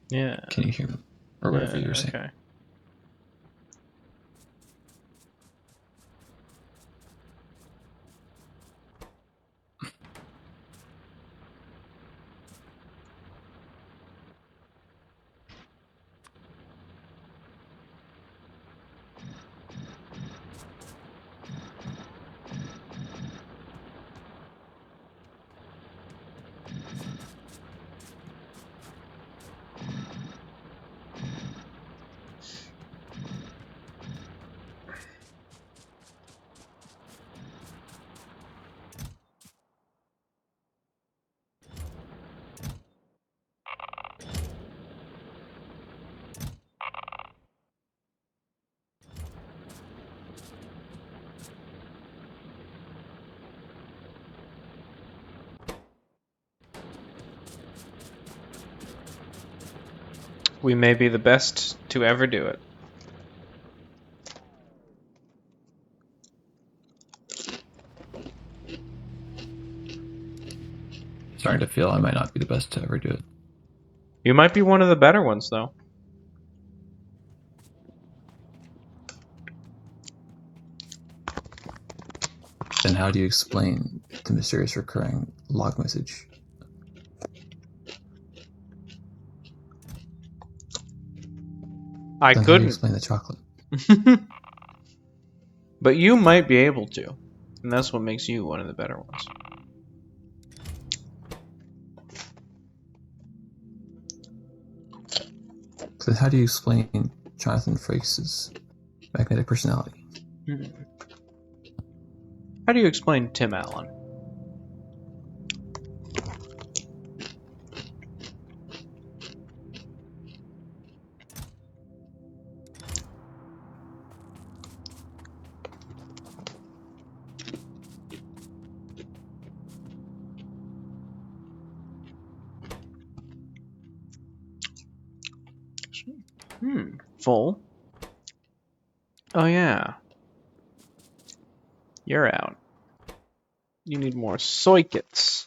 Yeah. Can you hear me? Or whatever you were saying. Okay. We may be the best to ever do it. Starting to feel I might not be the best to ever do it. You might be one of the better ones, though. Then how do you explain the mysterious recurring log message? I Then how do you couldn't. explain the chocolate? But you might be able to. And that's what makes you one of the better ones. So how do you explain Jonathan Frakes' magnetic personality? How do you explain Tim Allen? Full? Oh, yeah. You're out. You need more soykets.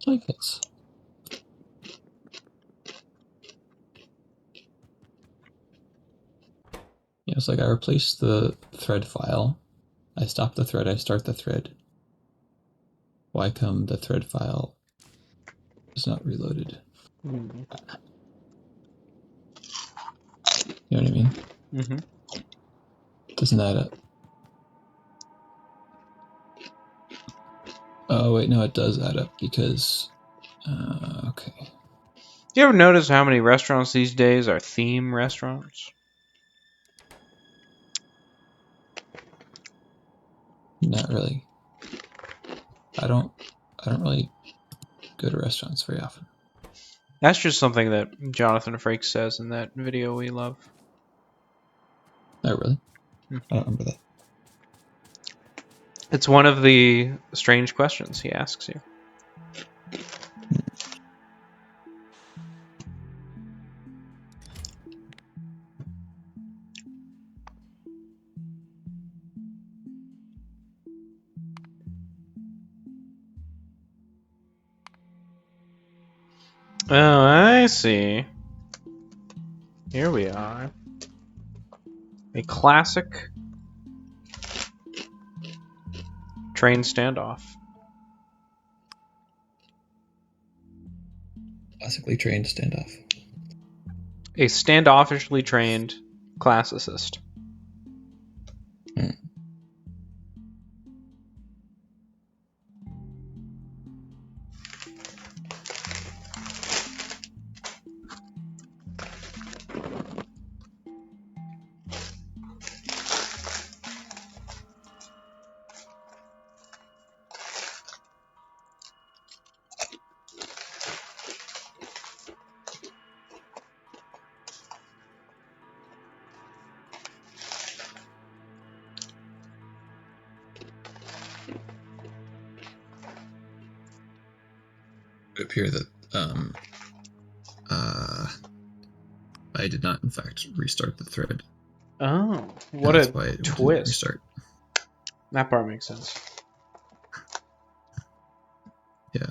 Blankets. Yeah, it's like I replace the thread file. I stop the thread, I start the thread. Why come the thread file is not reloaded? You know what I mean? Mm-hmm. Doesn't add up. Oh, wait, no, it does add up because... okay. Do you ever notice how many restaurants these days are theme restaurants? Not really. I don't really go to restaurants very often. That's just something that Jonathan Frakes says in that video we love. Not really. I don't remember that. It's one of the strange questions he asks you. Oh, I see. Here we are. A classic train standoff. Classically trained standoff. A standoffishly trained classicist. It would appear that I did not, in fact, restart the thread. Oh, And what that's a why it didn't twist. restart. That part makes sense. Yeah.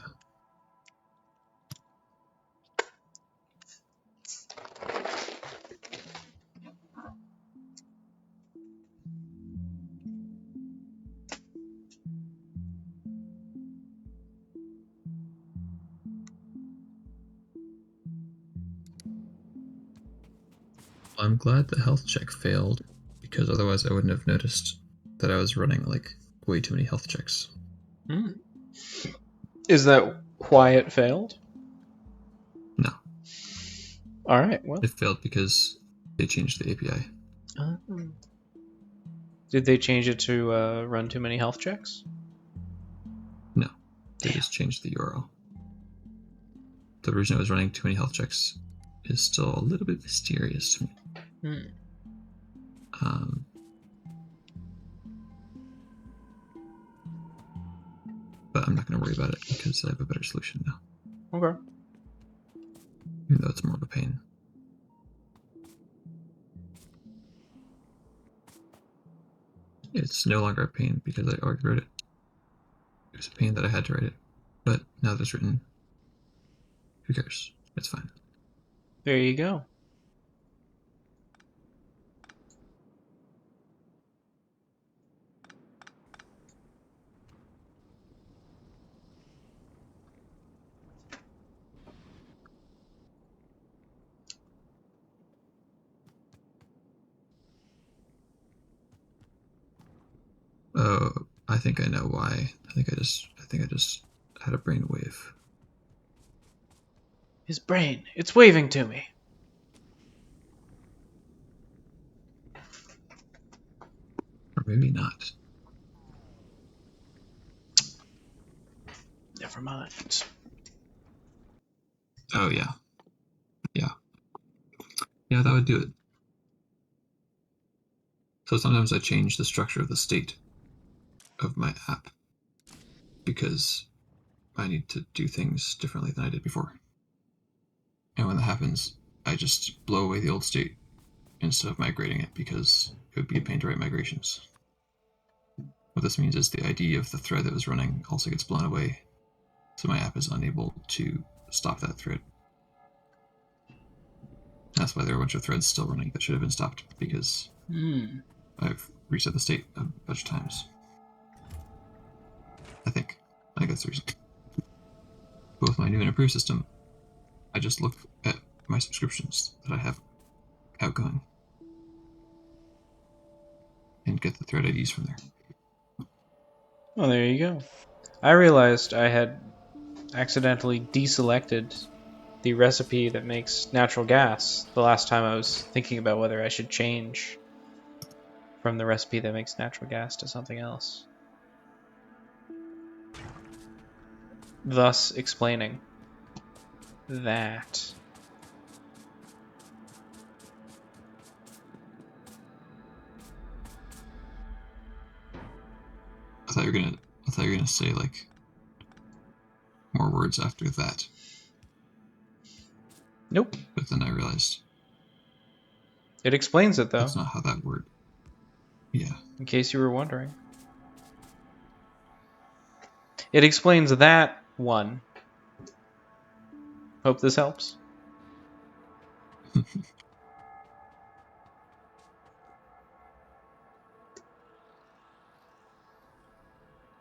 I'm glad the health check failed, because otherwise I wouldn't have noticed that I was running like way too many health checks. Is that why it failed? No. Alright, well. It failed because they changed the API. Did they change it to run too many health checks? No. They Damn. just changed the URL. The reason I was running too many health checks is still a little bit mysterious to me. But I'm not going to worry about it because I have a better solution now. Okay. Even though it's more of a pain. It's no longer a pain because I already wrote it. It was a pain that I had to write it. But now that it's written, who cares? It's fine. There you go. Oh, I think I know why. I think I just had a brainwave. His brain. It's waving to me. Or maybe not. Never mind. Oh yeah. Yeah. Yeah, that would do it. So sometimes I change the structure of the state of my app because I need to do things differently than I did before. And when that happens, I just blow away the old state instead of migrating it because it would be a pain to write migrations. What this means is the ID of the thread that was running also gets blown away, so my app is unable to stop that thread. That's why there are a bunch of threads still running that should have been stopped, because I've reset the state a bunch of times. I think that's the reason. But with my new and improved system, I just look at my subscriptions that I have outgoing and get the thread IDs from there. Well, there you go. I realized I had accidentally deselected the recipe that makes natural gas the last time I was thinking about whether I should change from the recipe that makes natural gas to something else. Thus explaining that. I thought you were gonna say like more words after that. Nope. But then I realized It explains it, though, that's not how that word. Yeah. in case you were wondering. It explains that one. Hope this helps. I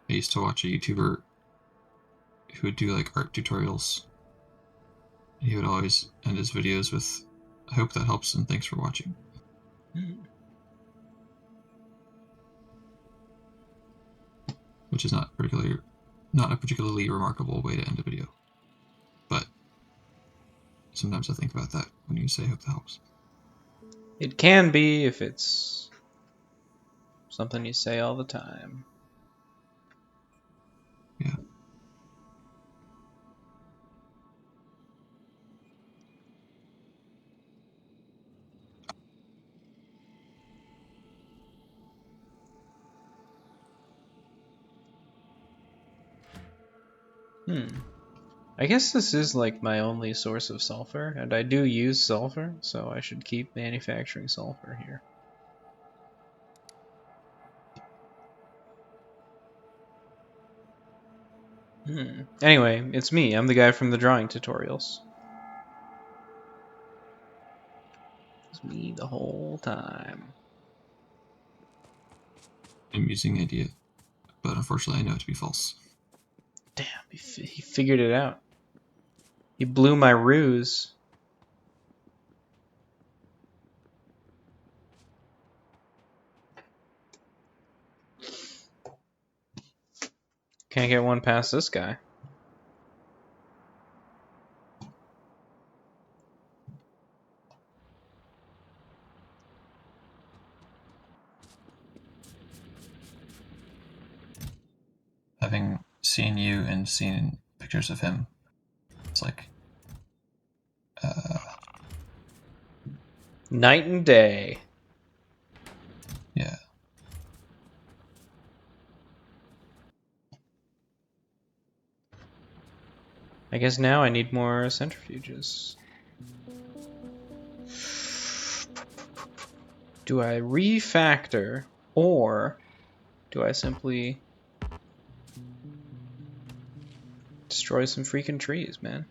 used to watch a YouTuber who would do like art tutorials. He would always end his videos with, "I hope that helps and thanks for watching." Which is not a particularly remarkable way to end a video. But sometimes I think about that when you say "hope that helps." It can be if it's something you say all the time. Yeah. I guess this is like my only source of sulfur, and I do use sulfur, so I should keep manufacturing sulfur here. Anyway, it's me. I'm the guy from the drawing tutorials. It's me the whole time. Amusing idea, but unfortunately I know it to be false. Damn, he figured it out. He blew my ruse. Can't get one past this guy. Having seen you and seen pictures of him, it's like, Night and day. yeah. I guess now I need more centrifuges. Do I refactor, or do I simply destroy some freaking trees, man?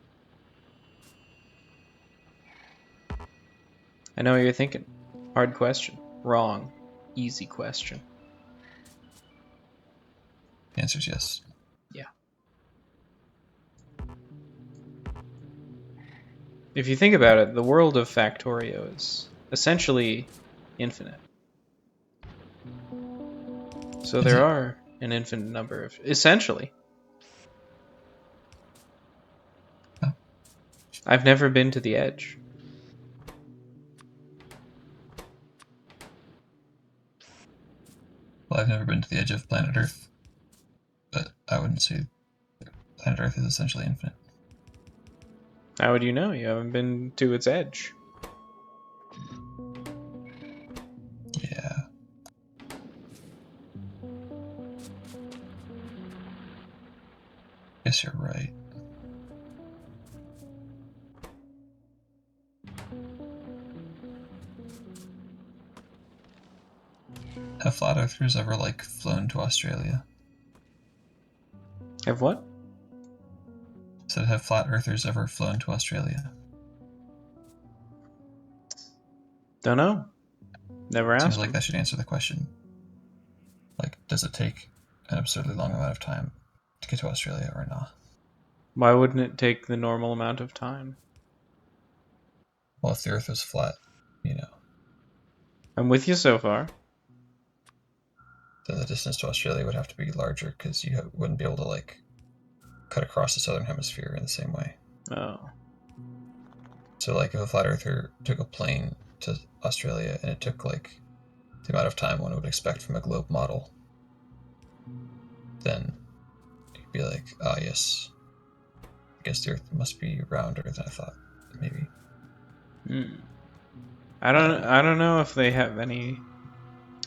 I know what you're thinking. Hard question. Wrong. Easy question. The answer is yes. Yeah. If you think about it, the world of Factorio is essentially infinite. So Is there it? are an infinite number of... Essentially. Oh. I've never been to the edge. Well, I've never been to the edge of planet Earth, but I wouldn't say planet Earth is essentially infinite. How would you know? You haven't been to its edge. Yeah. Guess you're right. Have flat earthers ever, like, flown to Australia? Have what? Said, have flat earthers ever flown to Australia? Don't know. Never Seems asked like him. that should answer the question. Like, does it take an absurdly long amount of time to get to Australia or not? Why wouldn't it take the normal amount of time? Well, if the Earth was flat, you know, I'm with you so far. then the distance to Australia would have to be larger because you wouldn't be able to, like, cut across the southern hemisphere in the same way. Oh. So, like, if a flat earther took a plane to Australia and it took, like, the amount of time one would expect from a globe model, then you'd be like, ah, yes, I guess the Earth must be rounder than I thought, maybe. I I don't don't know. I don't know if they have any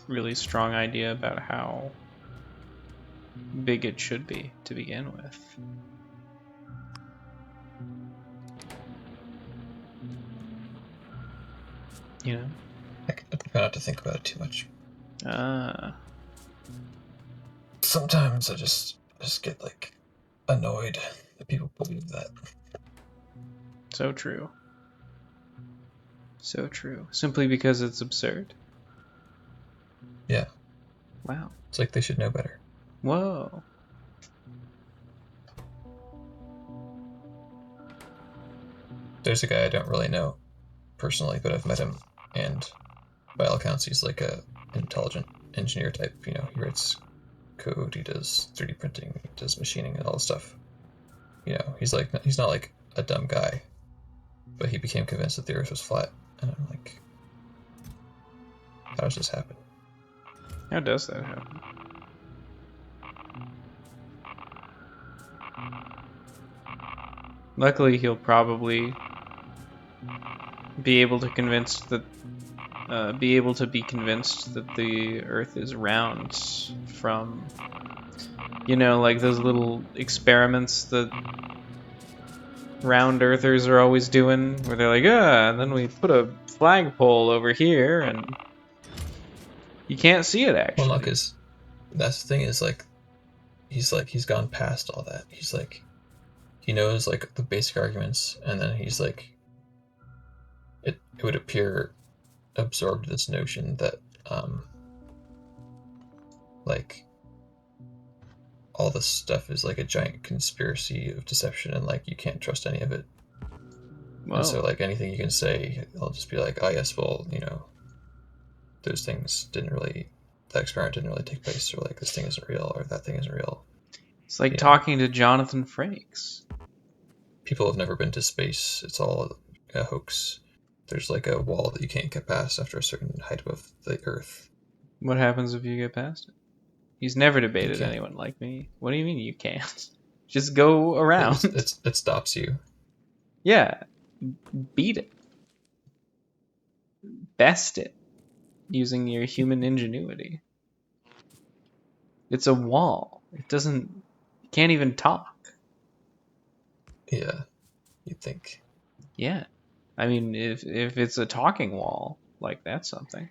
really strong idea about how big it should be to begin with. You know? I try not to think about it too much. Sometimes I just get, like, annoyed that people believe that. So true. So true. Simply because it's absurd. Yeah, Wow. it's like they should know better. Whoa. There's a guy I don't really know personally, but I've met him, and by all accounts, he's like a intelligent engineer type. You know, he writes code, he does 3D printing, he does machining, and all this stuff. You know, he's not like a dumb guy, but he became convinced that the Earth was flat, and I'm like, how does this happen? How does that happen? Luckily, he'll probably be able to be convinced that the Earth is round from, you know, like those little experiments that round earthers are always doing, where they're like, and then we put a flagpole over here, and you can't see it Well, no, actually. because that's the thing is, like, he's gone past all that. He's like, he knows like the basic arguments, and then he's like, it would appear absorbed this notion that like all this stuff is like a giant conspiracy of deception, and like you can't trust any of it. And so Whoa. like anything you can say, I'll just be like, oh yes, well, those things didn't really, that experiment didn't really take place, or like this thing isn't real, or that thing isn't real. It's like You know, talking to Jonathan Frakes. people have never been to space. It's all a hoax. There's like a wall that you can't get past after a certain height above the Earth. What happens if you get past it? He's never You debated can't. anyone like me. What do you mean you can't? Just go around. It stops you. Yeah. Beat it. Best it. Using your human ingenuity. It's a wall. It doesn't... You can't even talk. Yeah, you'd think. Yeah. I mean, if it's a talking wall, like, that's something.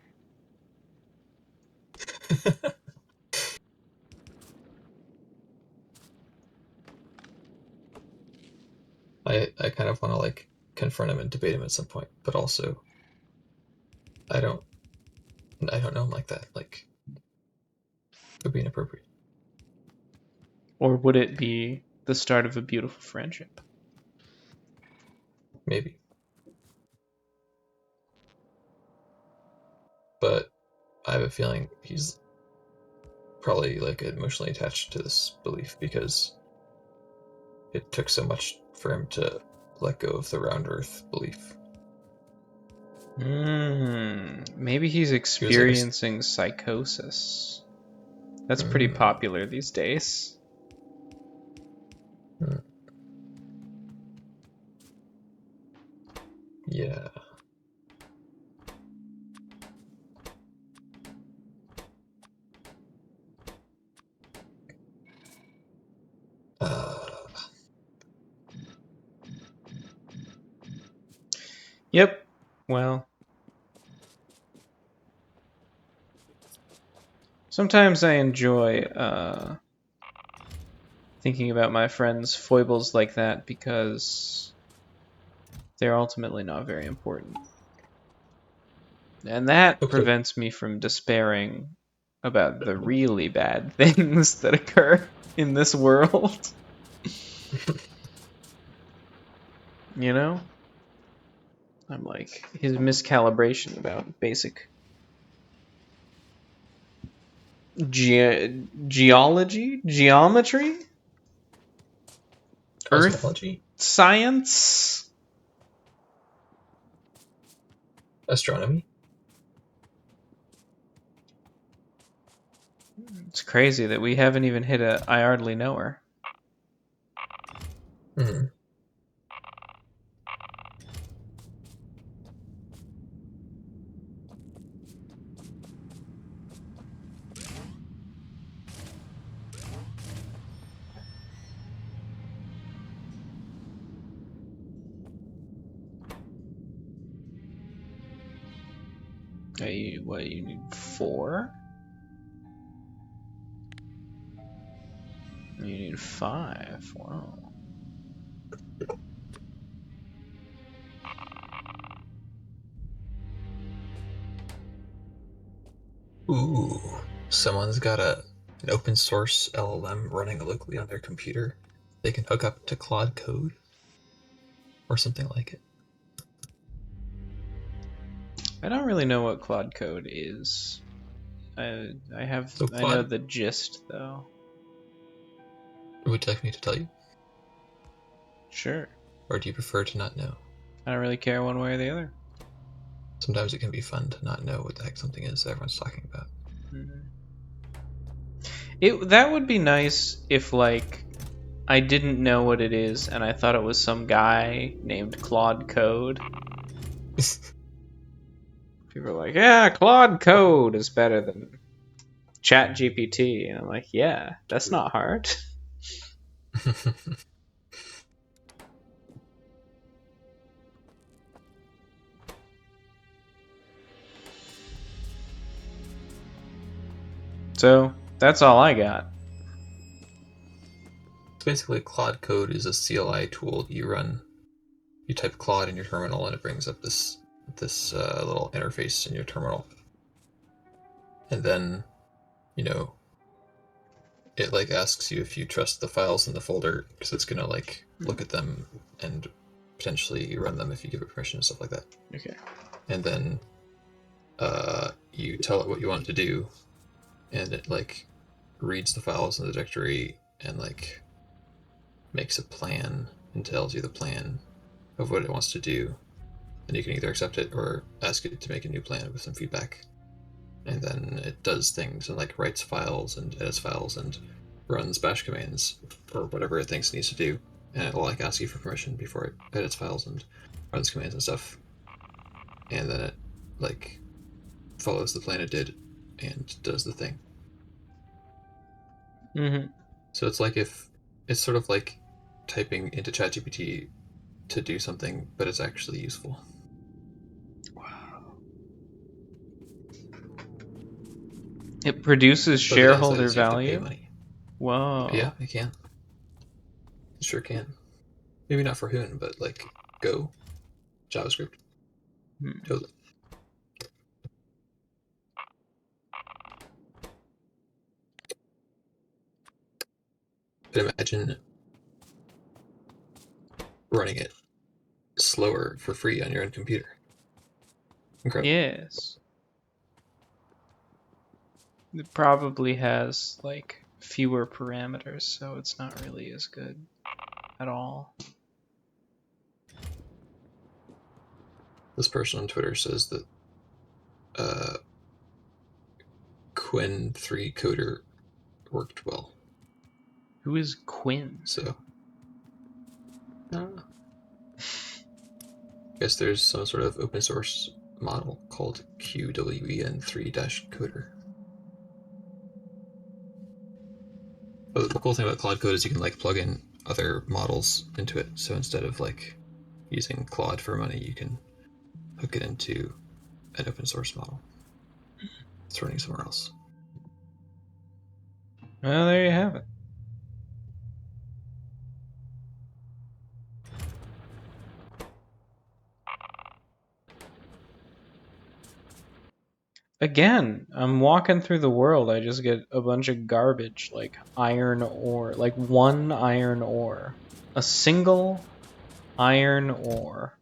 I kind of want to like confront him and debate him at some point, but also I don't I don't know him like that. Like, it would be inappropriate. Or would it be the start of a beautiful friendship? Maybe. But I have a feeling he's probably like emotionally attached to this belief because it took so much for him to let go of the round earth belief. Maybe he's He was like experiencing psychosis. That's pretty mm, popular these days. mm, yeah. Uh, Yep. Well, sometimes I enjoy thinking about my friends' foibles like that because they're ultimately not very important. And that okay. prevents me from despairing about the really bad things that occur in this world. You know? I'm like, his miscalibration about basic geometry, earth Cosmology, science. astronomy. It's crazy that we haven't even hit a I hardly know her. Mm. What, you need 4? You need 5. Wow. Ooh, someone's got an open source LLM running locally on their computer. They can hook up to Claude Code or something like it. I don't really know what Claude Code is. So I know Claude, the gist though. would you like me to tell you, Sure. or do you prefer to not know? I don't really care one way or the other. Sometimes it can be fun to not know what the heck something is that everyone's talking about. Mhm. That would be nice if like I didn't know what it is and I thought it was some guy named Claude Code. People are like, "Yeah, Claude Code is better than Chat GPT," and I'm like, "Yeah, that's not hard." So that's all I got. basically Claude Code is a CLI tool you run. You type Claude in your terminal, and it brings up this little interface in your terminal, and then it like asks you if you trust the files in the folder, because it's gonna like look at them and potentially run them if you give it permission and stuff like that. Okay. And then you tell it what you want it to do, and it like reads the files in the directory and like makes a plan and tells you the plan of what it wants to do. And you can either accept it or ask it to make a new plan with some feedback. And then it does things and like writes files and edits files and runs bash commands or whatever it thinks it needs to do. And it'll like ask you for permission before it edits files and runs commands and stuff. And then it like follows the plan it did and does the thing. Mm-hmm. So it's like if it's sort of like typing into ChatGPT to do something, but it's actually useful. Wow. It produces But the downside shareholder is you have to pay value. money. Whoa. Yeah, it can. It sure can. Maybe not for Hoon, but like Go, JavaScript, totally. But imagine running it slower for free on your own computer. Incredible. Yes. It probably has like fewer parameters, so it's not really as good at all. This person on Twitter says that Quinn 3 Coder worked well. Who is Quinn? So, I guess there's some sort of open source model called QWEN3-Coder. But the cool thing about Claude Code is you can like plug in other models into it. So instead of like using Claude for money, you can hook it into an open source model. It's running somewhere else. Well, there you have it. Again, I'm walking through the world. I just get a bunch of garbage, like iron ore, like one iron ore. A single iron ore.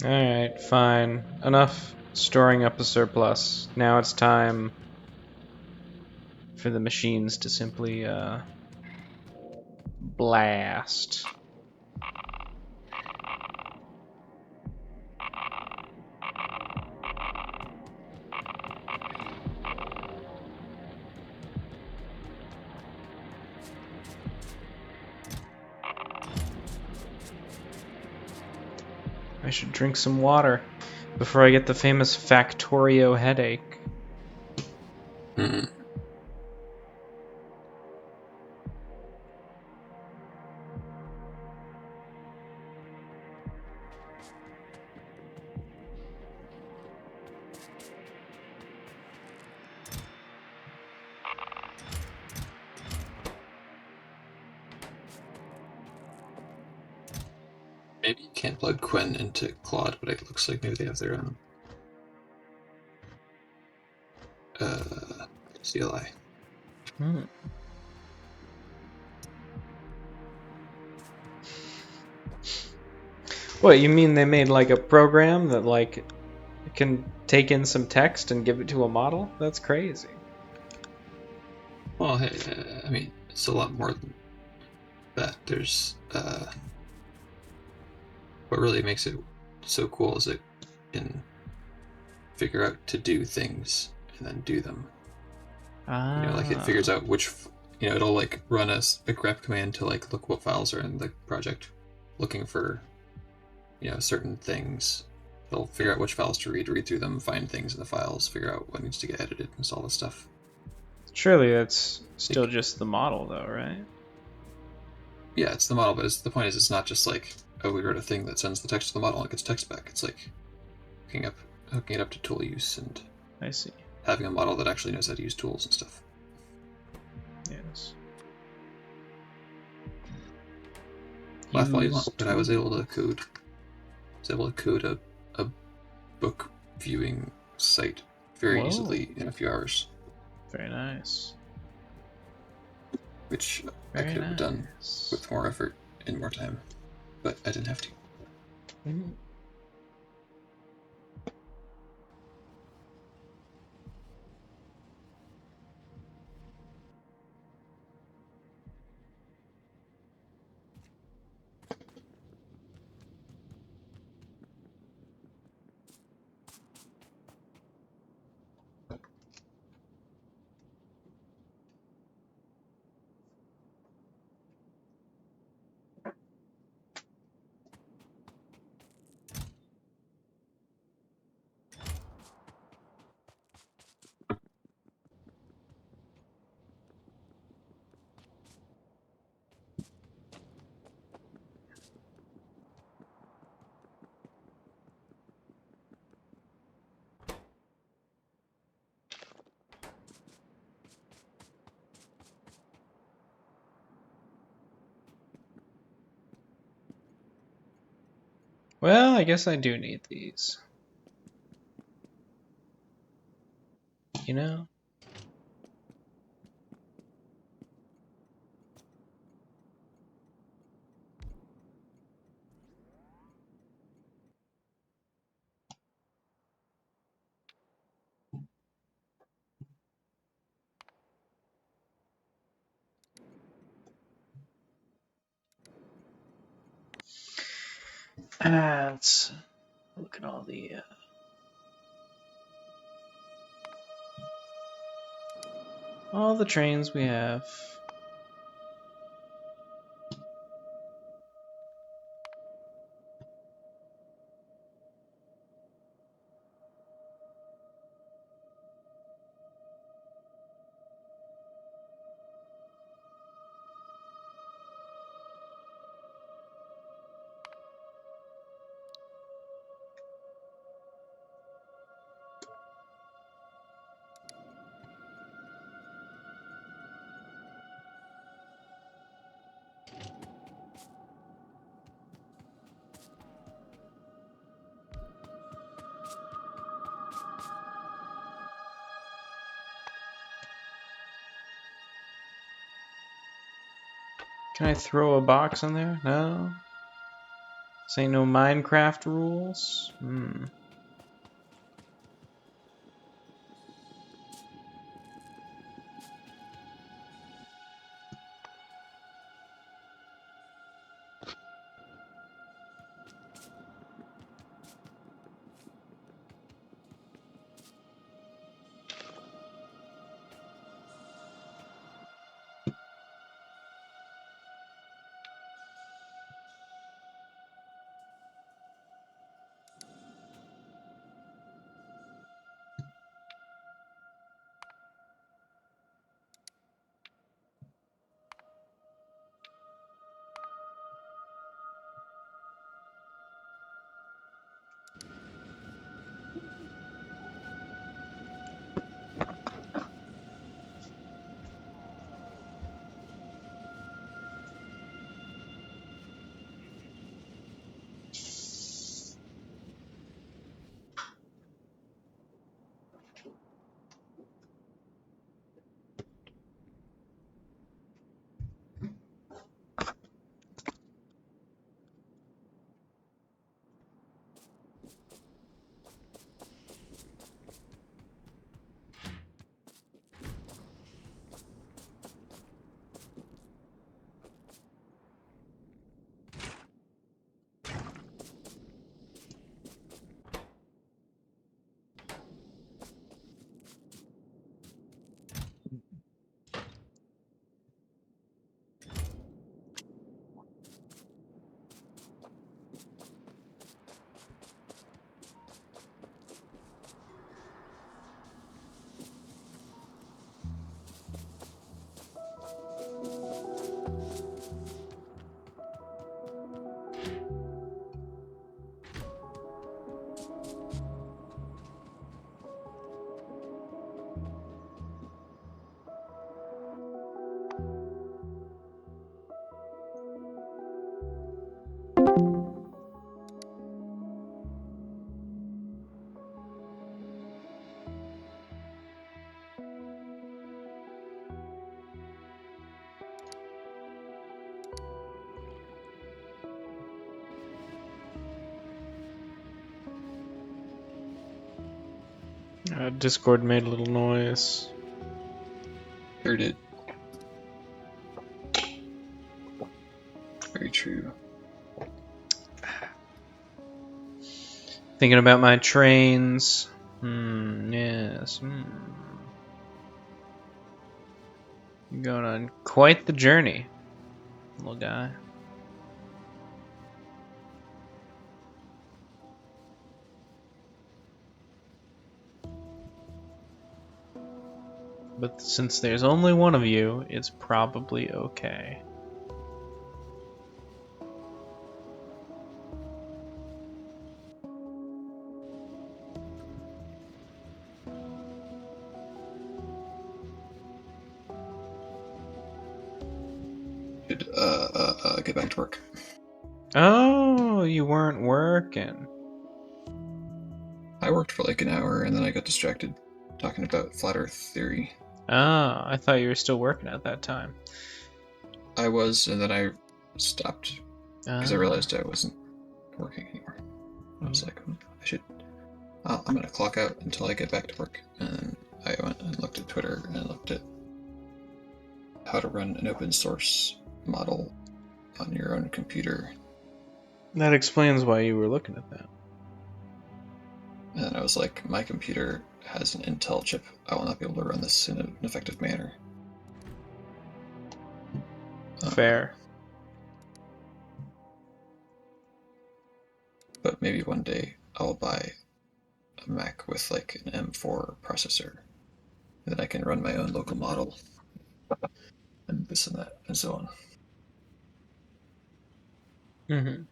Alright, fine. Enough storing up a surplus. Now it's time for the machines to simply, blast. I should drink some water before I get the famous Factorio headache. Mm-hmm. Maybe you can't plug Quinn into Claude, but it looks like maybe they have their own CLI. Hmm. What, you mean they made like a program that like can take in some text and give it to a model? That's crazy. Well, hey, I mean, it's a lot more than that. There's what really makes it so cool is it can figure out to do things and then do them. Like it figures out which, it'll like run a grep command to like look what files are in the project, looking for, certain things. It'll figure out which files to read through them, find things in the files, figure out what needs to get edited, and all this stuff. Surely that's still just the model, though, right? Yeah, it's the model, but the point is, it's not just like, oh, we wrote a thing that sends the text to the model and it gets text back. It's like hooking it up to tool use and I see. having a model that actually knows how to use tools and stuff. Yes. Laugh all you want, but I was able to code. A book viewing site very easily in a few hours. Very nice. Which I could have done with more effort and more time, but I didn't have to. Mm-hmm. Well, I guess I do need these. You know? Let's look at all the trains we have. Can I throw a box in there? No? This ain't no Minecraft rules? Discord made a little noise. Heard it. Very true. Thinking about my trains. Yes. You're going on quite the journey, little guy. But since there's only one of you, it's probably okay. Should get back to work. Oh, you weren't working. I worked for like an hour and then I got distracted talking about flat Earth theory. Oh, I thought you were still working at that time. I was, and then I stopped because I realized I wasn't working anymore. I was like, I should. I'm gonna clock out until I get back to work. And I went and looked at Twitter and I looked at how to run an open source model on your own computer. That explains why you were looking at that. And I was like, my computer has an Intel chip. I will not be able to run this in an effective manner. Fair. But maybe one day I'll buy a Mac with like an M4 processor, and then I can run my own local model, and this and that, and so on. Mm-hmm.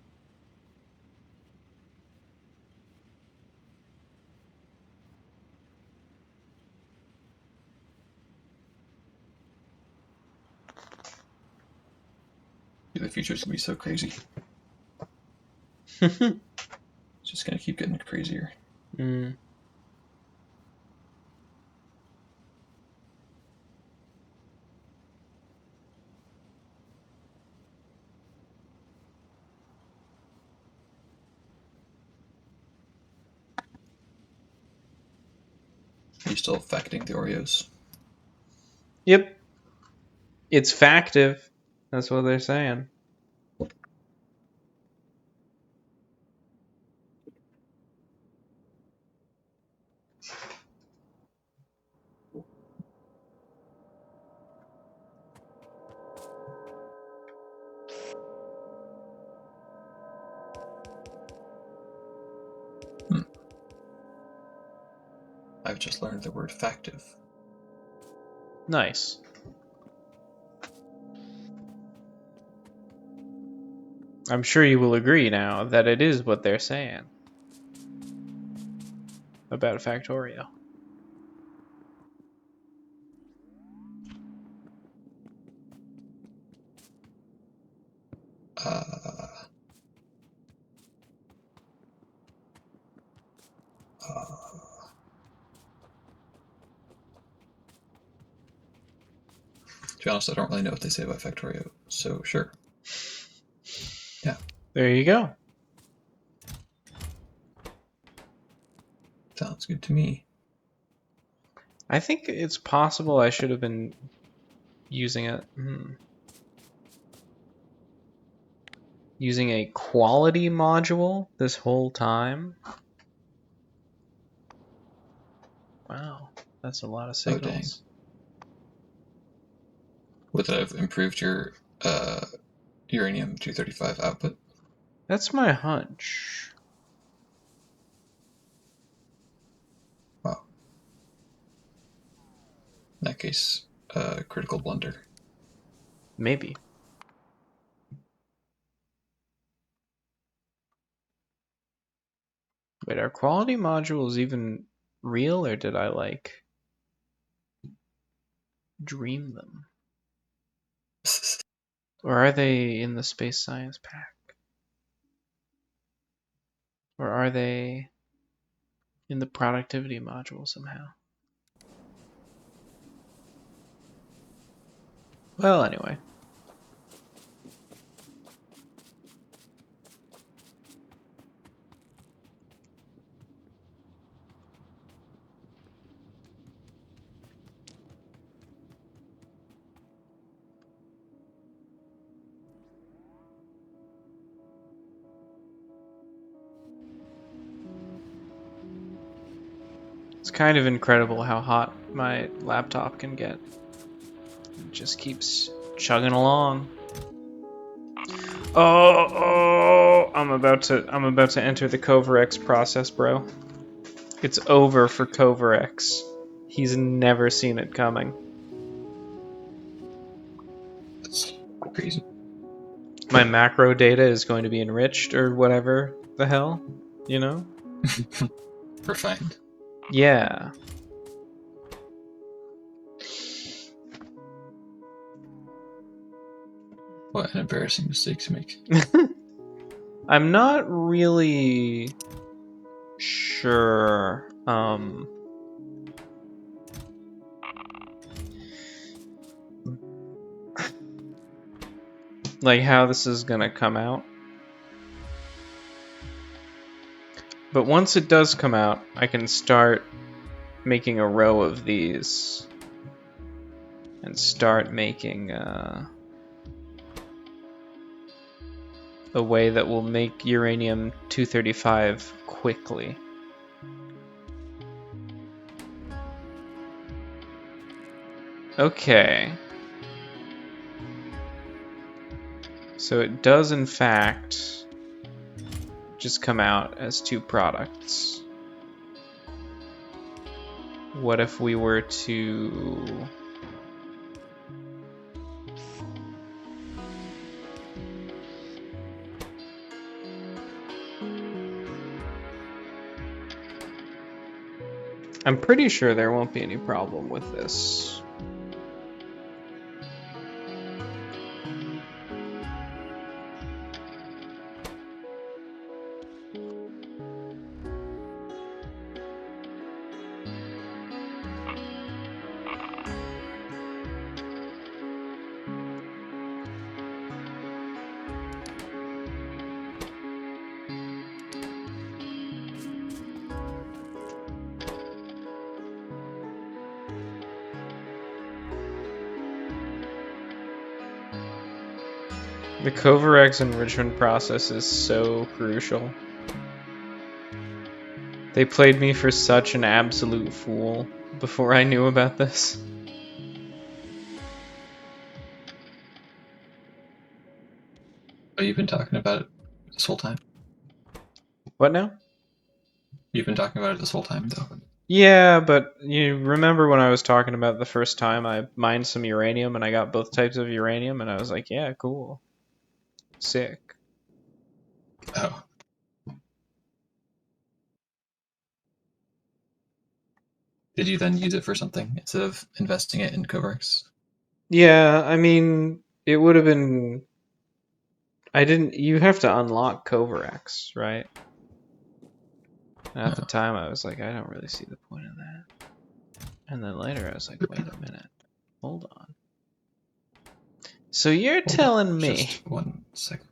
The future's gonna be so crazy. It's just gonna keep getting crazier. Mm. Are you still factoring the Oreos? Yep. It's factive. That's what they're saying. I've just learned the word factive. Nice. I'm sure you will agree now that it is what they're saying about Factorio. Uh, to be honest, I don't really know what they say about Factorio, so sure. Yeah. There you go. Sounds good to me. I think it's possible I should have been using it. Using a quality module this whole time. Wow, that's a lot of Oh, dang. signals. Would that have improved your uranium 235 output? That's my hunch. Wow. In that case, critical blunder. Maybe. Wait, are quality modules even real, or did I like dream them? Or are they in the space science pack? Or are they in the productivity module somehow? Well, anyway. It's kind of incredible how hot my laptop can get. It just keeps chugging along. Oh, I'm about to enter the Coverex process, bro. It's over for Coverex. He's never seen it coming. That's crazy. My macro data is going to be enriched or whatever the hell, you know? Refined. Yeah. What an embarrassing mistake to make. I'm not really sure. Like how this is gonna come out. But once it does come out, I can start making a row of these and start making a way that will make uranium-235 quickly. Okay. So it does in fact just come out as two products. What if we were to... I'm pretty sure there won't be any problem with this. The Coverex enrichment process is so crucial. They played me for such an absolute fool before I knew about this. Oh, you've been talking about it this whole time. What now? You've been talking about it this whole time, though. Yeah, but you remember when I was talking about the first time I mined some uranium and I got both types of uranium and I was like, yeah, cool. Sick. Oh. Did you then use it for something instead of investing it in Coverex? Yeah, I mean, it would have been... I didn't... You have to unlock Coverex, right? And at the Oh. time I was like, I don't really see the point of that. And then later I was like, wait a minute. Hold on. So you're Hold on, telling me... just 1 second.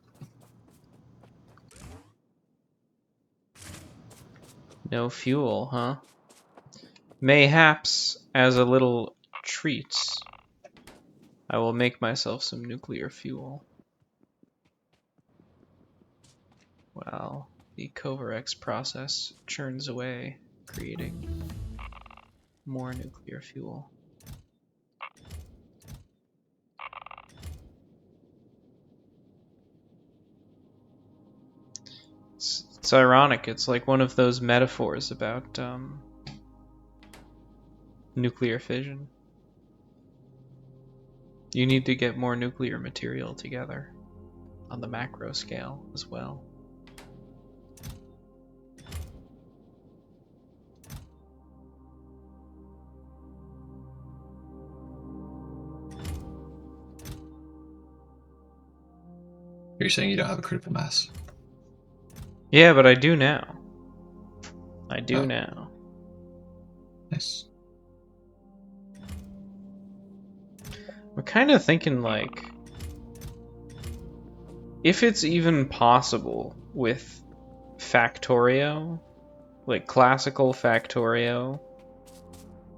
No fuel, huh? Mayhaps, as a little treat, I will make myself some nuclear fuel. While the Coverex process churns away, creating more nuclear fuel. It's ironic. It's like one of those metaphors about nuclear fission. You need to get more nuclear material together on the macro scale as well. You're saying you don't have a critical mass? Yeah, but I do now. I do Oh. now. Nice. We're kind of thinking like, if it's even possible with Factorio, like classical Factorio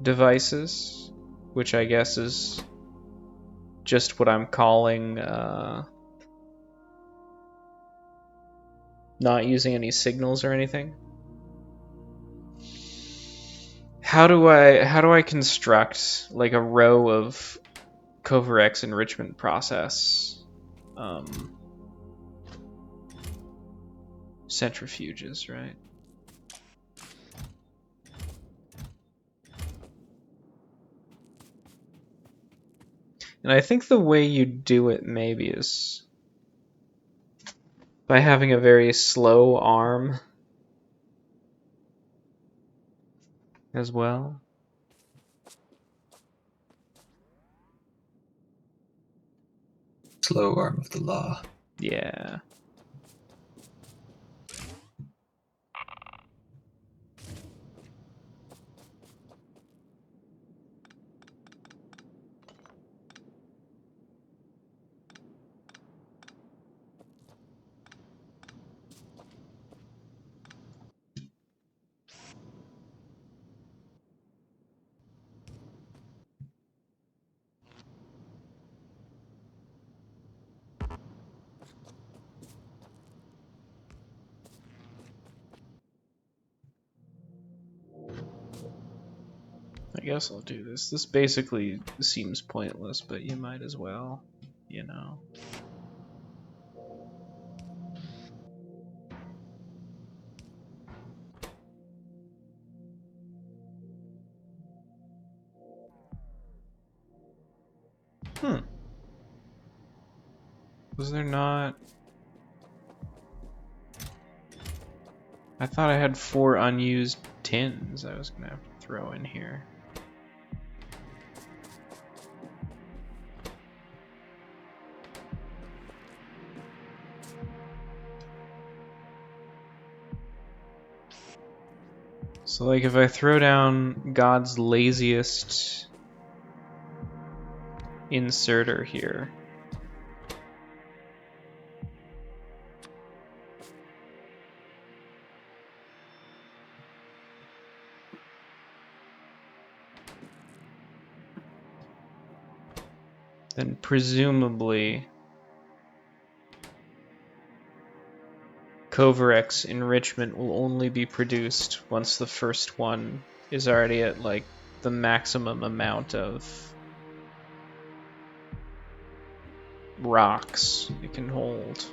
devices, which I guess is just what I'm calling not using any signals or anything. how do I construct like a row of Covarex enrichment process centrifuges, right? And I think the way you do it maybe is by having a very slow arm as well. Slow arm of the law. Yeah. I guess I'll do this. This basically seems pointless, but you might as well, you know. Was there not... I thought I had 4 unused tins I was gonna have to throw in here. So like if I throw down God's laziest inserter here, then presumably Covarex enrichment will only be produced once the first one is already at like the maximum amount of rocks it can hold.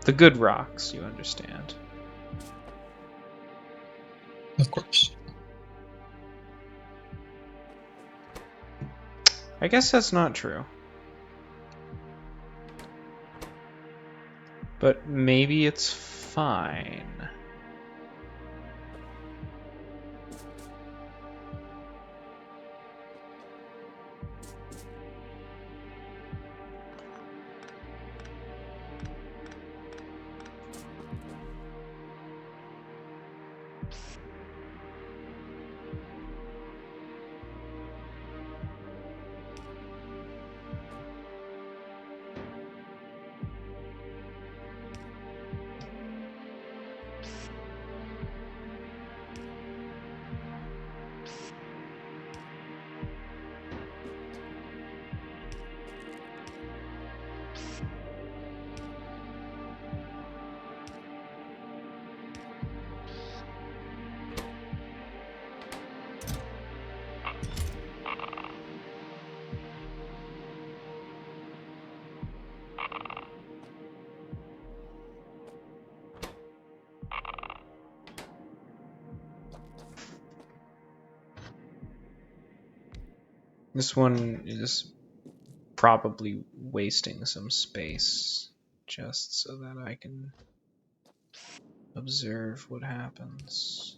The good rocks, you understand. Of course. I guess that's not true. But maybe it's fine. This one is probably wasting some space just so that I can observe what happens.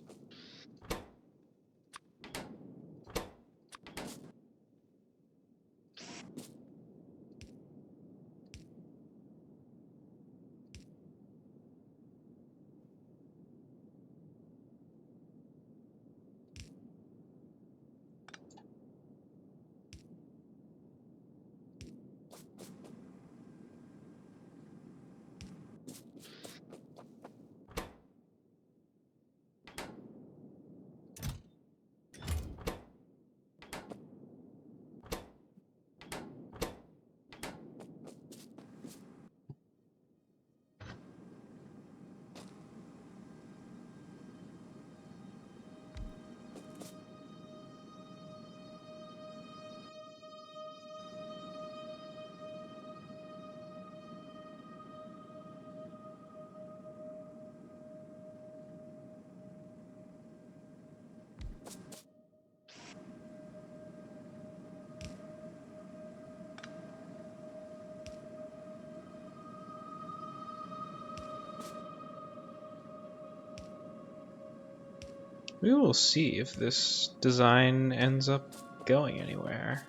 We will see if this design ends up going anywhere.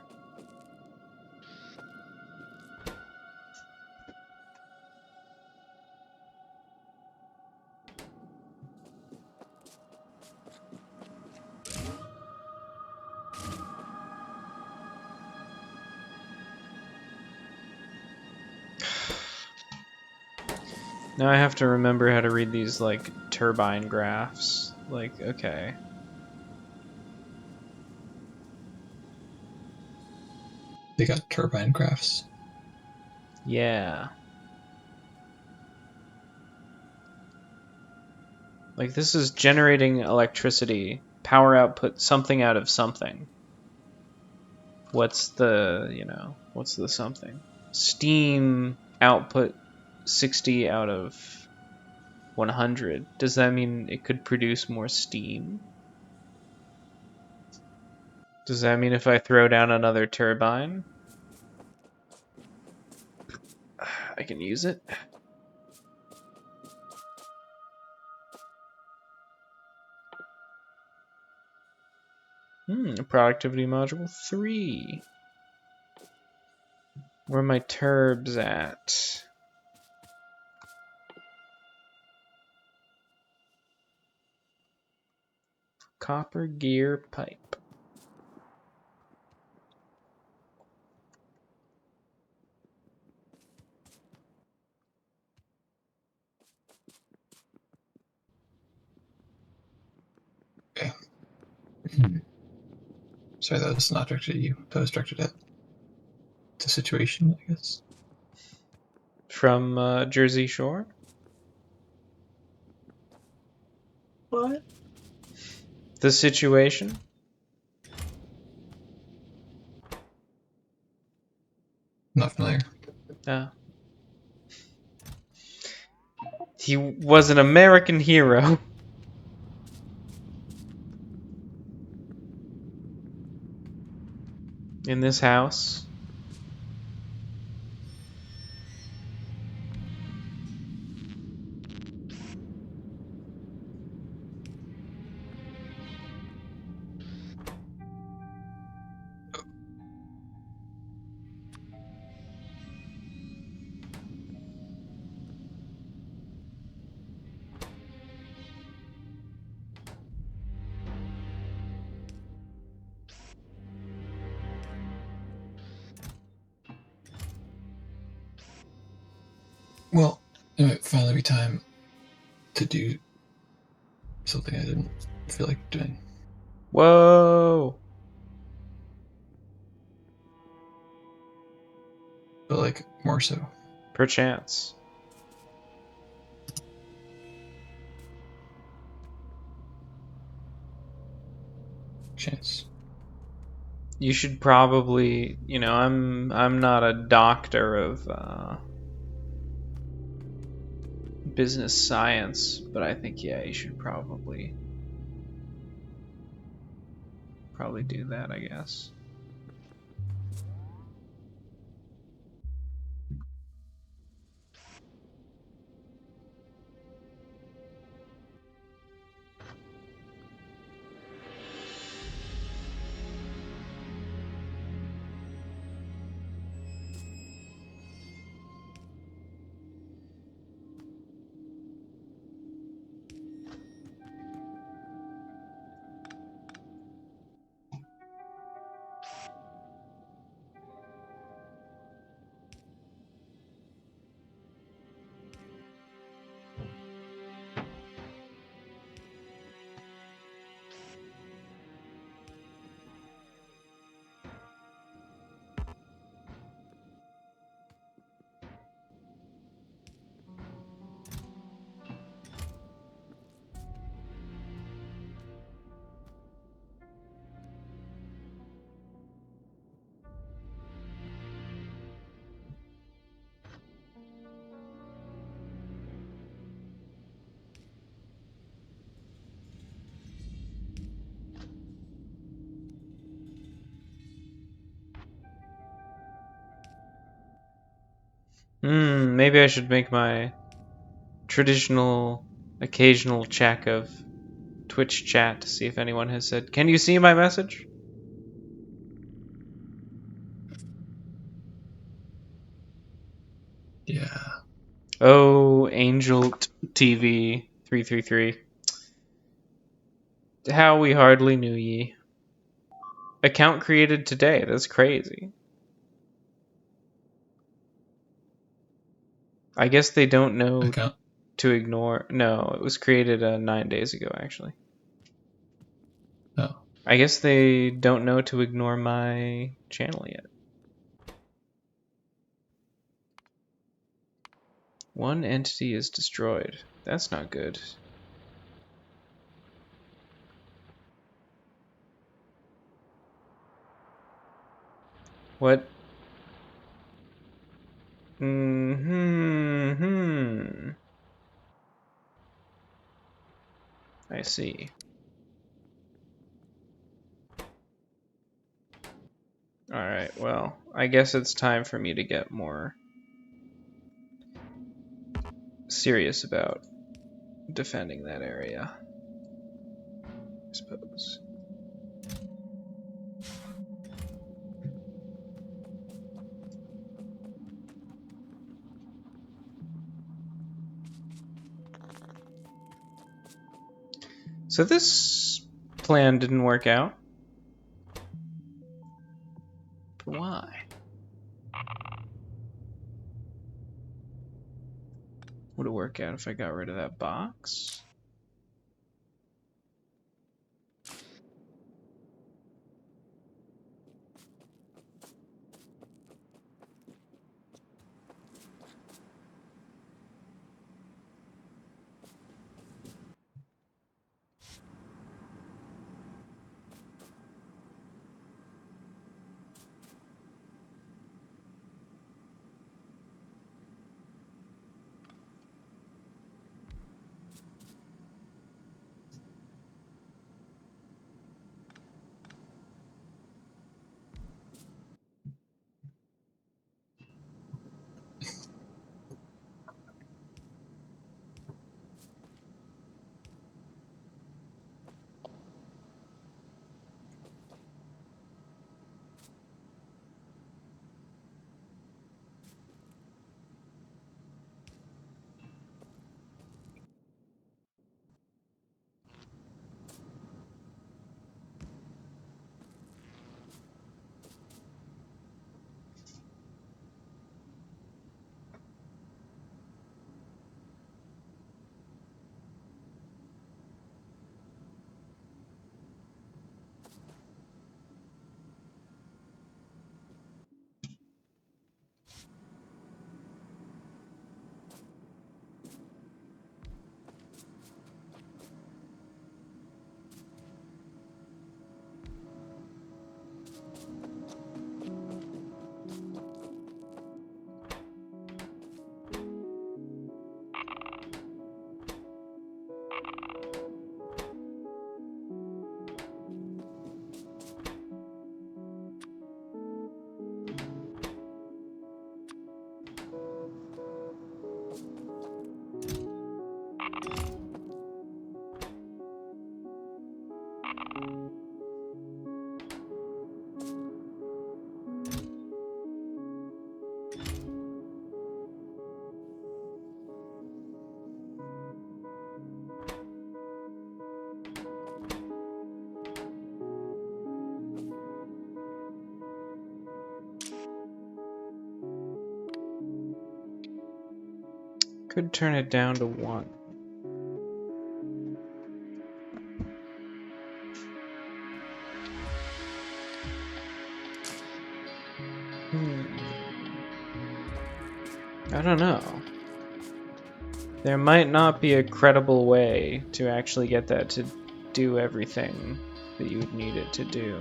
Now I have to remember how to read these, like, turbine graphs. Like, okay. They got turbine graphs. Yeah. Like, this is generating electricity, power output, something out of something. What's the, what's the something? Steam output 60 out of 100. Does that mean it could produce more steam? Does that mean if I throw down another turbine, I can use it? Productivity module 3. Where are my turbs at? Copper gear pipe. Okay. Sorry, that was not directed at you. That was directed at the situation, I guess. From Jersey Shore? What? The situation? Not familiar. He was an American hero. In this house. Well, it might finally be time to do something I didn't feel like doing. Whoa! But, like, more so. Perchance. Chance. You should probably, I'm not a doctor of business science, but I think you should probably do that, I guess. Maybe I should make my traditional occasional check of Twitch chat to see if anyone has said, "Can you see my message?" Yeah. Oh, Angel TV 333. How we hardly knew ye. Account created today. That's crazy. I guess they don't know Account. to ignore. No, it was created 9 days ago, actually. Oh. I guess they don't know to ignore my channel yet. One entity is destroyed. That's not good. What? Hmm. I see. Alright, well, I guess it's time for me to get more serious about defending that area, I suppose. So this plan didn't work out. But why? Would it work out if I got rid of that box? Could turn it down to 1. I don't know. There might not be a credible way to actually get that to do everything that you would need it to do.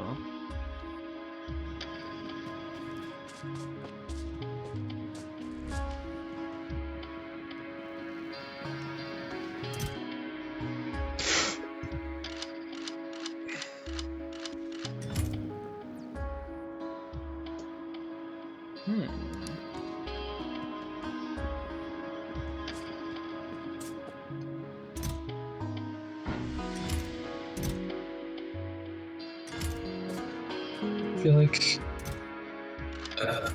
feel like uh,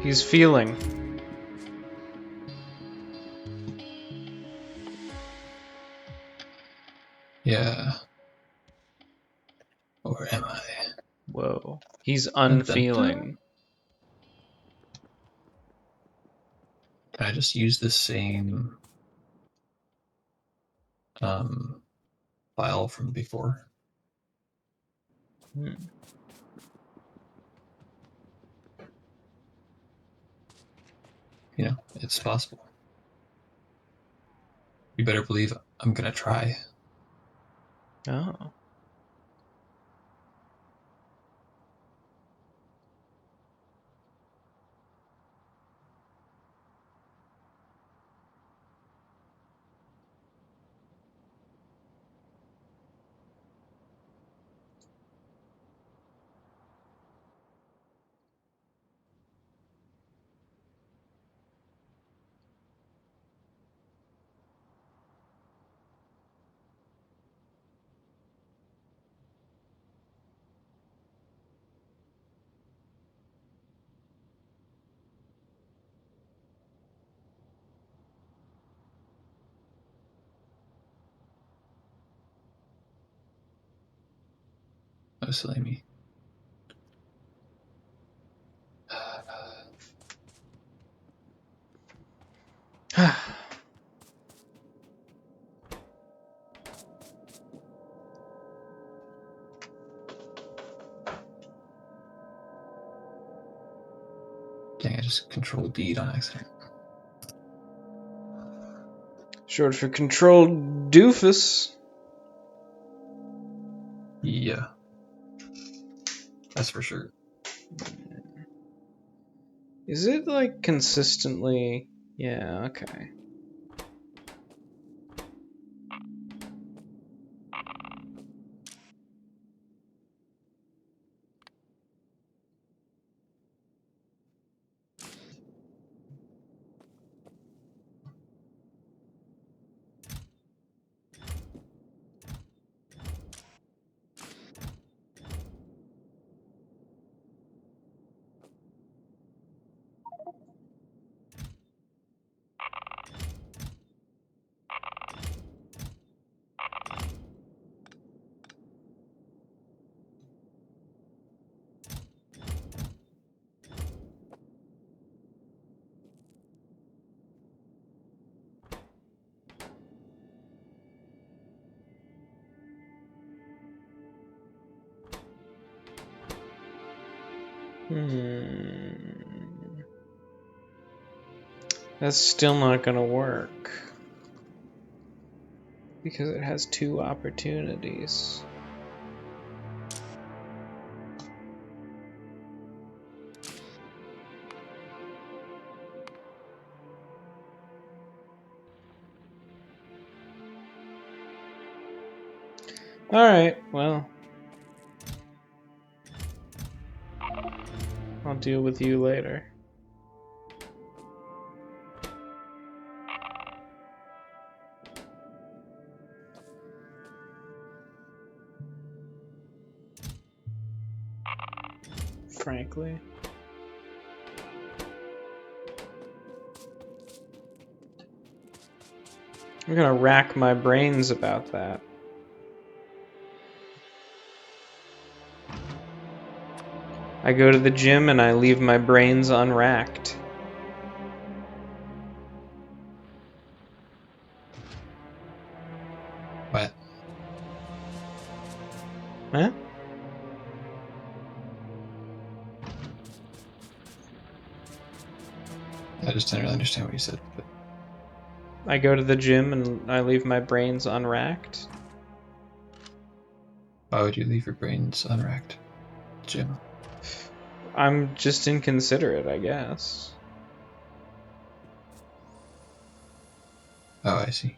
He's feeling. yeah. Or am I? Whoa. He's Dun, dun, dun. unfeeling. Can I just use the same file from before? Hmm. You know, it's possible. You better believe I'm gonna try. Oh. Oh, silly me. Dang, I just control D on accident. Short for controlled doofus. Yeah, that's for sure. Is it like consistently? Yeah, okay. That's still not gonna work. Because it has two opportunities. Alright, well. I'll deal with you later. Frankly. I'm gonna rack my brains about that. I go to the gym and I leave my brains unracked. What? Huh? just didn't really understand what you said. But I go to the gym and I leave my brains unracked. why would you leave your brains unracked, Jim? I'm just inconsiderate, I guess. Oh, I see.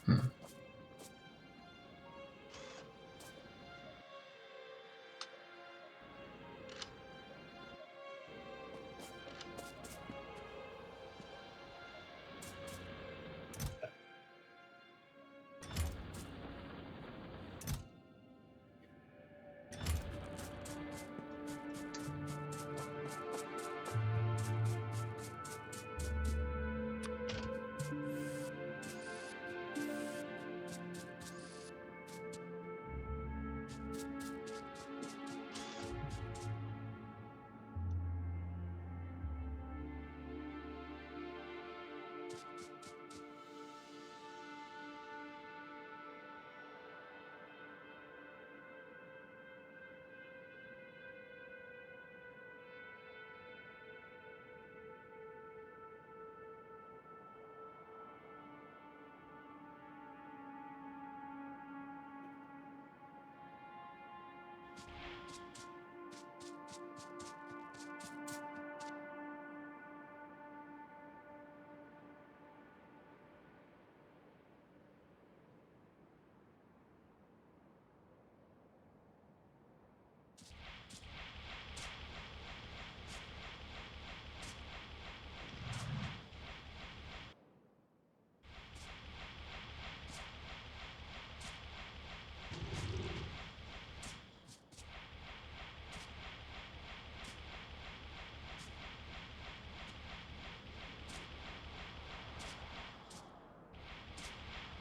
Hmm.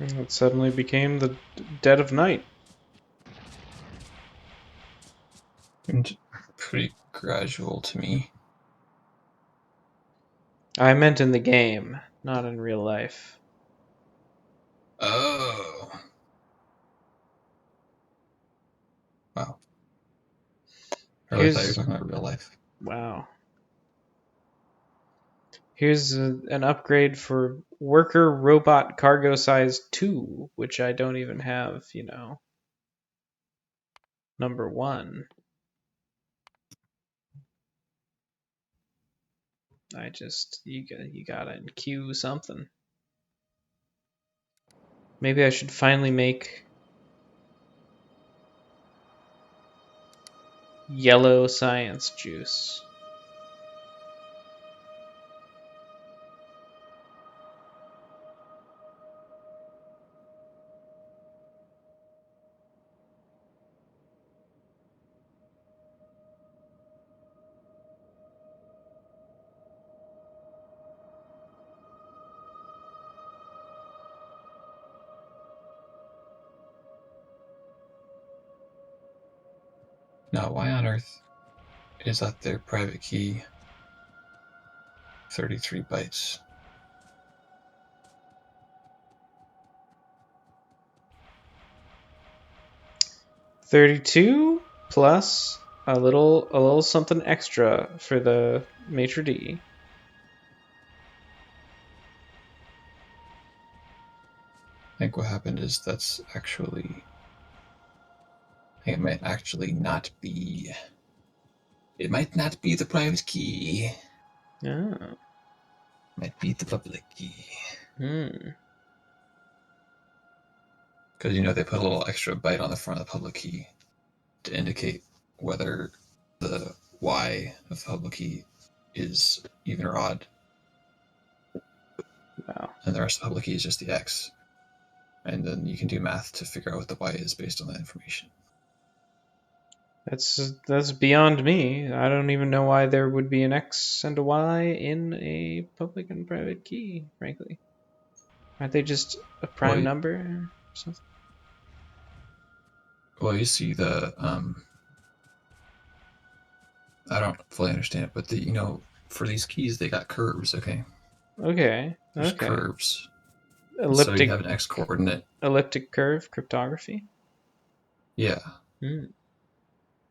And it suddenly became the dead of night. Seemed pretty gradual to me. I meant in the game, not in real life. Oh. Wow. I really thought you were Here's talking about real life. wow. Here's an upgrade for Worker Robot Cargo Size 2, which I don't even have, number 1. You gotta queue something. Maybe I should finally make yellow science juice. Now, why on earth is that their private key 33 bytes? 32 plus a little something extra for the maitre d. I think what happened is that's actually. I think it might actually not be. It might not be the private key. Oh. It might be the public key. Hmm. Because, they put a little extra byte on the front of the public key to indicate whether the Y of the public key is even or odd, Wow. and the rest of the public key is just the X. And then you can do math to figure out what the Y is based on that information. That's beyond me. I don't even know why there would be an X and a Y in a public and private key, frankly. Aren't they just a prime Well, number or something? well, you see I don't fully understand it, but for these keys they got curves. Okay, Okay. there's Okay. curves, and so you Elliptic have an X coordinate. elliptic curve cryptography. Yeah, Hmm.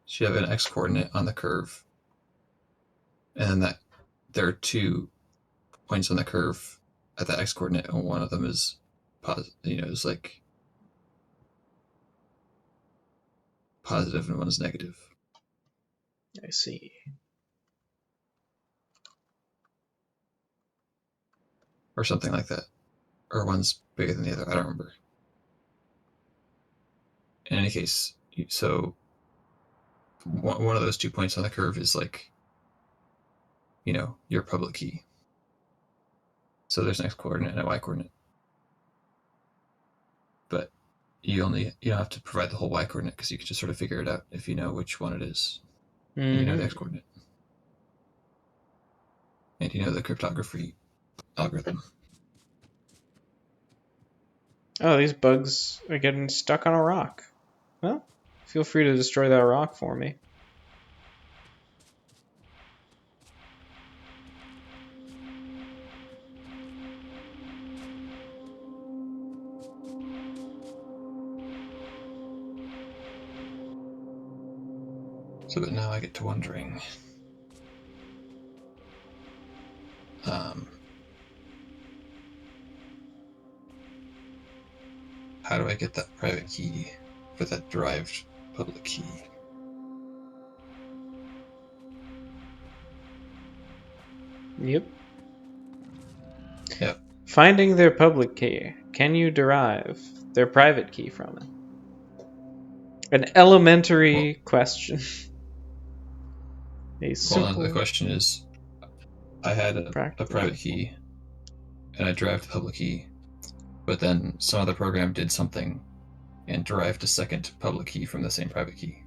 so you have an X coordinate on the curve, and then that there are two points on the curve at that x coordinate, and one of them is is like positive and one is negative. I see. Or something like that. Or one's bigger than the other. I don't remember. In any case, so one of those 2 points on the curve is like, your public key. So there's an x coordinate and a y coordinate. But you don't have to provide the whole y coordinate because you can just sort of figure it out if you know which one it is. And you know the x coordinate. And you know the cryptography algorithm. Oh, these bugs are getting stuck on a rock. Well, feel free to destroy that rock for me. But now I get to wondering, how do I get that private key for that derived public key? Yep. Yep. Finding their public key. Can you derive their private key from it? An elementary question. A simple. The question is, I had a practical. private key, and I derived the public key, but then some other program did something and derived a second public key from the same private key.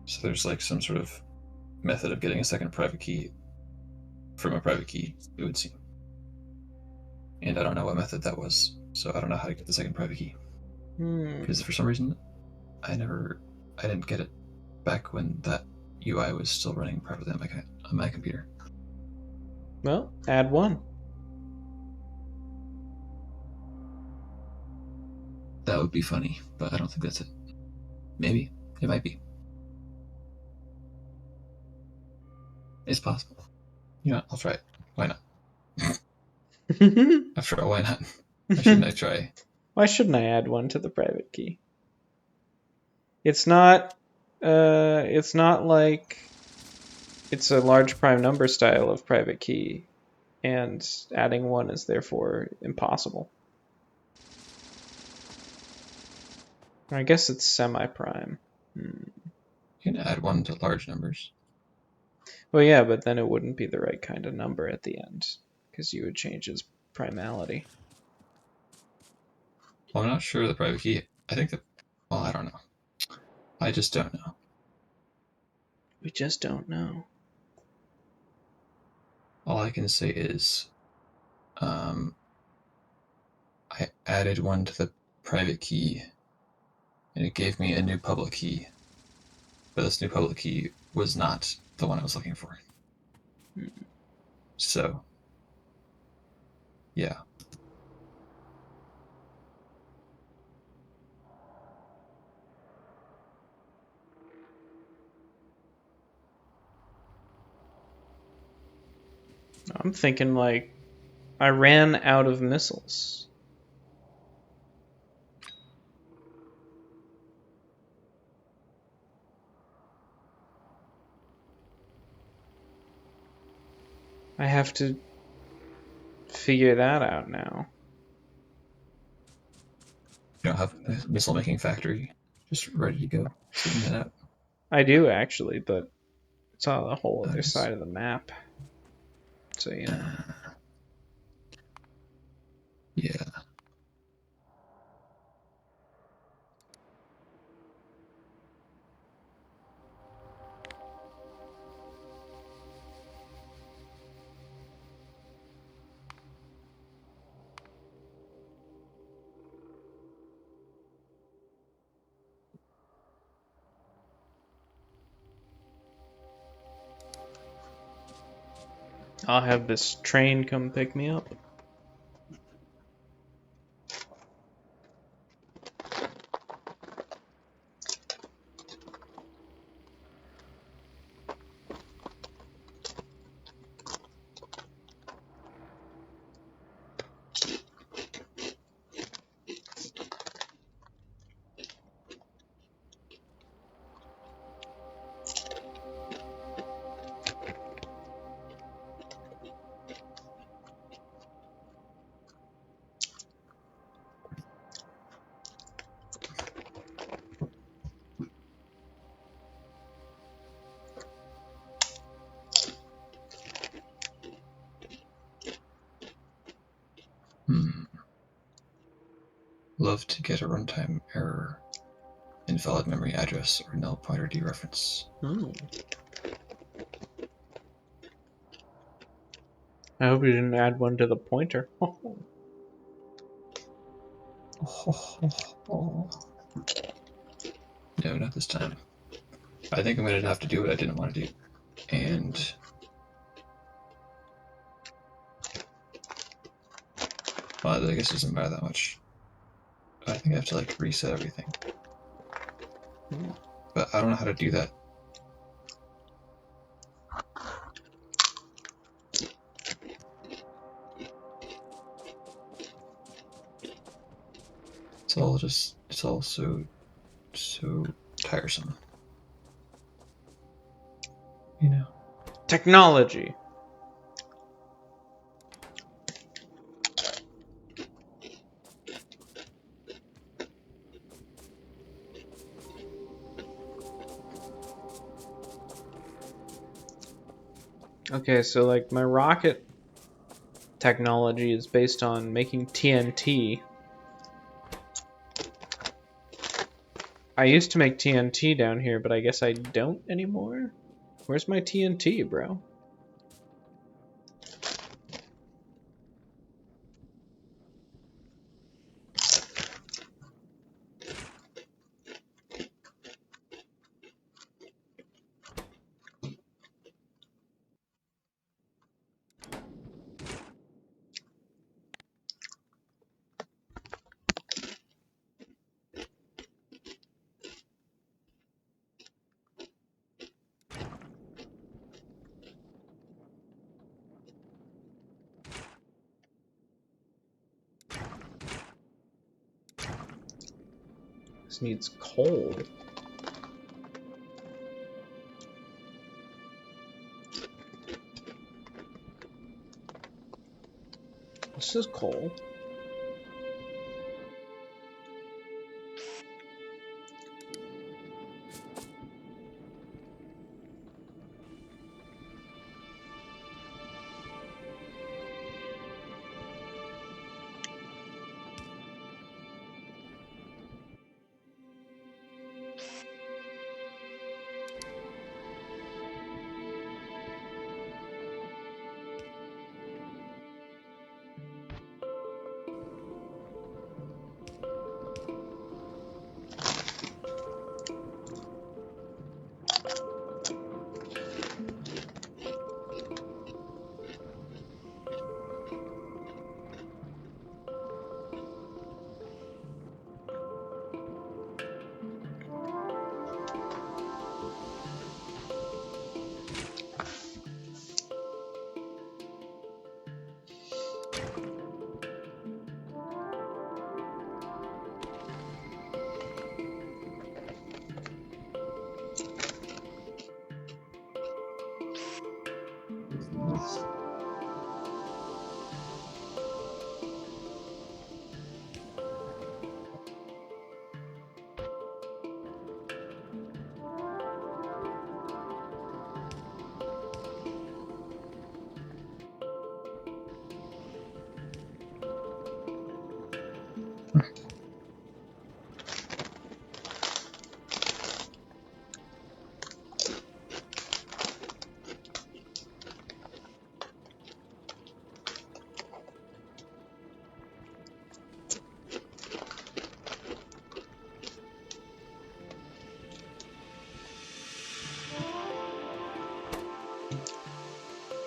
So there's like some sort of method of getting a second private key from a private key, it would seem. And I don't know what method that was, so I don't know how to get the second private key. Because for some reason, I didn't get it back when that UI was still running privately on my computer. Well, add one. That would be funny, but I don't think that's it. Maybe. It might be. It's possible. I'll try it. Why not? After all, why not? Why shouldn't I try? Why shouldn't I add one to the private key? It's not like it's a large prime number style of private key, and adding one is therefore impossible. I guess it's semi-prime. You can add one to large numbers. Well, yeah, but then it wouldn't be the right kind of number at the end, because you would change its primality. Well, I'm not sure the private key. I think that. Well, I don't know. I just don't know. We just don't know. All I can say is, I added one to the private key, and it gave me a new public key. But this new public key was not the one I was looking for. So, yeah. I'm thinking like I ran out of missiles. I have to figure that out now. You don't have a missile making factory just ready to go, sitting it out. I do actually, but it's on the whole other Nice. side of the map. So, you know. Yeah. I'll have this train come pick me up. Love to get a runtime error, invalid memory address, or null pointer dereference. I hope you didn't add one to the pointer. No, not this time. I think I'm going to have to do what I didn't want to do. And well, I guess it doesn't matter that much. I think I have to like reset everything. But I don't know how to do that. It's all so tiresome. You know. Technology. Okay, so like my rocket technology is based on making TNT. I used to make TNT down here, but I guess I don't anymore? Where's my TNT, bro? This needs coal. This is coal.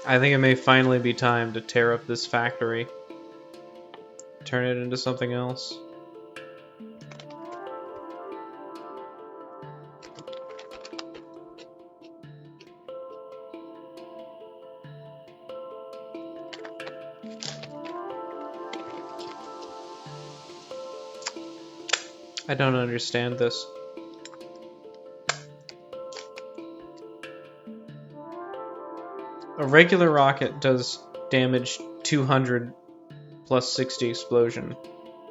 I think it may finally be time to tear up this factory. Turn it into something else. I don't understand this. A regular rocket does damage 200 plus 60 explosion,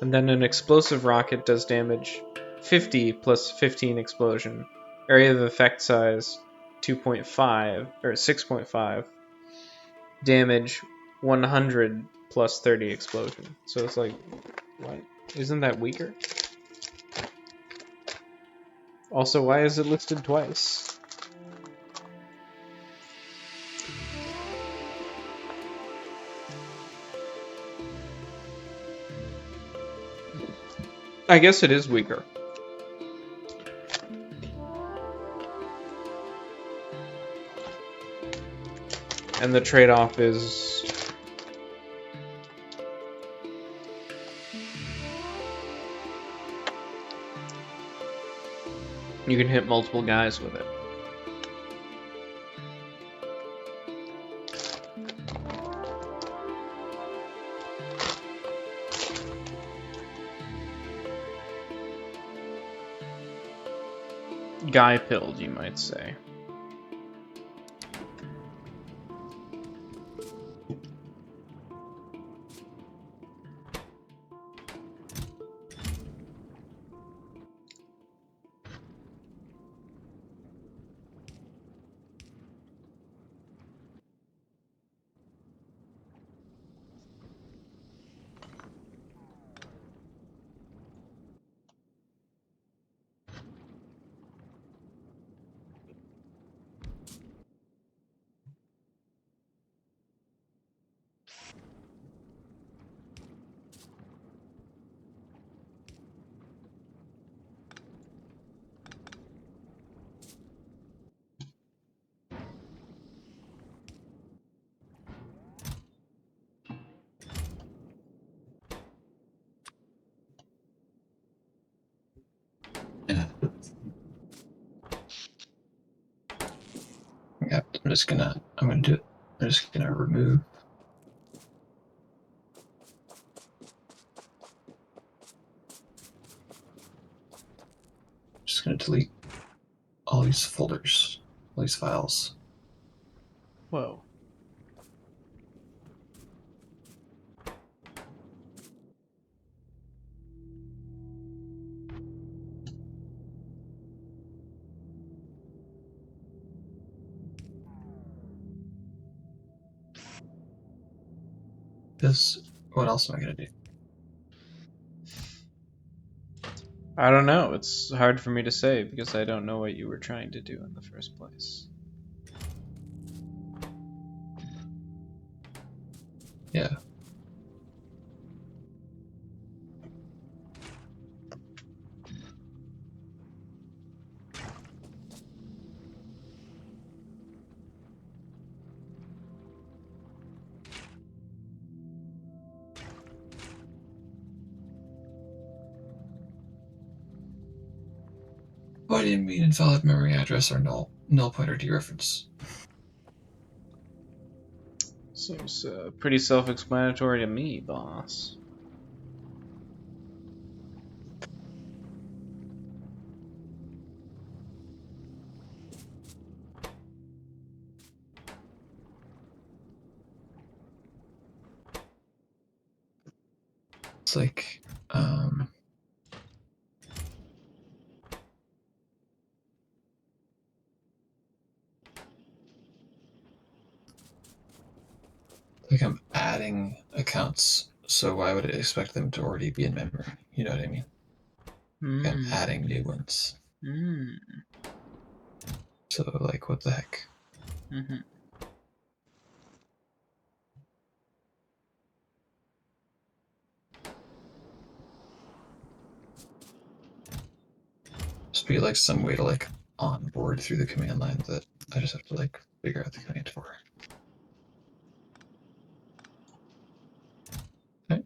and then an explosive rocket does damage 50 plus 15 explosion. Area of effect size 2.5 or 6.5. Damage 100 plus 30 explosion. So it's like, what? Isn't that weaker? Also, why is it listed twice? I guess it is weaker. And the trade-off is you can hit multiple guys with it. Guy pilled, you might say. Yeah. Yep, I'm gonna do it. I'm just gonna remove. Just gonna delete all these folders, all these files. Whoa. Because what else am I gonna do? I don't know. It's hard for me to say because I don't know what you were trying to do in the first place. Yeah. What do you mean invalid memory address or null pointer dereference? Seems pretty self-explanatory to me, boss. It's like, I'm adding accounts, so why would I expect them to already be in memory? You know what I mean? I'm adding new ones. So, like, what the heck? Mm-hmm. Just be like some way to like onboard through the command line that I just have to like figure out the command for. Okay.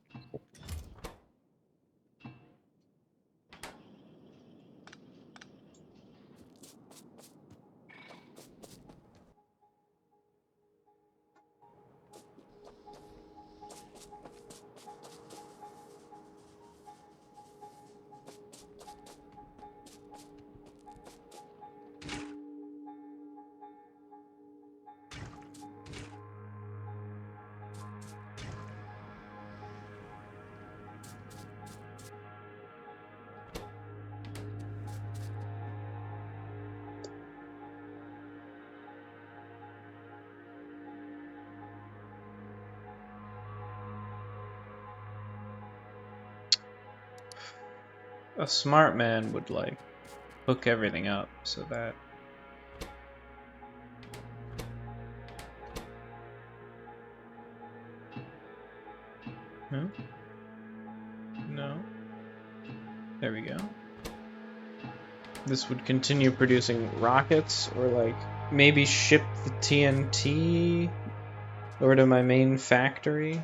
a smart man would like hook everything up so that no. There we go. This would continue producing rockets, or like maybe ship the TNT over to my main factory.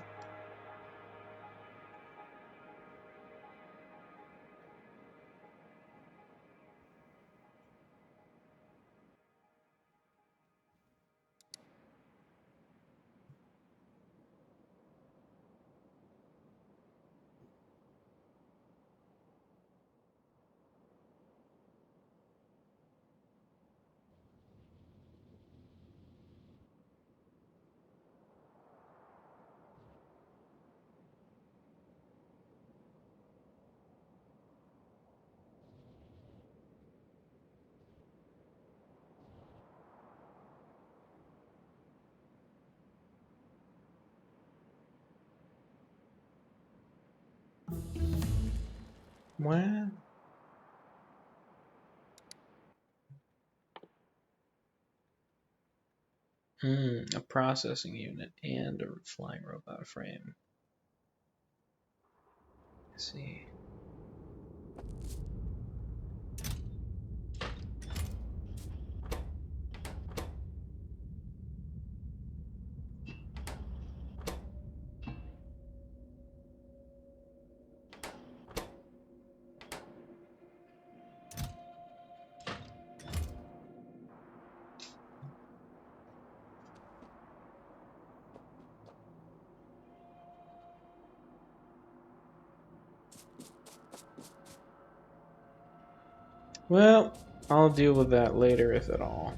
What? A processing unit and a flying robot frame. Let's see. Well, I'll deal with that later, if at all.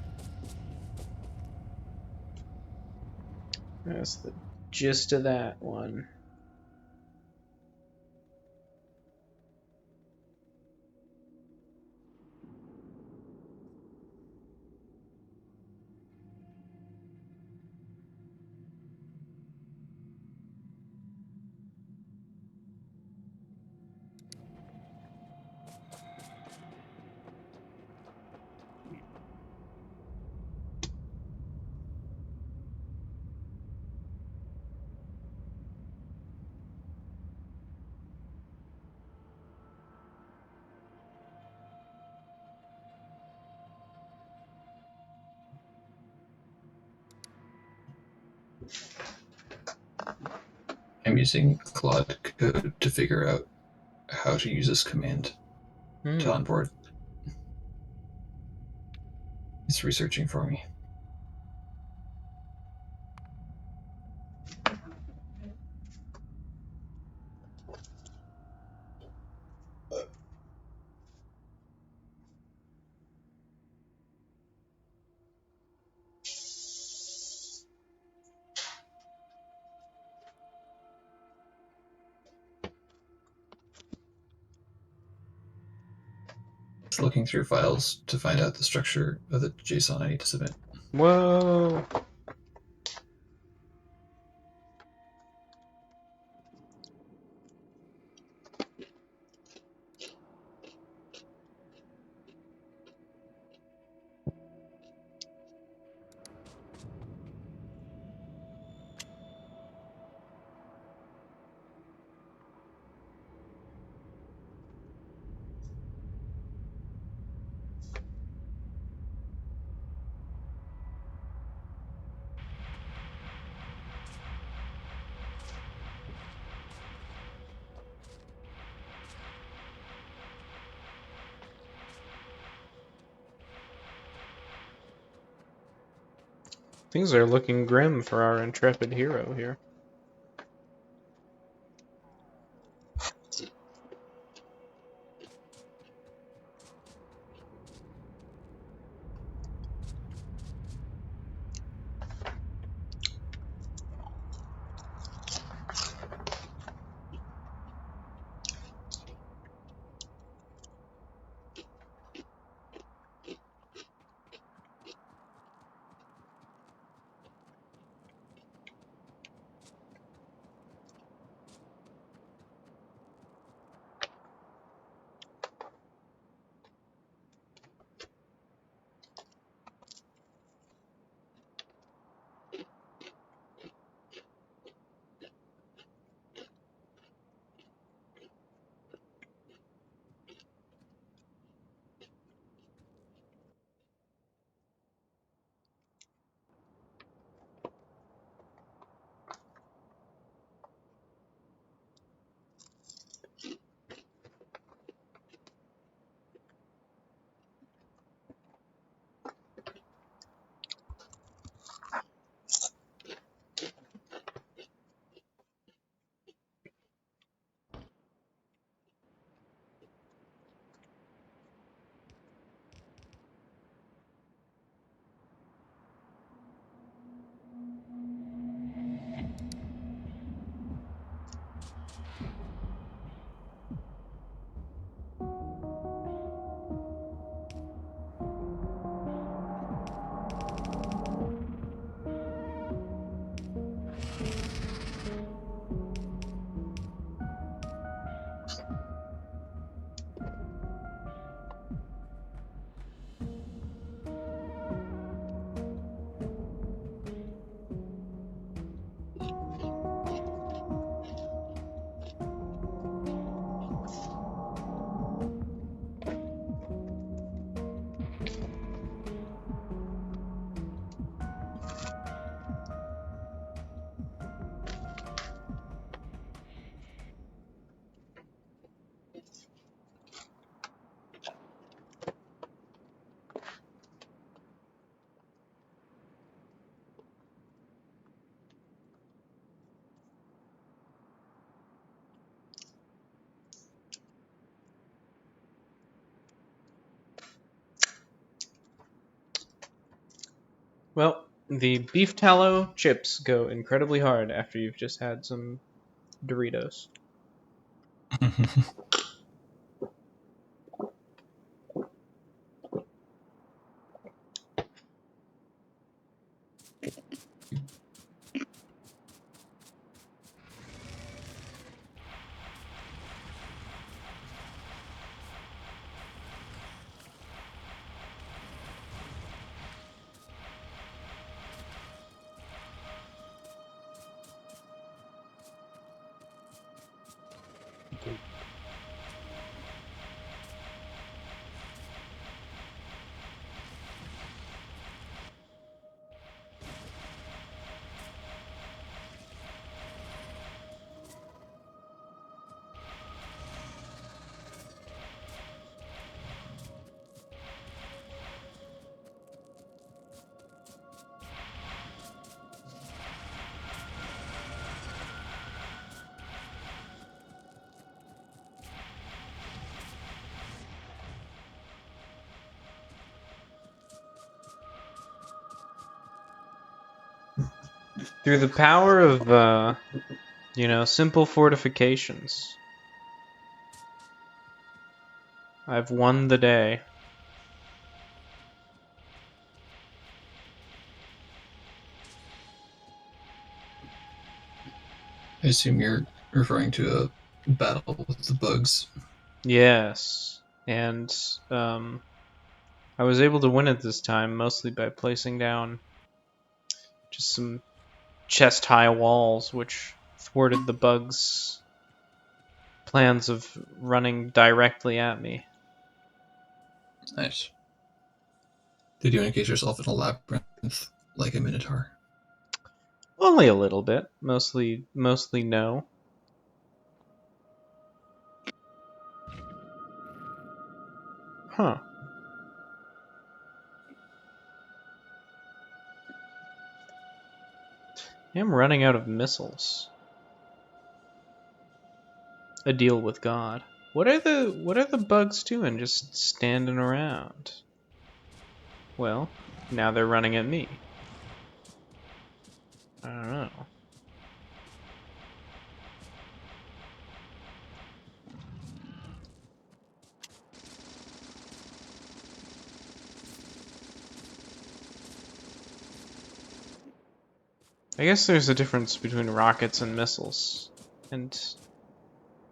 That's the gist of that one. I'm using Claude Code to figure out how to use this command to onboard. It's researching for me. It's looking through files to find out the structure of the JSON I need to submit. Whoa! Things are looking grim for our intrepid hero here. Well, the beef tallow chips go incredibly hard after you've just had some Doritos. Through the power of, simple fortifications, I've won the day. I assume you're referring to a battle with the bugs. Yes, and I was able to win it this time mostly by placing down just some chest-high walls, which thwarted the bugs' plans of running directly at me. Nice. Did you encase yourself in a labyrinth like a minotaur? Only a little bit, mostly no. Huh. I'm running out of missiles. A deal with God. What are the bugs doing just standing around? Well, now they're running at me. I don't know. I guess there's a difference between rockets and missiles. And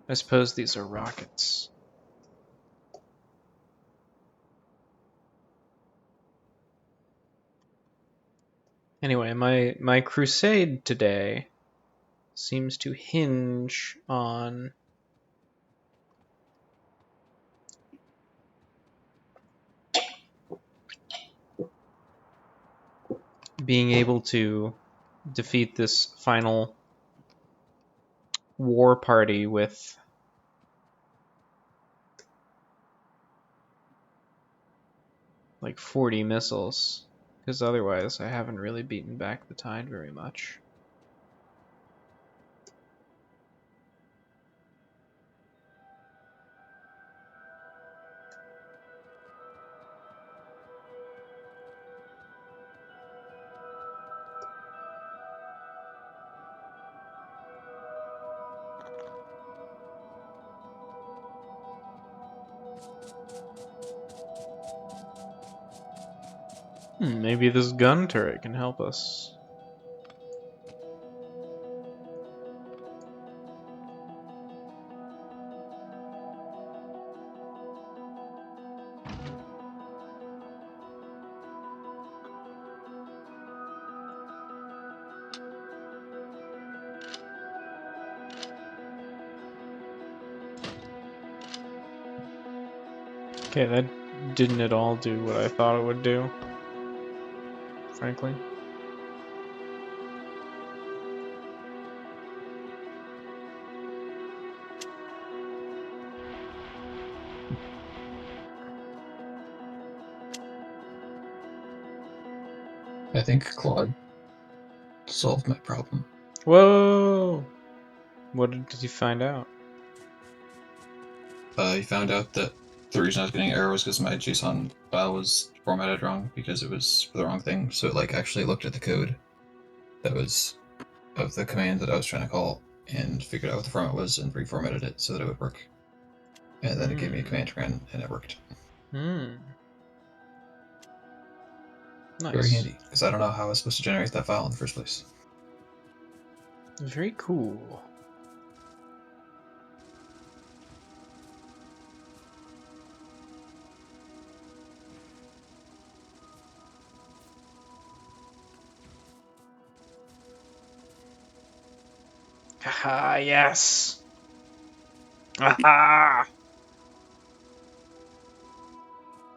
I suppose these are rockets. Anyway, my crusade today seems to hinge on being able to defeat this final war party with like 40 missiles, because otherwise I haven't really beaten back the tide very much. Maybe this gun turret can help us. Okay, that didn't at all do what I thought it would do, frankly. I think Claude solved my problem. Whoa! What did you find out? He found out that the reason I was getting error was because my JSON file was formatted wrong because it was for the wrong thing. So it like actually looked at the code that was of the command that I was trying to call and figured out what the format was and reformatted it so that it would work. And then it gave me a command to run and it worked. Very Nice. handy because I don't know how I was supposed to generate that file in the first place. Very cool. Haha, yes! Aha!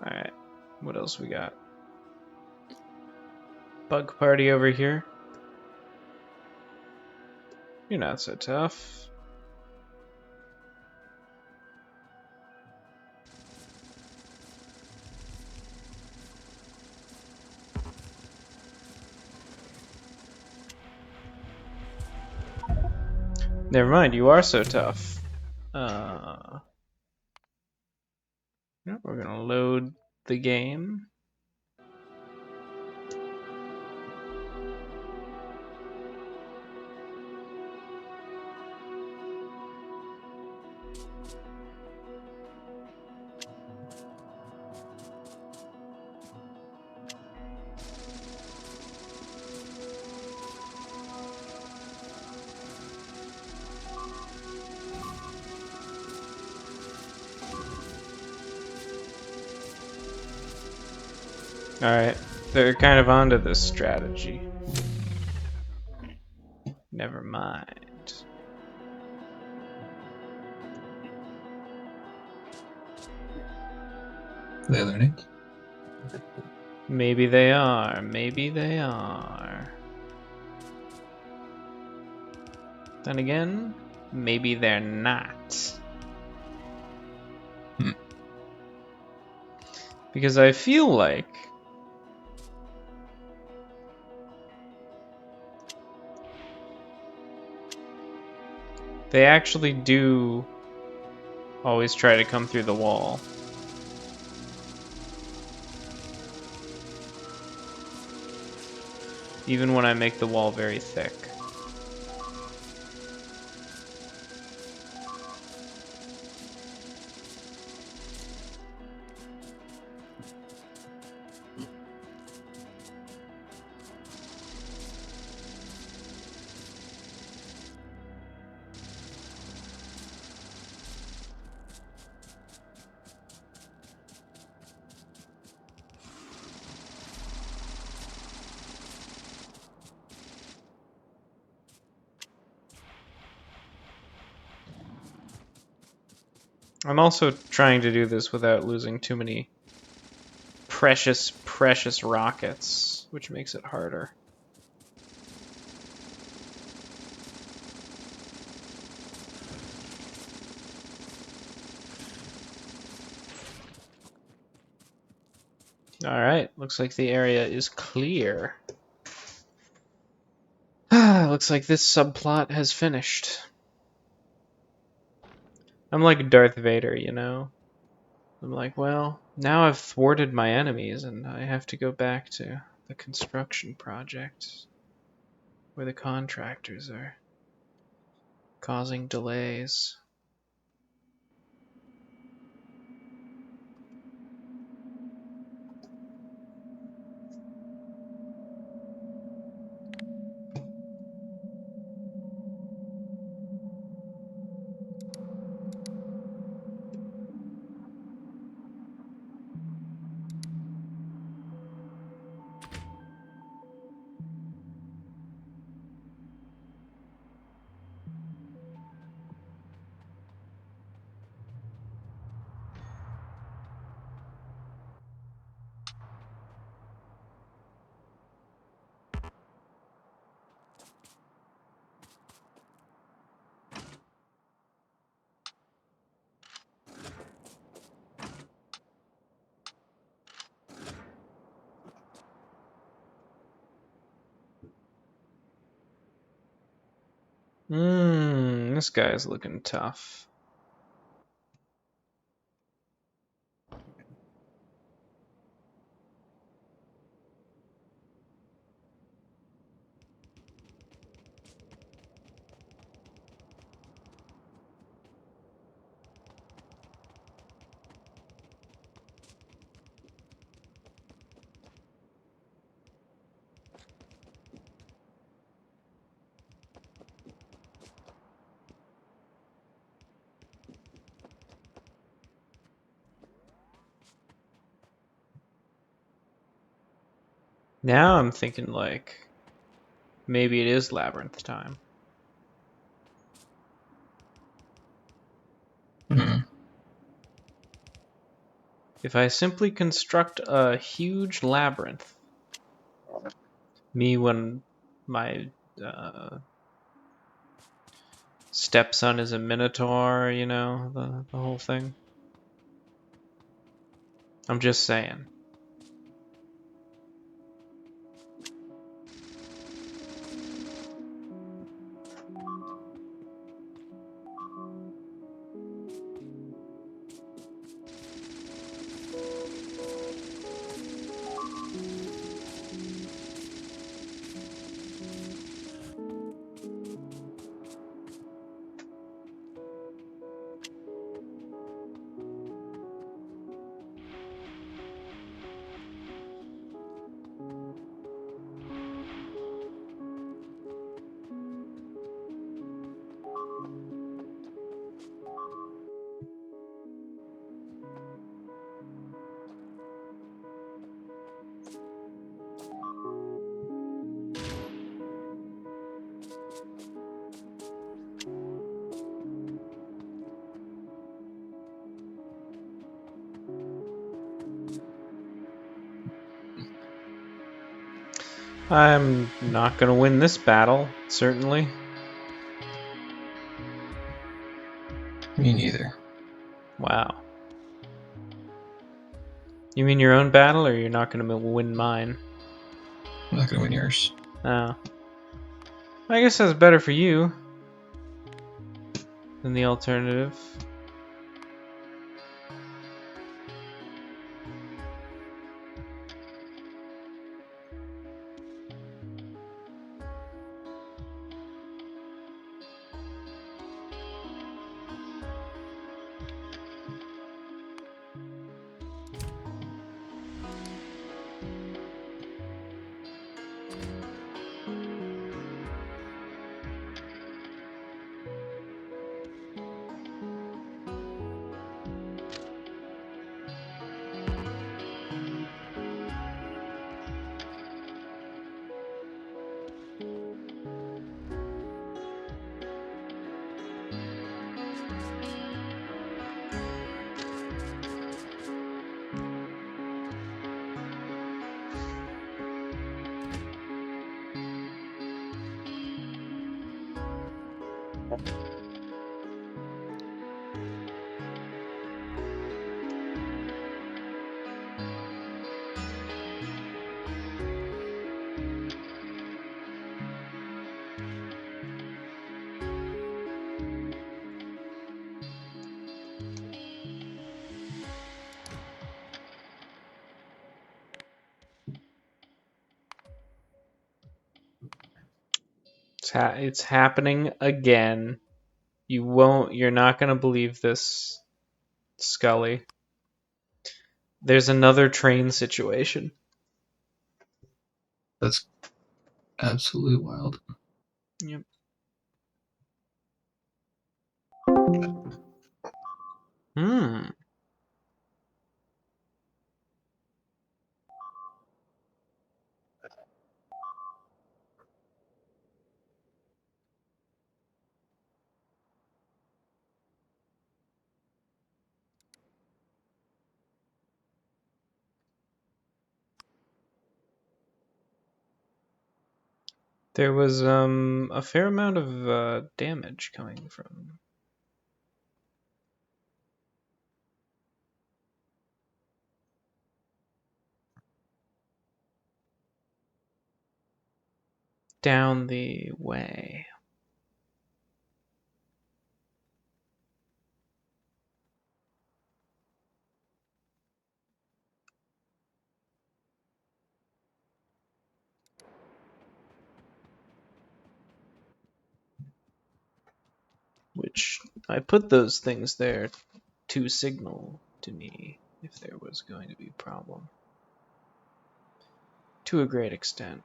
Alright, what else we got? Bug party over here. You're not so tough. Never mind, you are so tough. We're gonna load the game. Alright, they're kind of onto this strategy. Never mind. Are they learning? Maybe they are. Maybe they are. Then again, maybe they're not. Because I feel like they actually do always try to come through the wall. Even when I make the wall very thick. I'm also trying to do this without losing too many precious rockets, which makes it harder. Alright, looks like the area is clear. Looks like this subplot has finished. I'm like Darth Vader, you know? I'm like, well, now I've thwarted my enemies and I have to go back to the construction project where the contractors are causing delays. This guy's looking tough. Now I'm thinking like maybe it is labyrinth time. Hmm. If I simply construct a huge labyrinth, me when my uh, stepson is a minotaur, you know, the whole thing. I'm just saying. I'm not gonna win this battle, certainly. Me neither. Wow. You mean your own battle, or you're not gonna win mine? I'm not gonna win yours. Oh. I guess that's better for you than the alternative. It's happening again. You're not gonna believe this, Scully. There's another train situation. That's absolutely wild. Yep. Hmm. There was a fair amount of damage coming from. Down the way. Which I put those things there to signal to me if there was going to be a problem. To a great extent.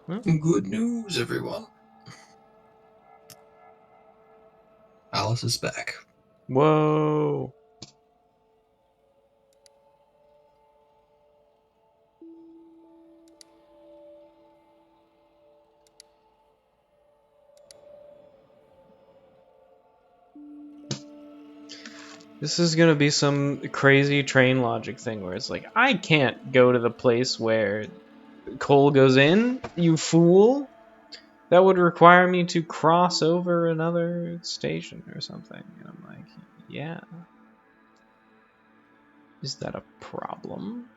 Good news, everyone. Alice is back. Whoa. This is gonna be some crazy train logic thing where it's like, I can't go to the place where coal goes in, you fool. That would require me to cross over another station or something. And I'm like, yeah. Is that a problem?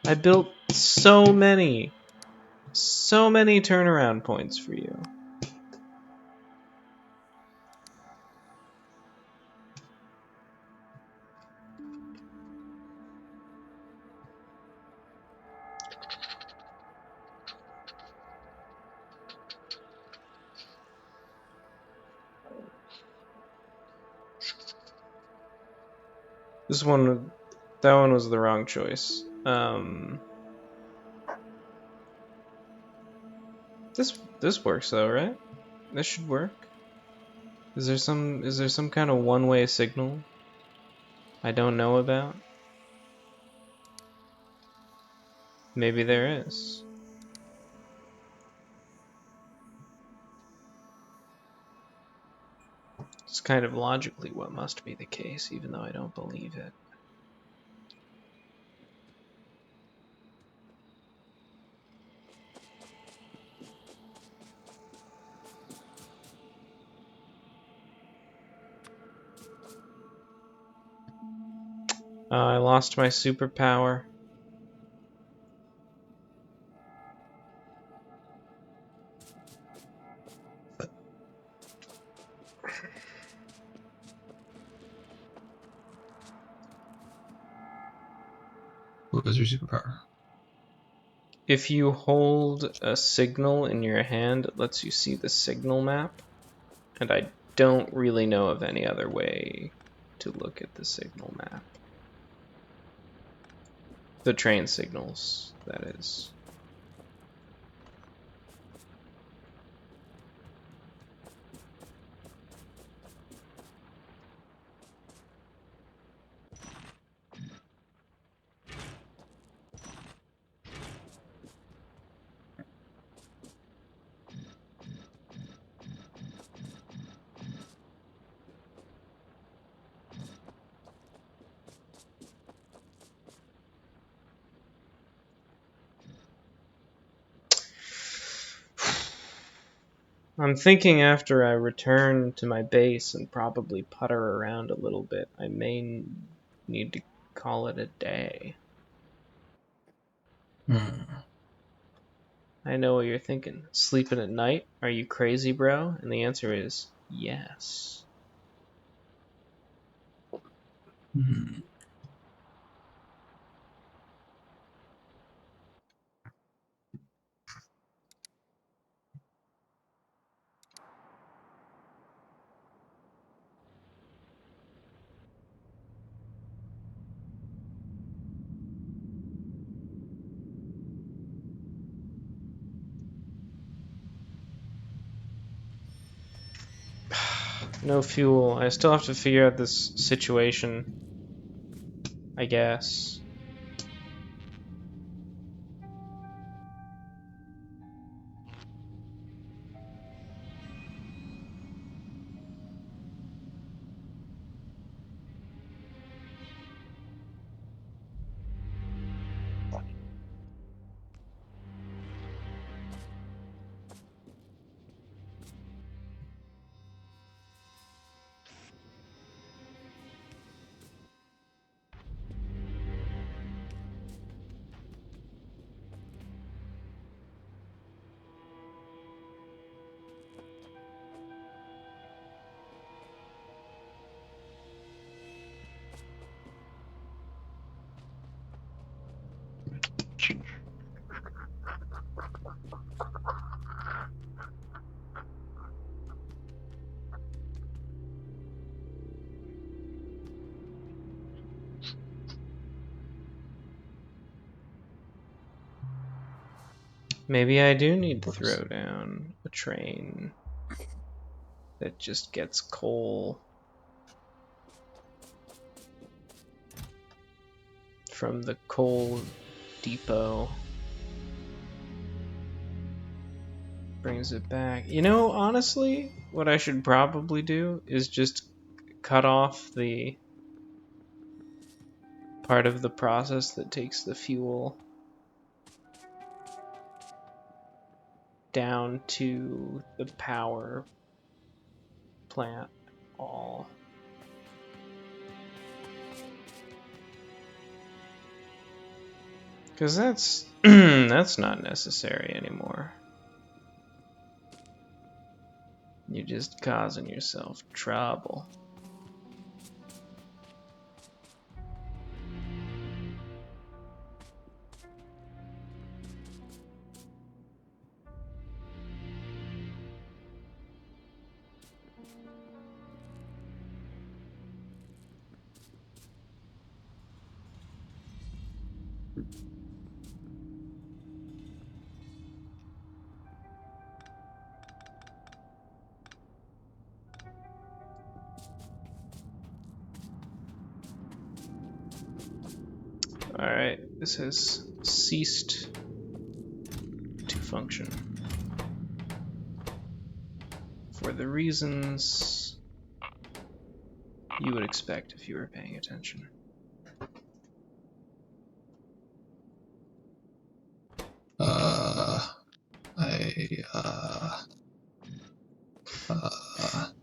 I built so many turnaround points for you. This one, that one was the wrong choice. This works though, right? This should work. Is there some kind of one-way signal I don't know about? Maybe there is. It's kind of logically what must be the case, even though I don't believe it. I lost my superpower. What was your superpower? If you hold a signal in your hand, it lets you see the signal map, and I don't really know of any other way to look at the signal map. The train signals, that is. I'm thinking after I return to my base and probably putter around a little bit, I may need to call it a day. I know what you're thinking. Sleeping at night? Are you crazy, bro? And the answer is yes. No fuel. I still have to figure out this situation, I guess. Maybe I do need to throw down a train that just gets coal from the coal depot. Brings it back. You know, honestly, what I should probably do is just cut off the part of the process that takes the fuel down to the power plant all. Because that's that's not necessary anymore. You're just causing yourself trouble. Alright, this has ceased to function. For the reasons you would expect if you were paying attention.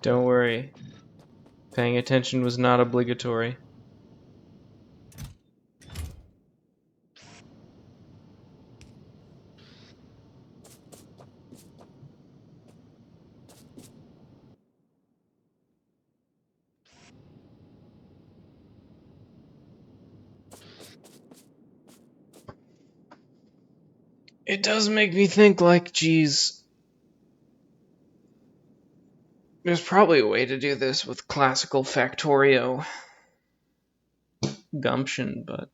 Don't worry. Paying attention was not obligatory. It does make me think, like, geez, there's probably a way to do this with classical Factorio gumption, but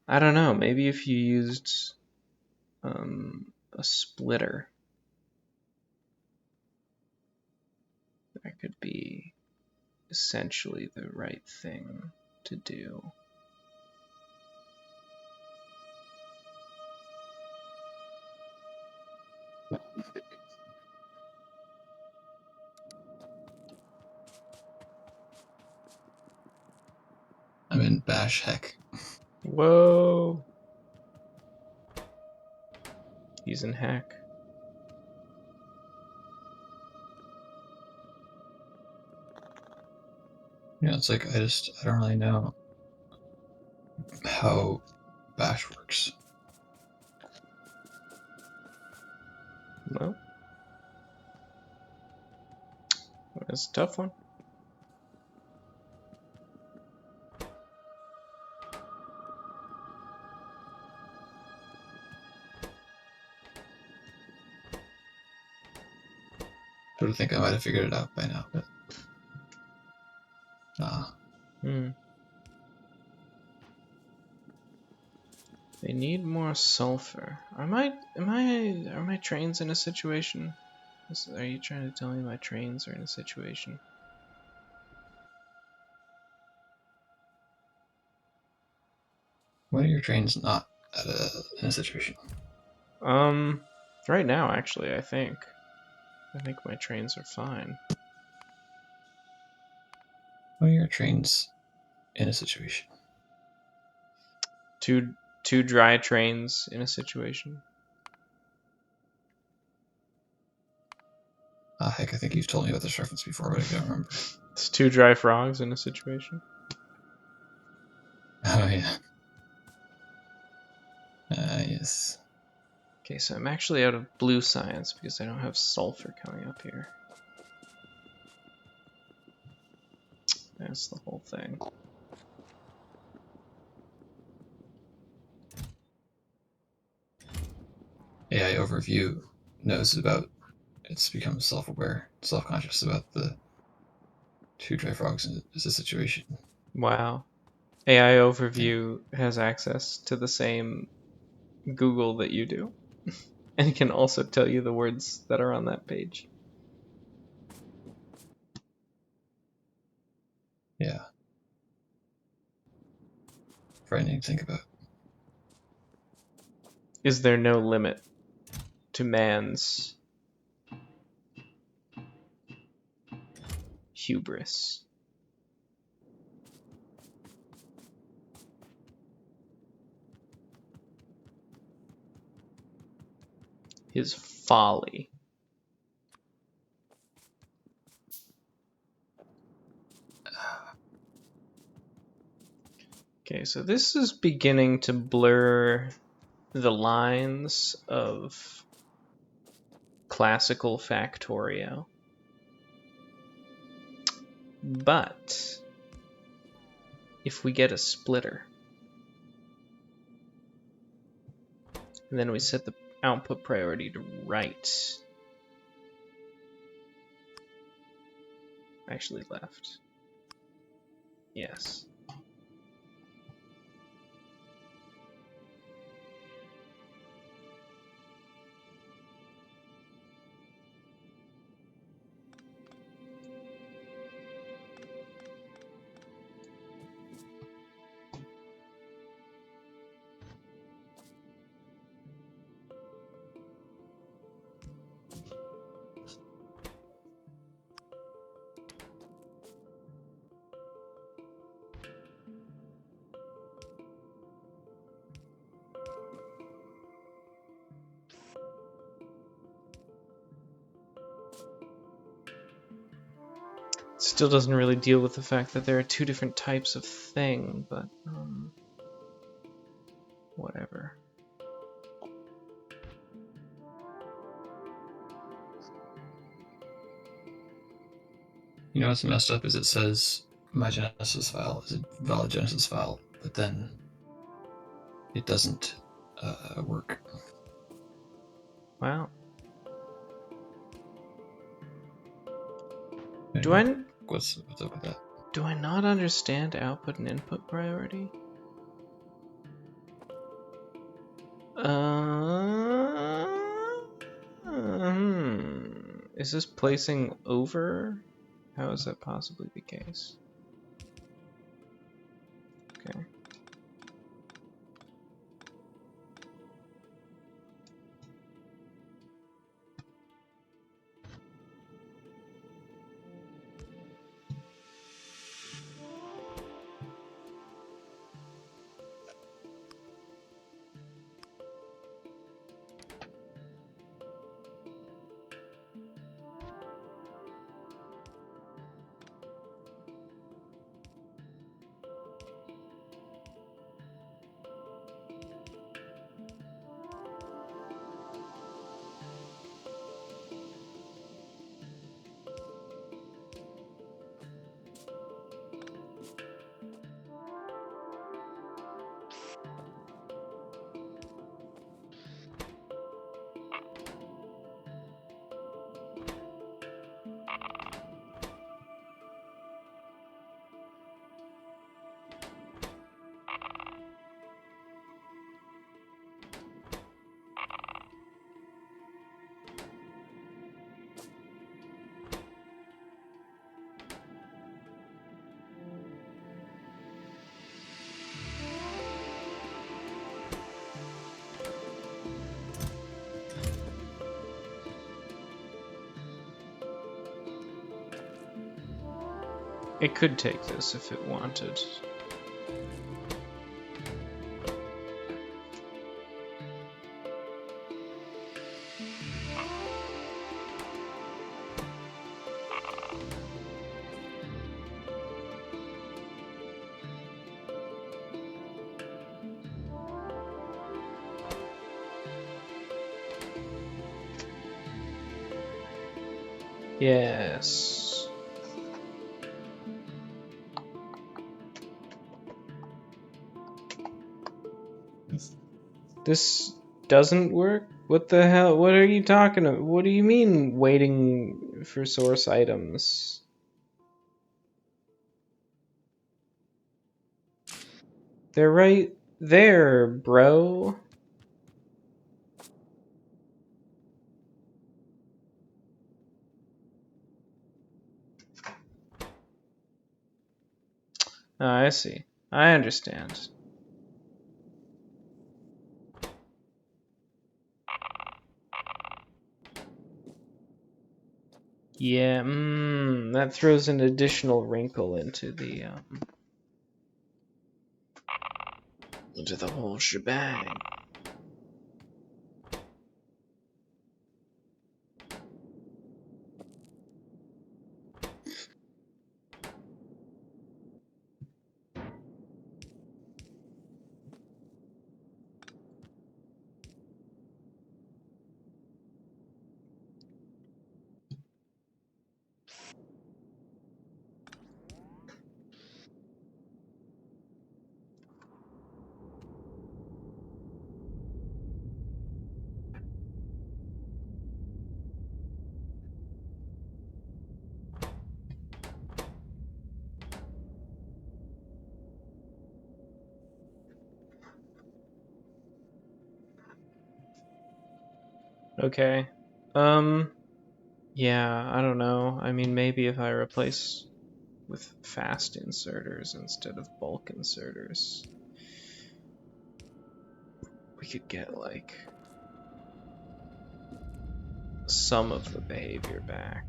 I don't know. Maybe if you used a splitter, that could be essentially the right thing to do. I'm in bash heck. Whoa. He's in heck. Yeah, it's like I don't really know how bash works. Well, that's a tough one. I would think I might have figured it out by now, but nah. They need more sulfur. Are my trains in a situation? Are you trying to tell me my trains are in a situation? When are your trains not in a situation? Right now, actually, I think my trains are fine. When are your trains in a situation? Two dry trains in a situation. Heck, I think you've told me about this reference before, but I don't remember. It's two dry frogs in a situation. Oh, yeah. Yes. Okay, so I'm actually out of blue science because I don't have sulfur coming up here. That's the whole thing. AI overview knows about, it's become self-aware, self-conscious about the two dry frogs as a situation. Wow. AI Overview has access to the same Google that you do, and can also tell you the words that are on that page. Yeah. Frightening to think about. Is there no limit to man's hubris? His folly. Okay, so this is beginning to blur the lines of classical Factorio. But if we get a splitter, and then we set the output priority to right, actually left. Yes. Still doesn't really deal with the fact that there are two different types of thing, but whatever. You know what's messed up is it says my Genesis file is a valid Genesis file, but then it doesn't work. Wow. Do Anyway, I what's up with that? do I not understand output and input priority? Is this placing over? How is that possibly the case? Okay. It could take this if it wanted. Yes. This doesn't work? What the hell? What are you talking about? What do you mean waiting for source items? They're right there, bro. Oh, I see. I understand. Yeah, that throws an additional wrinkle into the whole shebang. Okay. Yeah, I don't know. I mean, maybe if I replace with fast inserters instead of bulk inserters, we could get like some of the behavior back.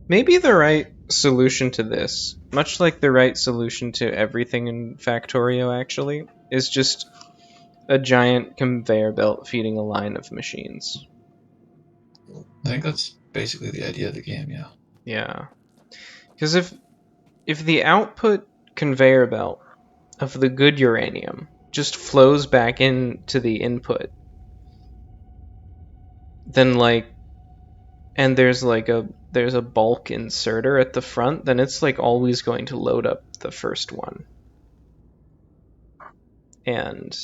Maybe the right solution to this, much like the right solution to everything in Factorio actually, is just a giant conveyor belt feeding a line of machines. I think that's basically the idea of the game, yeah. Yeah. Because if the output conveyor belt of the good uranium just flows back into the input, then like and there's a bulk inserter at the front, then it's like always going to load up the first one. And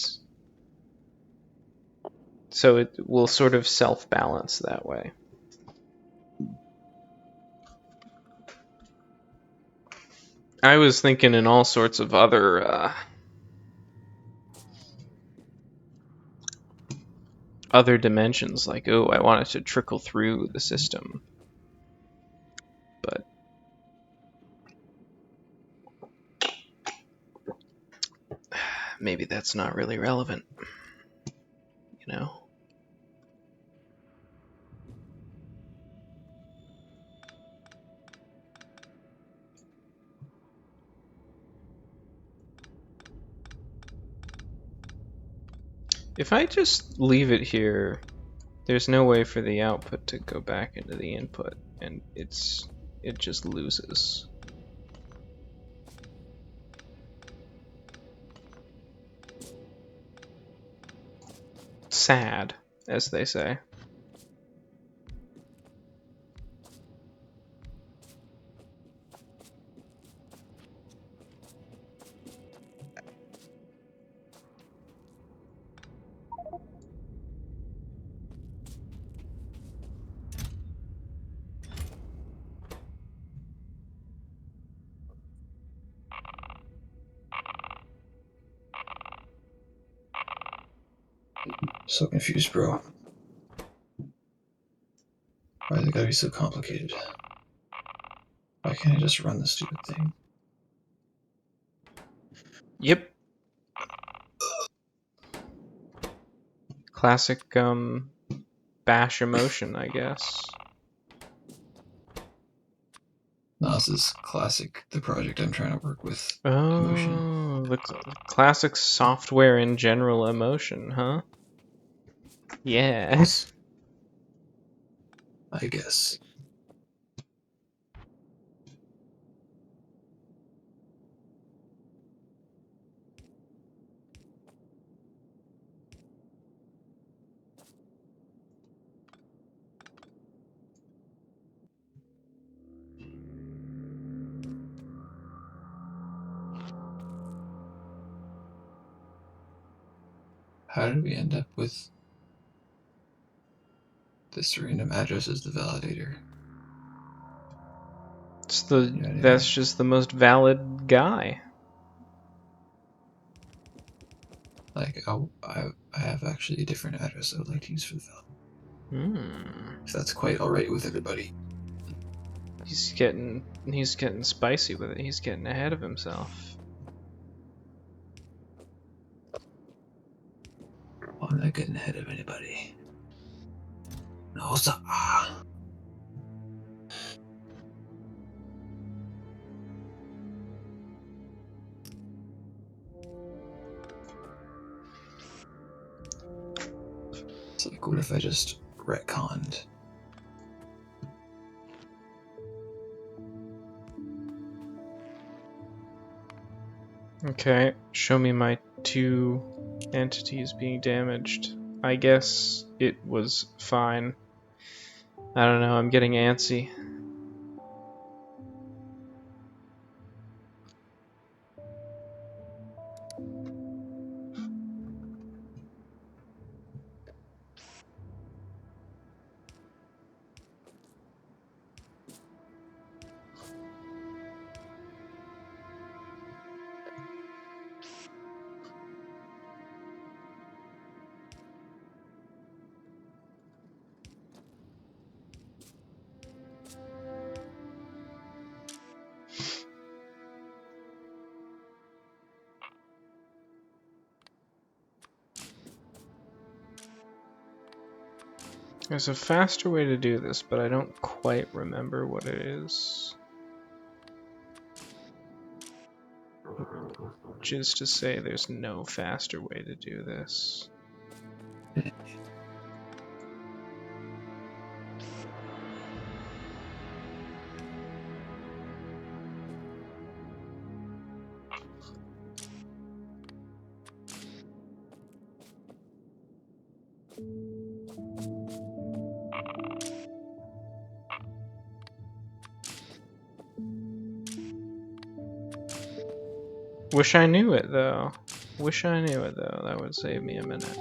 so it will sort of self-balance that way. I was thinking in all sorts of other dimensions, like, oh, I want it to trickle through the system. But maybe that's not really relevant, you know? If I just leave it here, there's no way for the output to go back into the input, and it just loses. Sad, as they say. So confused, bro. Why is it gotta be so complicated? Why can't I just run this stupid thing? Yep. Classic bash emotion, I guess. No, this is classic, the project I'm trying to work with. Emotion. Oh, the classic software in general emotion, huh? Yeah. I guess. How did we end up with this random address as the validator? That's just the most valid guy. Like, I have actually a different address I would like to use for the validator. If that's quite alright with everybody. He's getting spicy with it. He's getting ahead of himself. Well, I'm not getting ahead of anybody. No, sir. It's like, what if I just retconned? Okay, show me my 2 entities being damaged. I guess it was fine. I don't know, I'm getting antsy. There's a faster way to do this, but I don't quite remember what it is. Which is to say, there's no faster way to do this. Wish I knew it, though. Wish I knew it, though. That would save me a minute.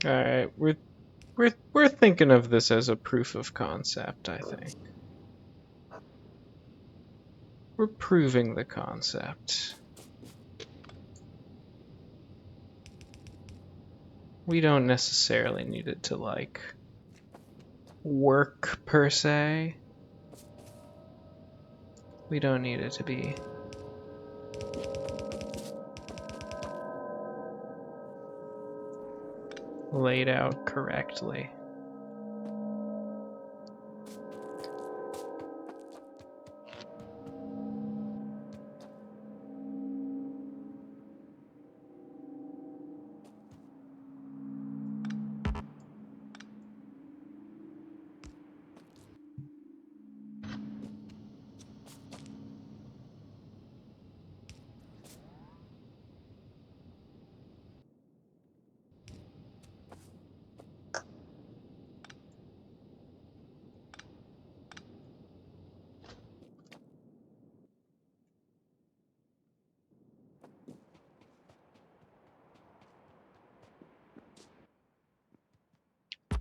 Alright, we're thinking of this as a proof of concept, I think. We're proving the concept. We don't necessarily need it to, like, work per se. We don't need it to be laid out correctly.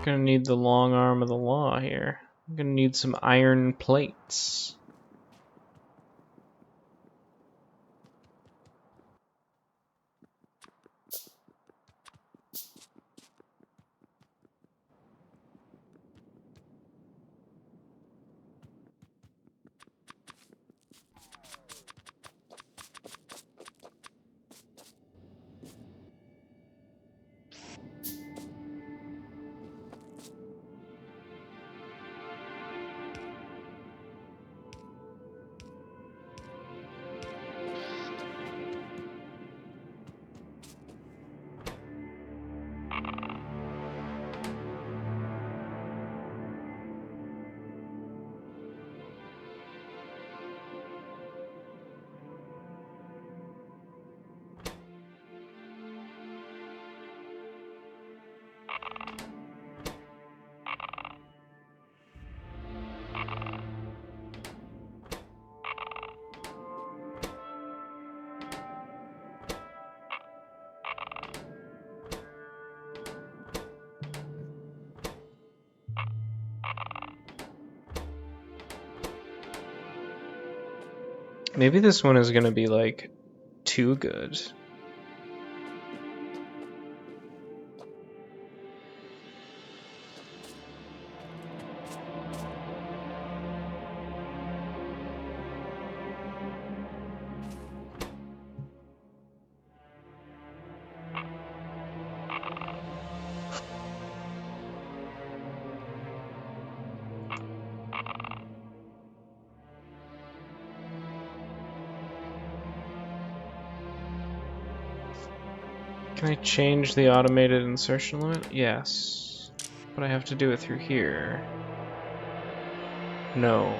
Gonna need the long arm of the law here. I'm gonna need some iron plates. Maybe this one is gonna be like too good. Can I change the automated insertion limit? Yes. But I have to do it through here. No.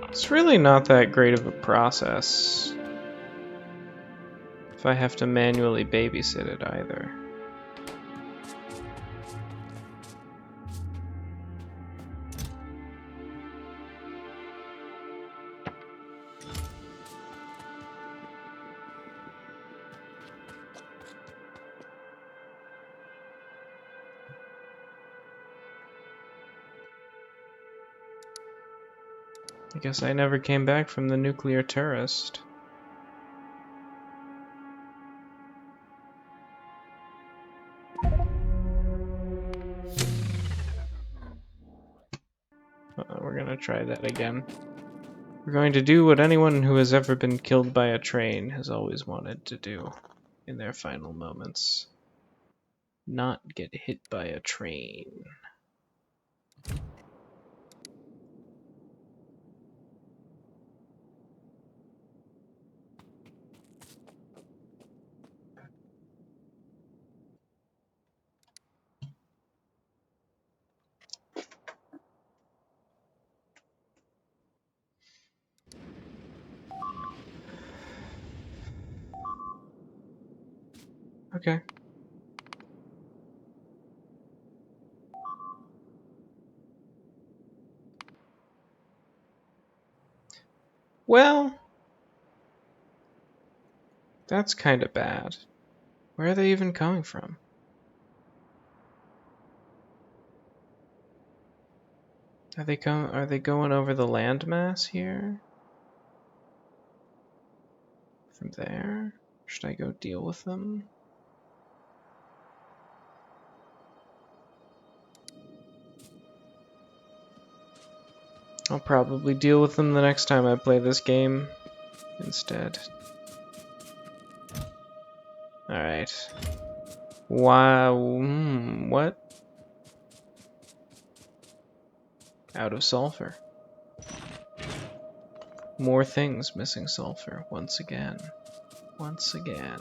It's really not that great of a process if I have to manually babysit it either. I guess I never came back from the nuclear terrorist. We're gonna try that again. We're going to do what anyone who has ever been killed by a train has always wanted to do in their final moments. Not get hit by a train. Okay. Well, that's kind of bad. Where are they even coming from? Are they going over the landmass here? From there? Should I go deal with them? I'll probably deal with them the next time I play this game instead. Alright. Wow. What? Out of sulfur. More things missing sulfur once again. Once again.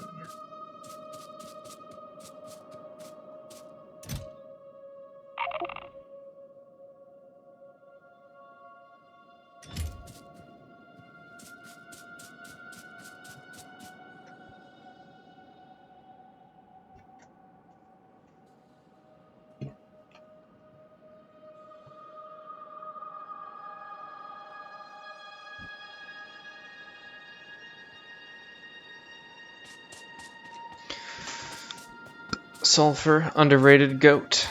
Sulfur, underrated goat.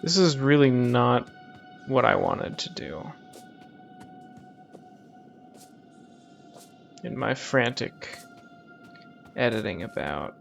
This is really not what I wanted to do. In my frantic editing about.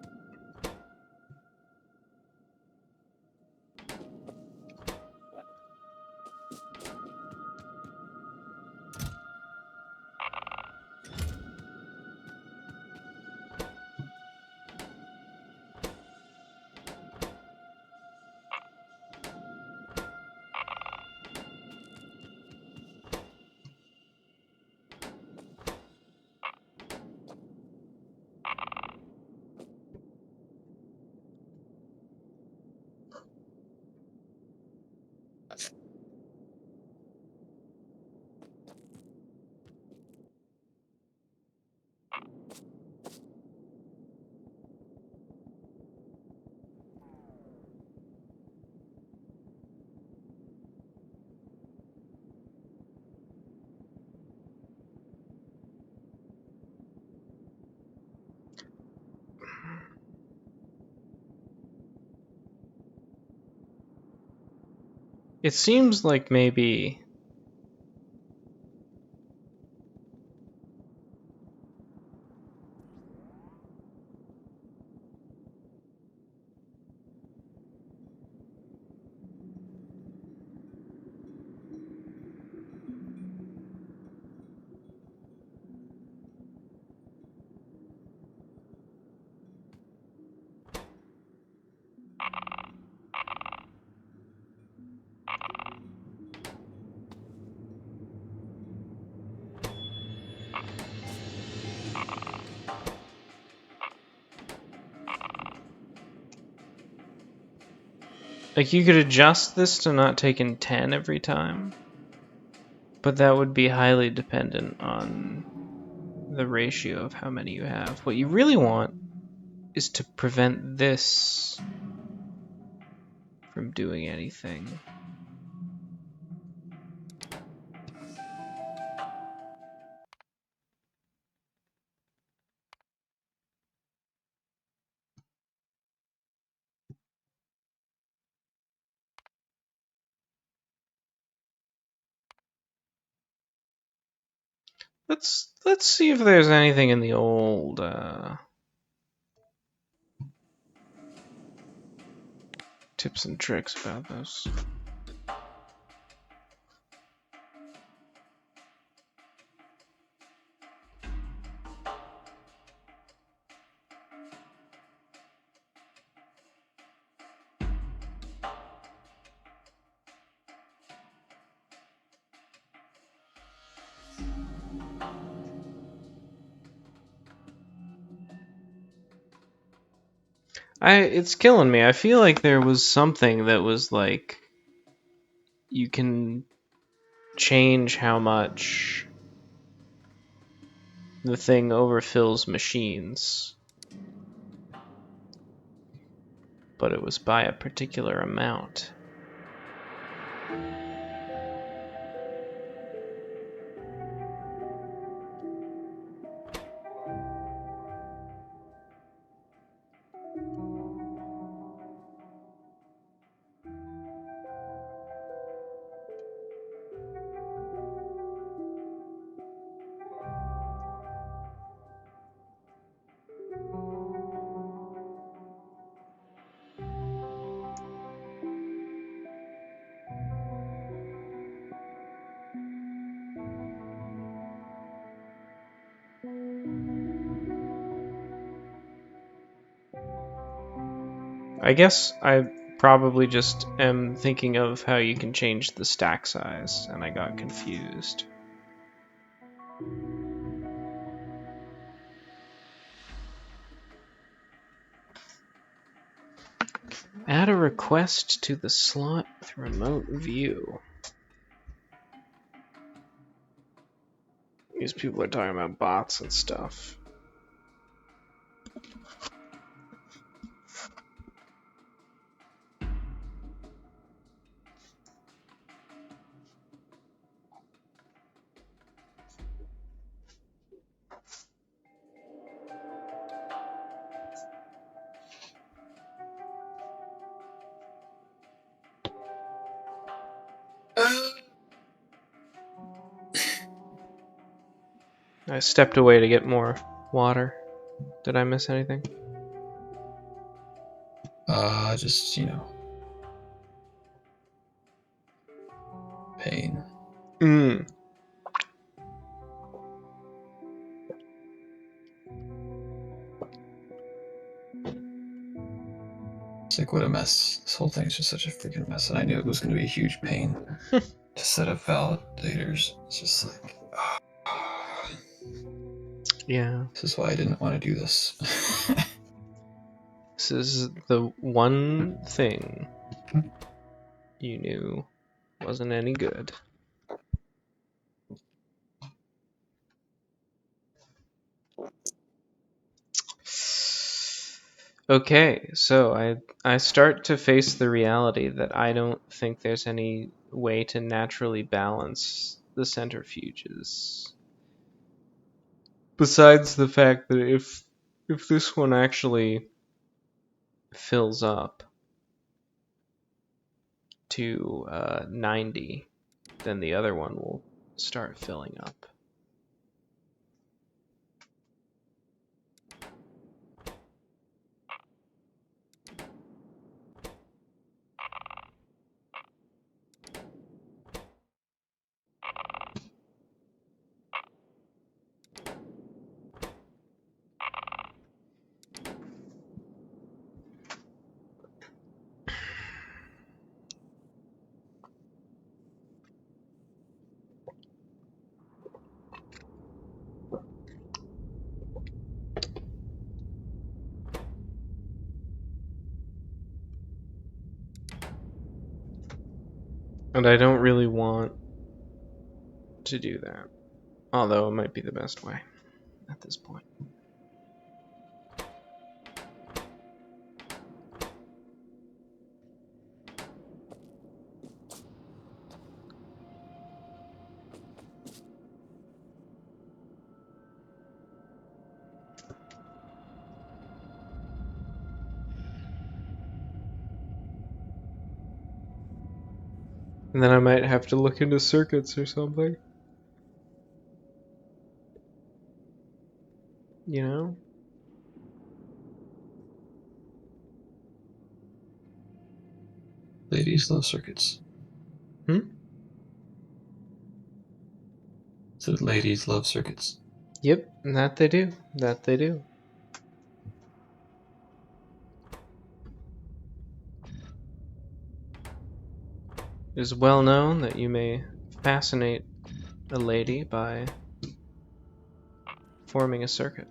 It seems like maybe like you could adjust this to not take in 10 every time, but that would be highly dependent on the ratio of how many you have. What you really want is to prevent this from doing anything. Let's see if there's anything in the old tips and tricks about this. It's killing me. I feel like there was something that was like you can change how much the thing overfills machines, but it was by a particular amount. I guess I probably just am thinking of how you can change the stack size, and I got confused. Add a request to the slot with remote view. These people are talking about bots and stuff. I stepped away to get more water. Did I miss anything? Just, pain. Mm. It's like, what a mess. This whole thing's just such a freaking mess, and I knew it was going to be a huge pain to set up validators. It's just like, Yeah. this is why I didn't want to do this. This is the one thing you knew wasn't any good. Okay, so I start to face the reality that I don't think there's any way to naturally balance the centrifuges. Besides the fact that if this one actually fills up to 90, then the other one will start filling up. And I don't really want to do that, although it might be the best way at this point. And then I might have to look into circuits or something. You know? Ladies love circuits. Hmm? So ladies love circuits. Yep, that they do. That they do. It is well known that you may fascinate a lady by forming a circuit.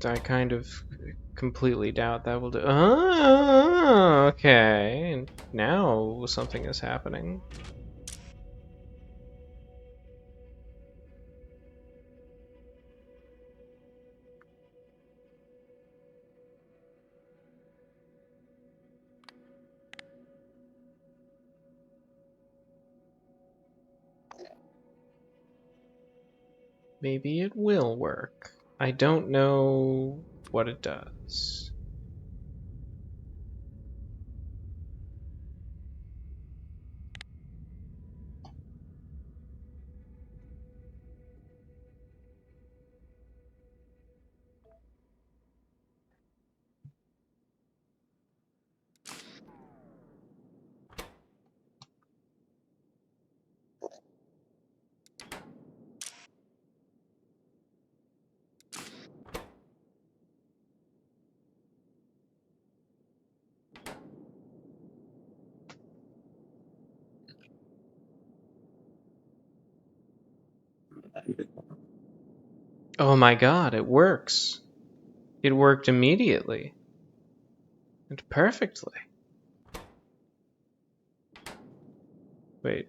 I kind of completely doubt that will do. Oh, okay. Now something is happening. Maybe it will work. I don't know what it does. Oh my god, it works. It worked immediately. And perfectly. Wait,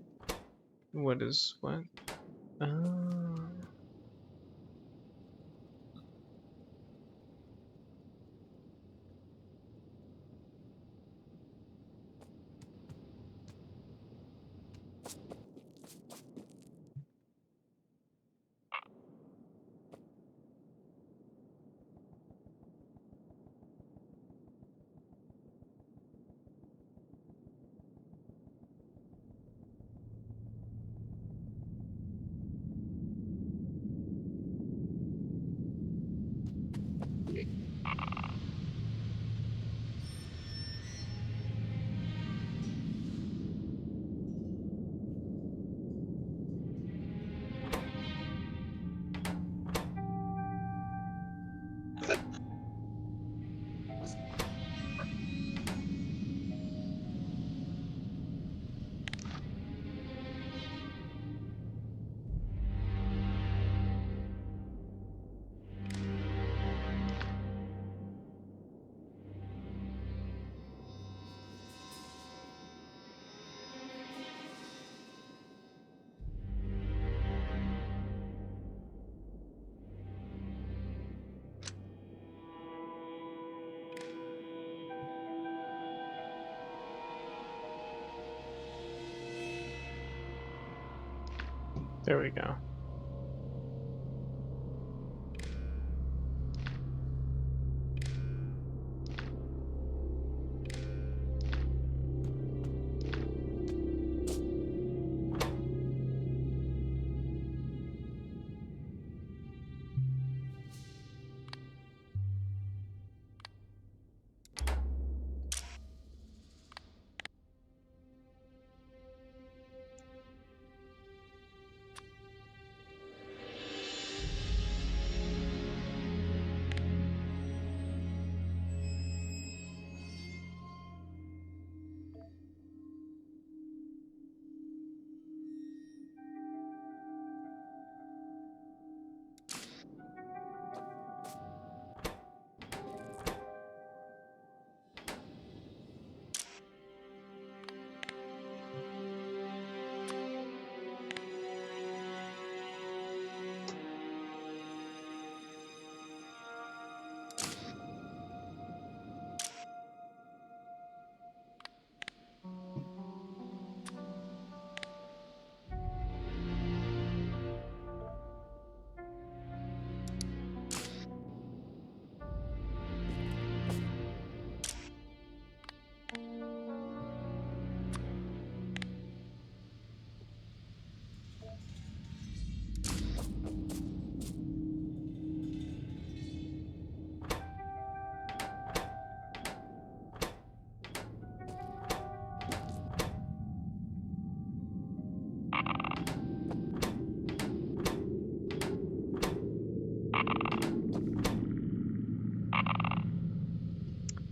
what? Oh. There we go.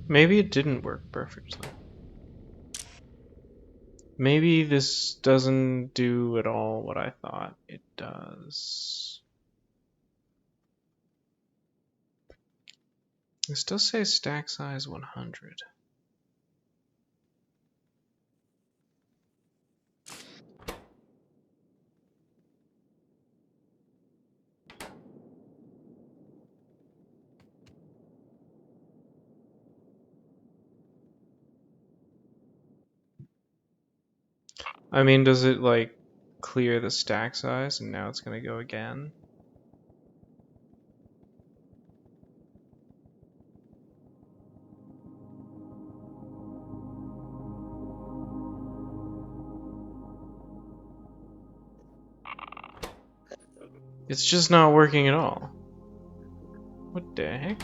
Maybe it didn't work perfectly. Maybe this doesn't do at all what I thought it does. This does say stack size 100. I mean, does it like clear the stack size and now it's gonna go again? It's just not working at all. What the heck?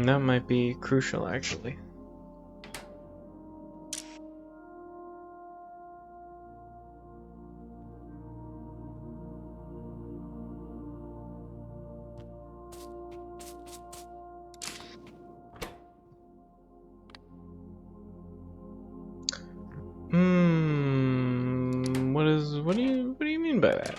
That might be crucial actually. What do you mean by that?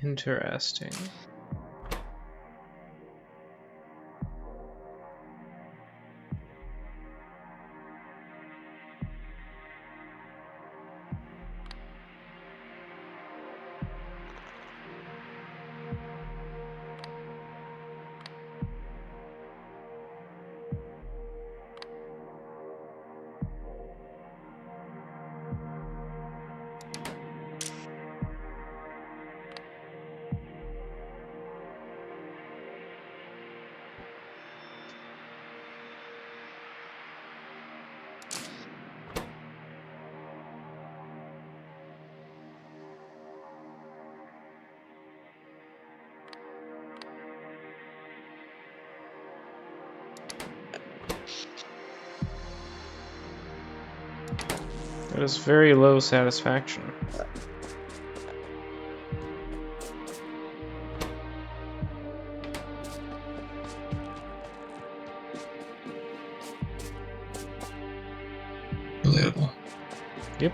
Interesting. That is very low satisfaction. Relatable. Yep.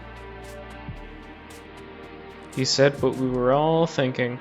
He said what we were all thinking.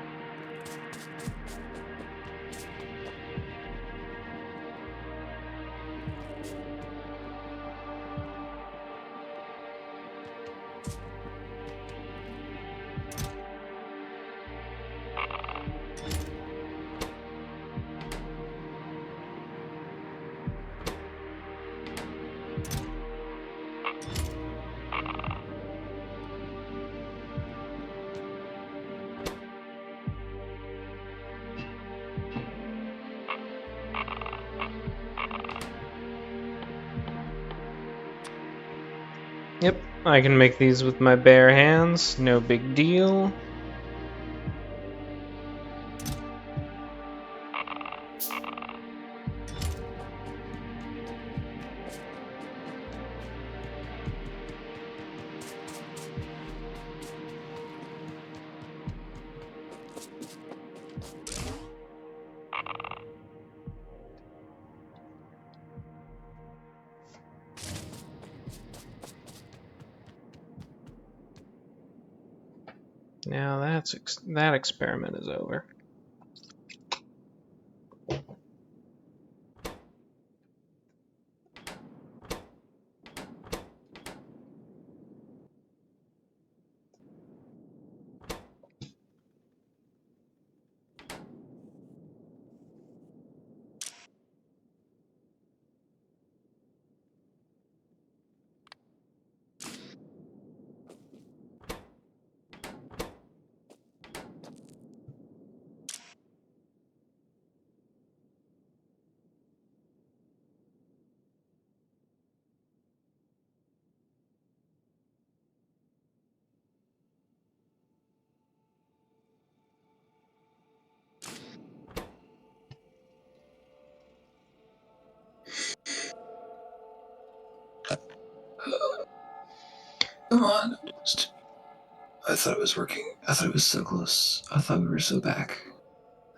Yep, I can make these with my bare hands, no big deal. Now that experiment is over. Come on. I thought it was working. I thought it was so close. I thought we were so back.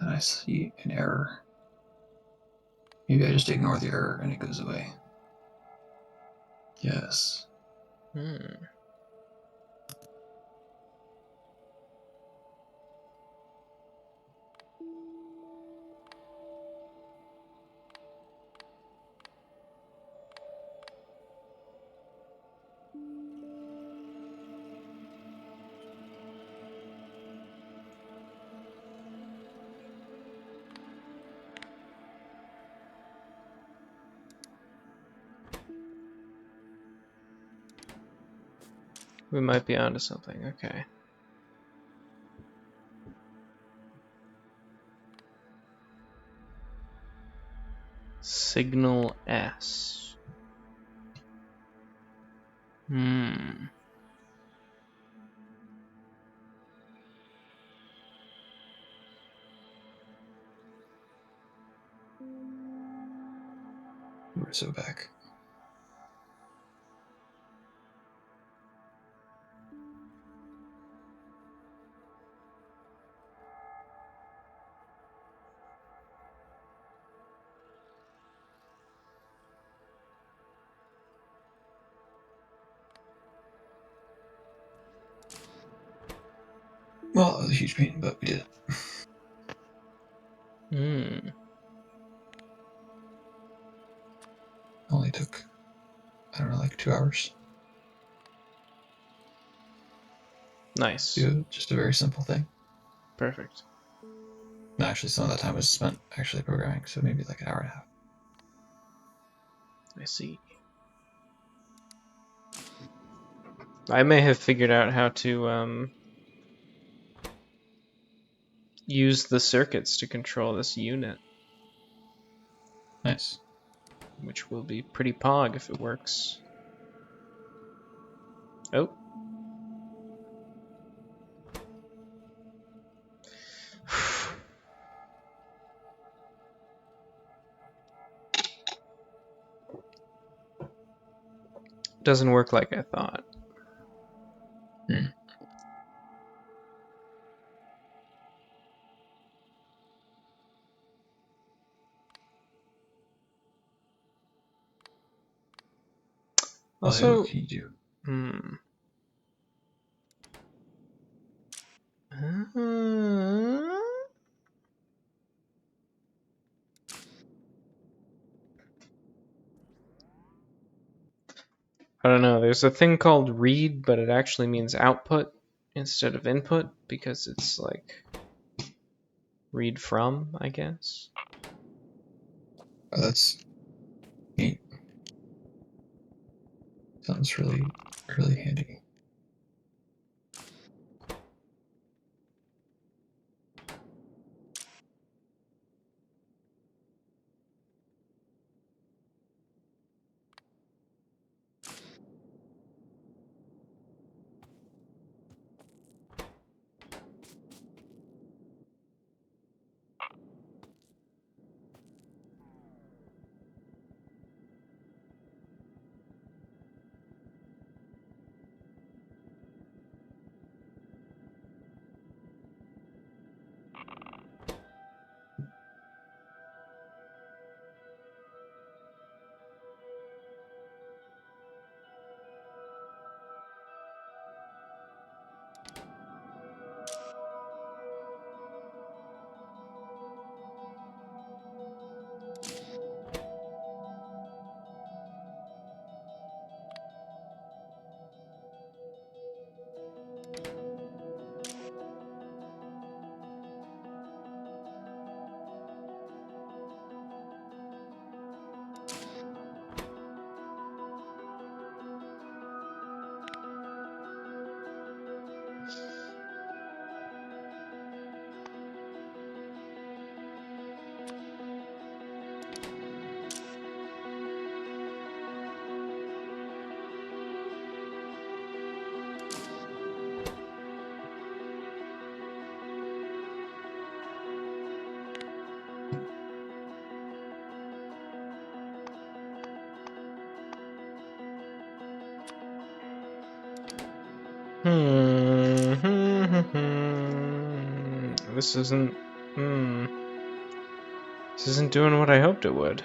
And I see an error. Maybe I just ignore the error and it goes away. Yes. We might be onto something, okay. Signal S. We're so back. Well, it was a huge pain, but we did it. Hmm. Only took, I don't know, like 2 hours. Nice. Do just a very simple thing. Perfect. No, actually, some of that time was spent actually programming, so maybe like an hour and a half. I see. I may have figured out how to use the circuits to control this unit, Nice. which will be pretty pog if it works. Oh. Doesn't work like I thought. Hmm. Well, hey, what Also, can you do? hmm. I don't know. There's a thing called read, but it actually means output instead of input because it's like read from, I guess. Oh, that's neat. Sounds really, really handy. This isn't. This isn't doing what I hoped it would.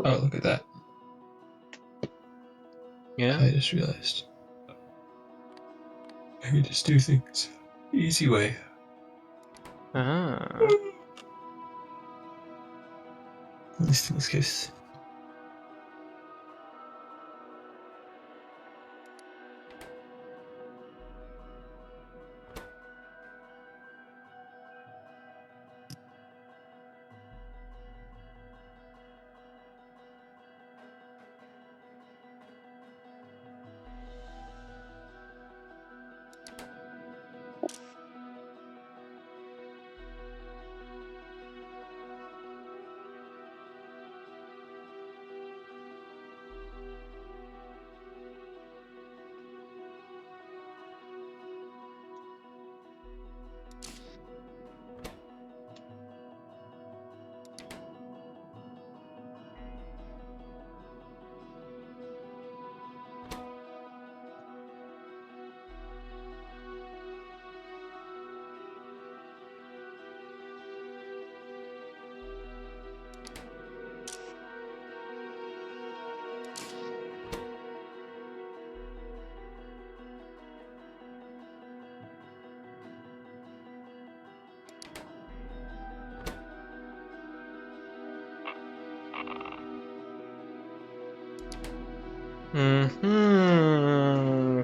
Oh, look at that. Yeah? I just realized I could just do things easy way. Ah. At least in this case.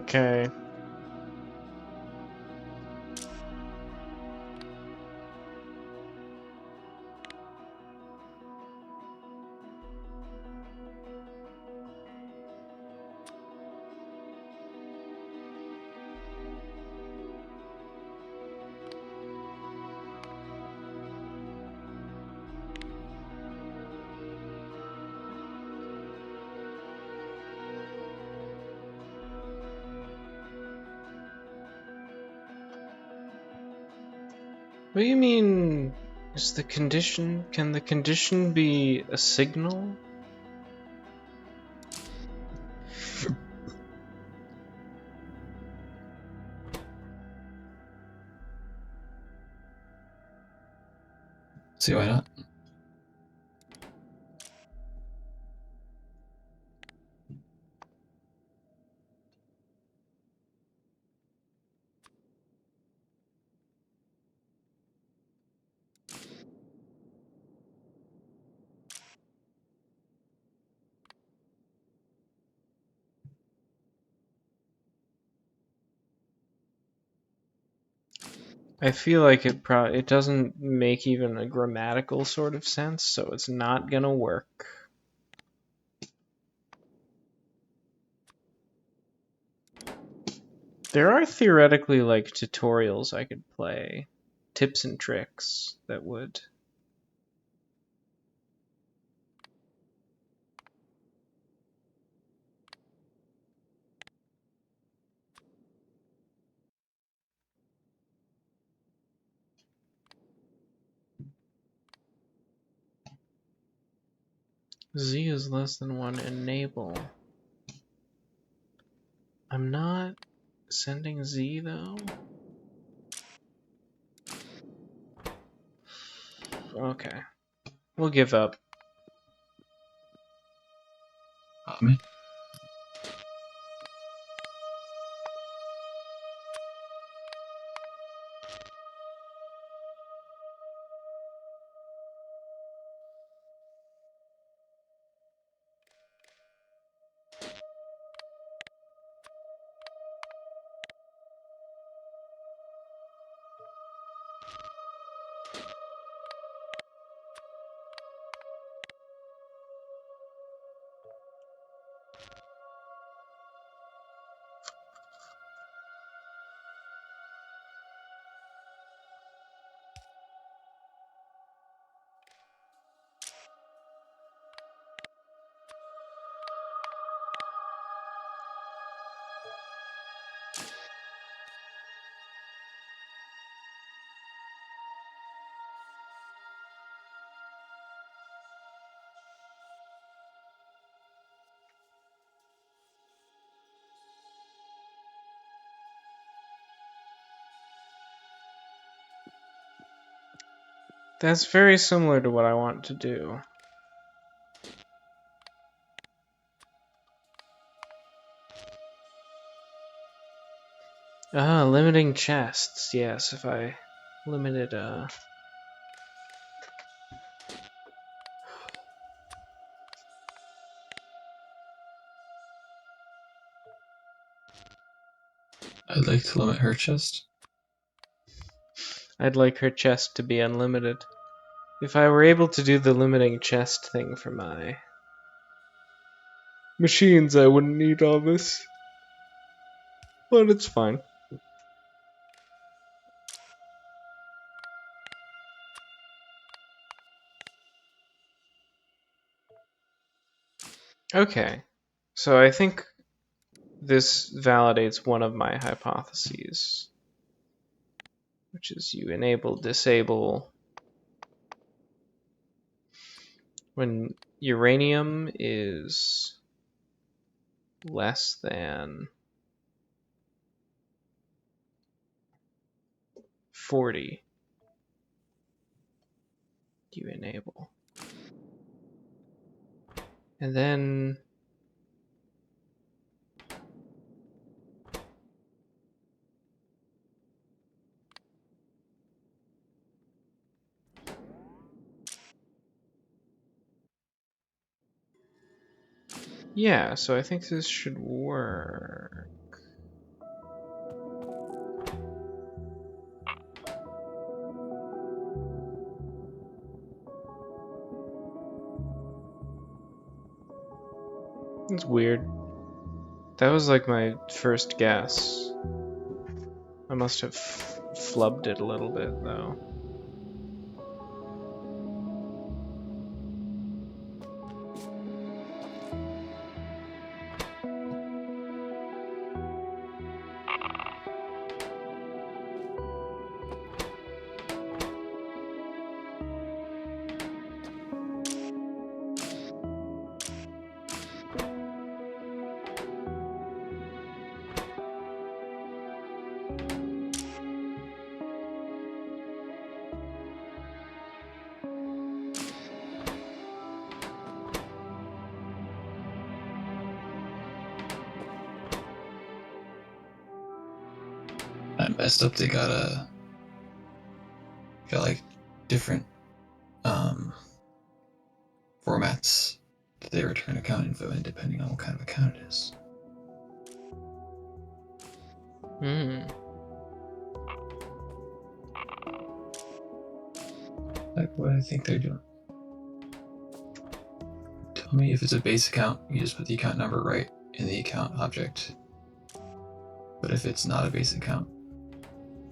Okay. What do you mean? Is the condition? Can the condition be a signal? See why not? I feel like it doesn't make even a grammatical sort of sense, so it's not gonna work. There are theoretically like tutorials I could play, tips and tricks that would. Z is less than 1, enable. I'm not sending Z though? Okay. We'll give up. Me? That's very similar to what I want to do. Limiting chests. Yes, if I limited, I'd like to limit her chest. I'd like her chest to be unlimited. If I were able to do the limiting chest thing for my machines, I wouldn't need all this. But it's fine. Okay. So I think this validates one of my hypotheses, which is you enable disable when uranium is less than 40, you enable. And then yeah, so I think this should work. It's weird. That was like my first guess. I must have flubbed it a little bit, though. I messed up. They got like different formats that they return account info in depending on what kind of account it is. Like what I think they're doing. Tell me if it's a base account, you just put the account number right in the account object. But if it's not a base account,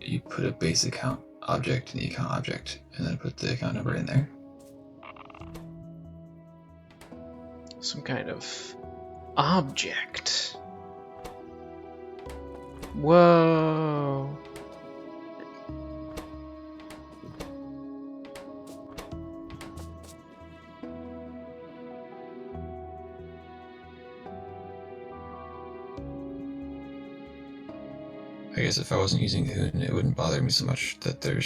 you put a base account object in the account object and then put the account number in there. Some kind of object. Whoa. I guess if I wasn't using Hoon, it wouldn't bother me so much that there are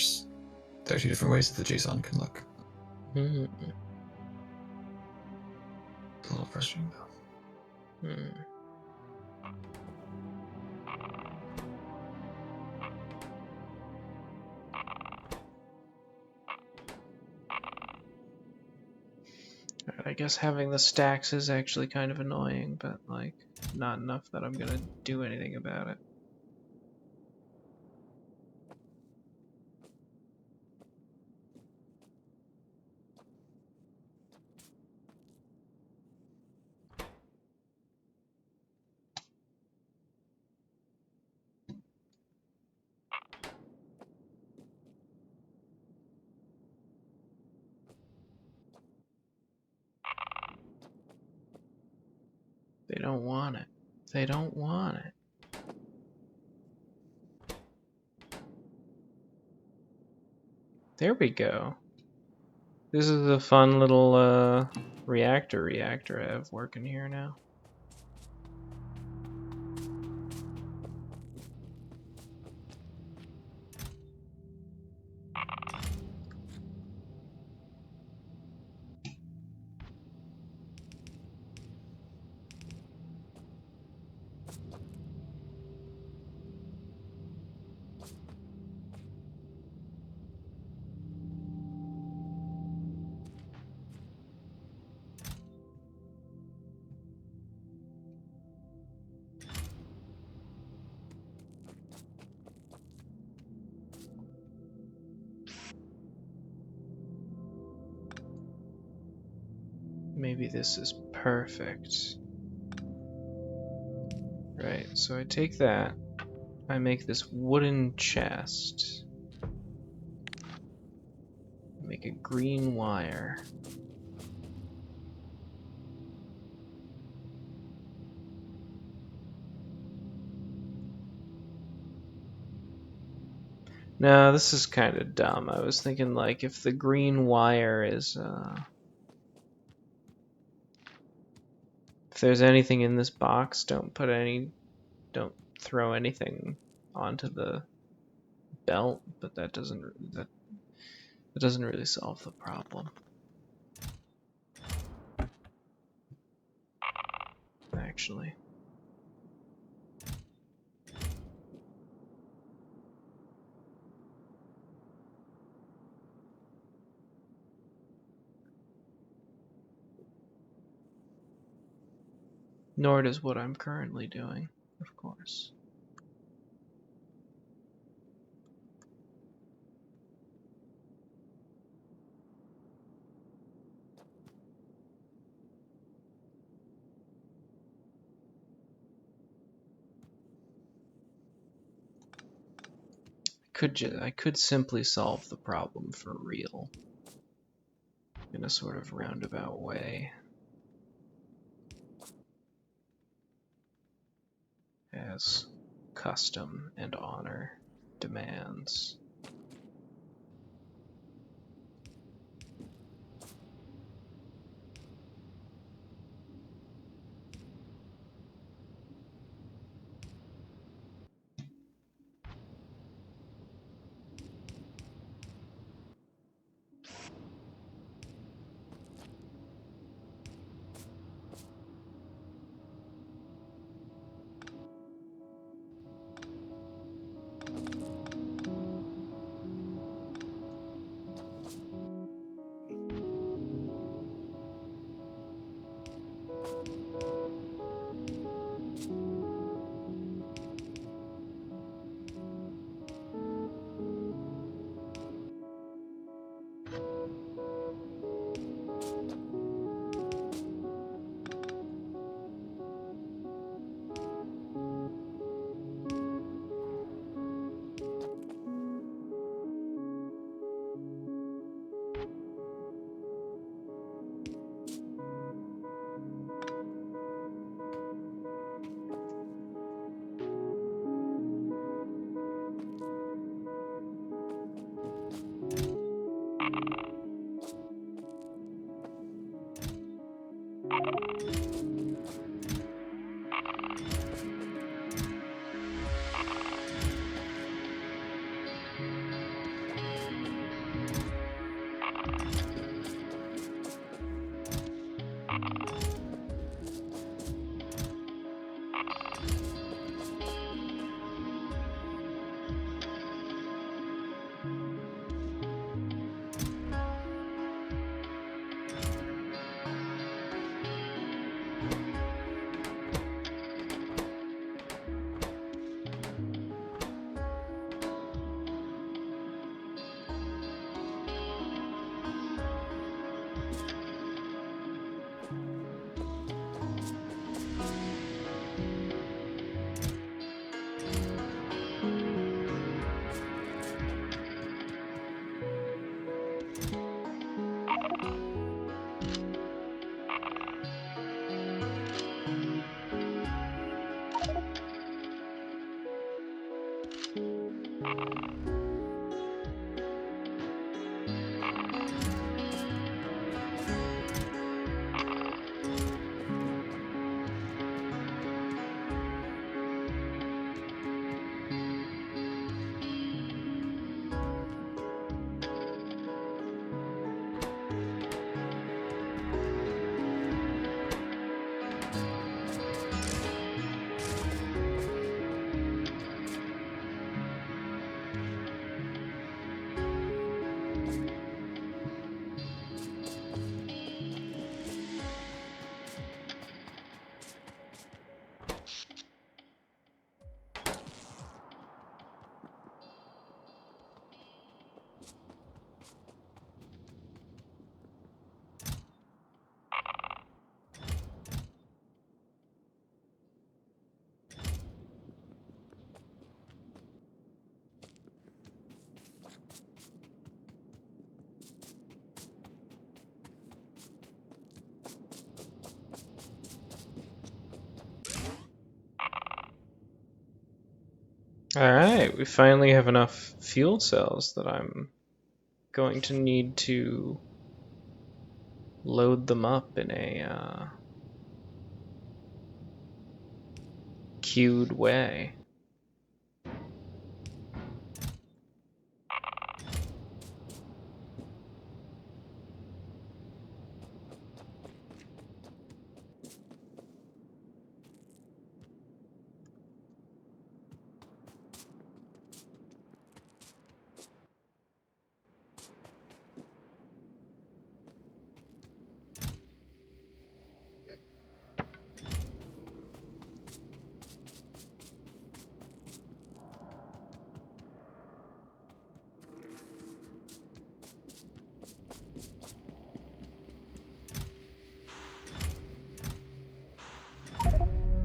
two different ways that the JSON can look. It's a little frustrating though. I guess having the stacks is actually kind of annoying, but like not enough that I'm gonna do anything about it. They don't want it. They don't want it. There we go. This is a fun little reactor I have working here now. Maybe this is perfect. Right, so I take that. I make this wooden chest. Make a green wire. No, this is kind of dumb. I was thinking like if the green wire is if there's anything in this box, don't throw anything onto the belt, but that doesn't really solve the problem. Actually. Nor does what I'm currently doing, of course. I could simply solve the problem for real in a sort of roundabout way, as custom and honor demands. Alright, we finally have enough fuel cells that I'm going to need to load them up in a queued way.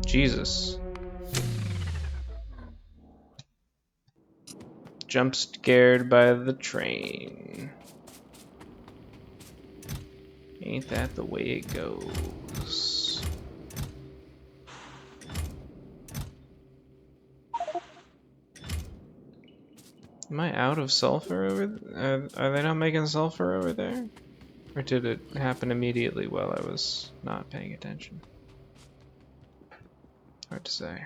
Jesus. jump scared by the train. Ain't that the way it goes? Am I out of sulfur over are they not making sulfur over there? Or did it happen immediately while I was not paying attention? Hard to say.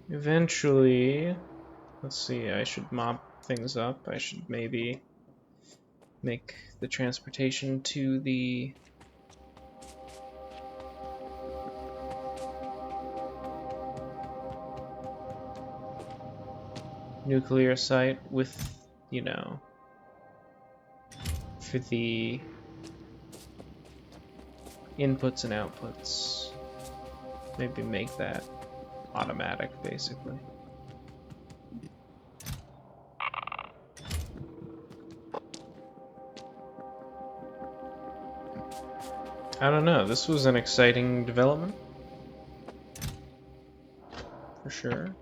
Eventually, let's see, I should mop things up. I should maybe make the transportation to the nuclear site with, you know, for the inputs and outputs. Maybe make that automatic, basically. I don't know, this was an exciting development. For sure.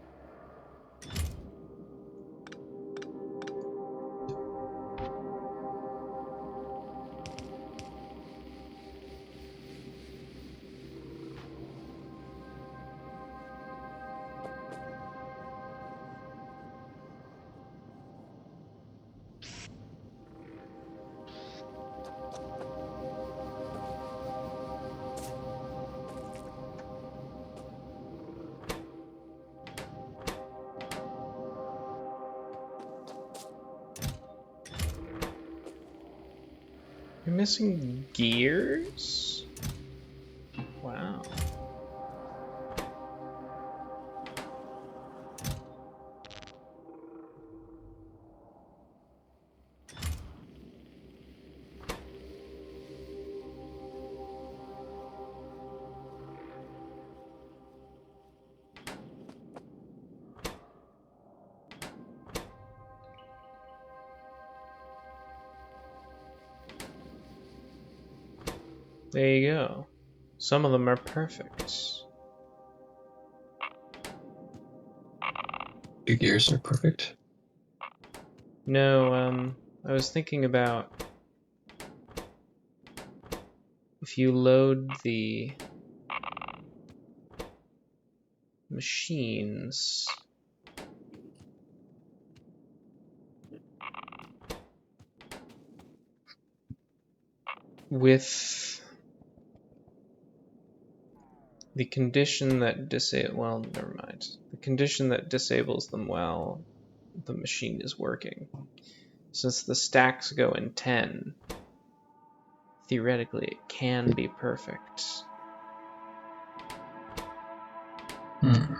You're missing gears? Wow. There you go. Some of them are perfect. Your gears are perfect. No, I was thinking about if you load the machines with the condition that well, never mind. The condition that disables them while the machine is working. Since the stacks go in 10, theoretically it can be perfect. Hmm.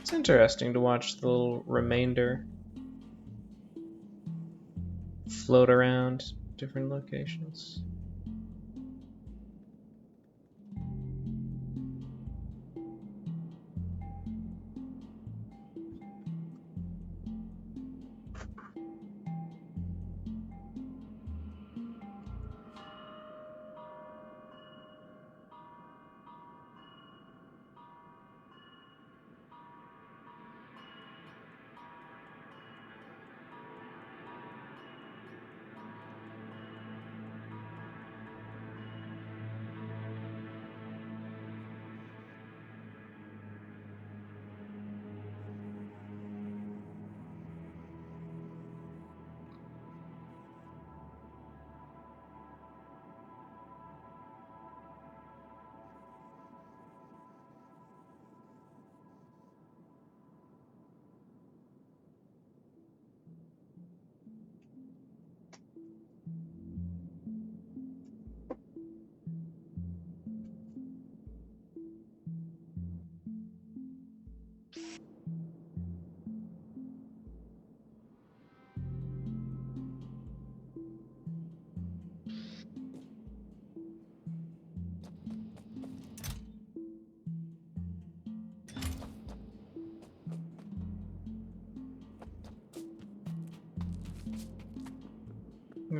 It's interesting to watch the little remainder float around different locations.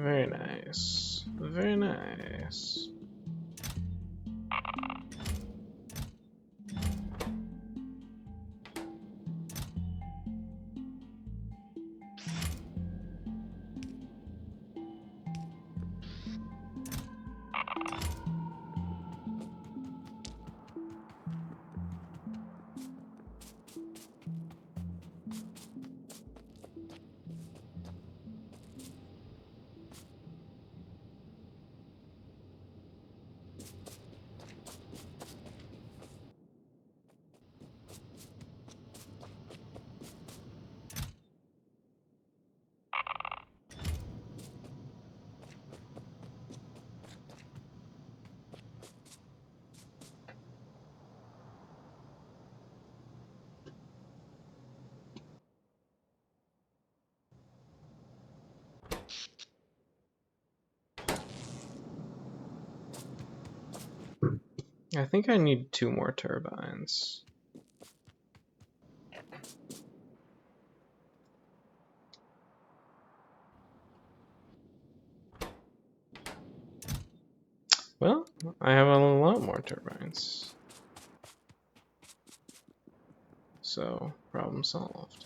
Very nice. Very nice. I think I need 2 more turbines. Well, I have a lot more turbines. So, problem solved.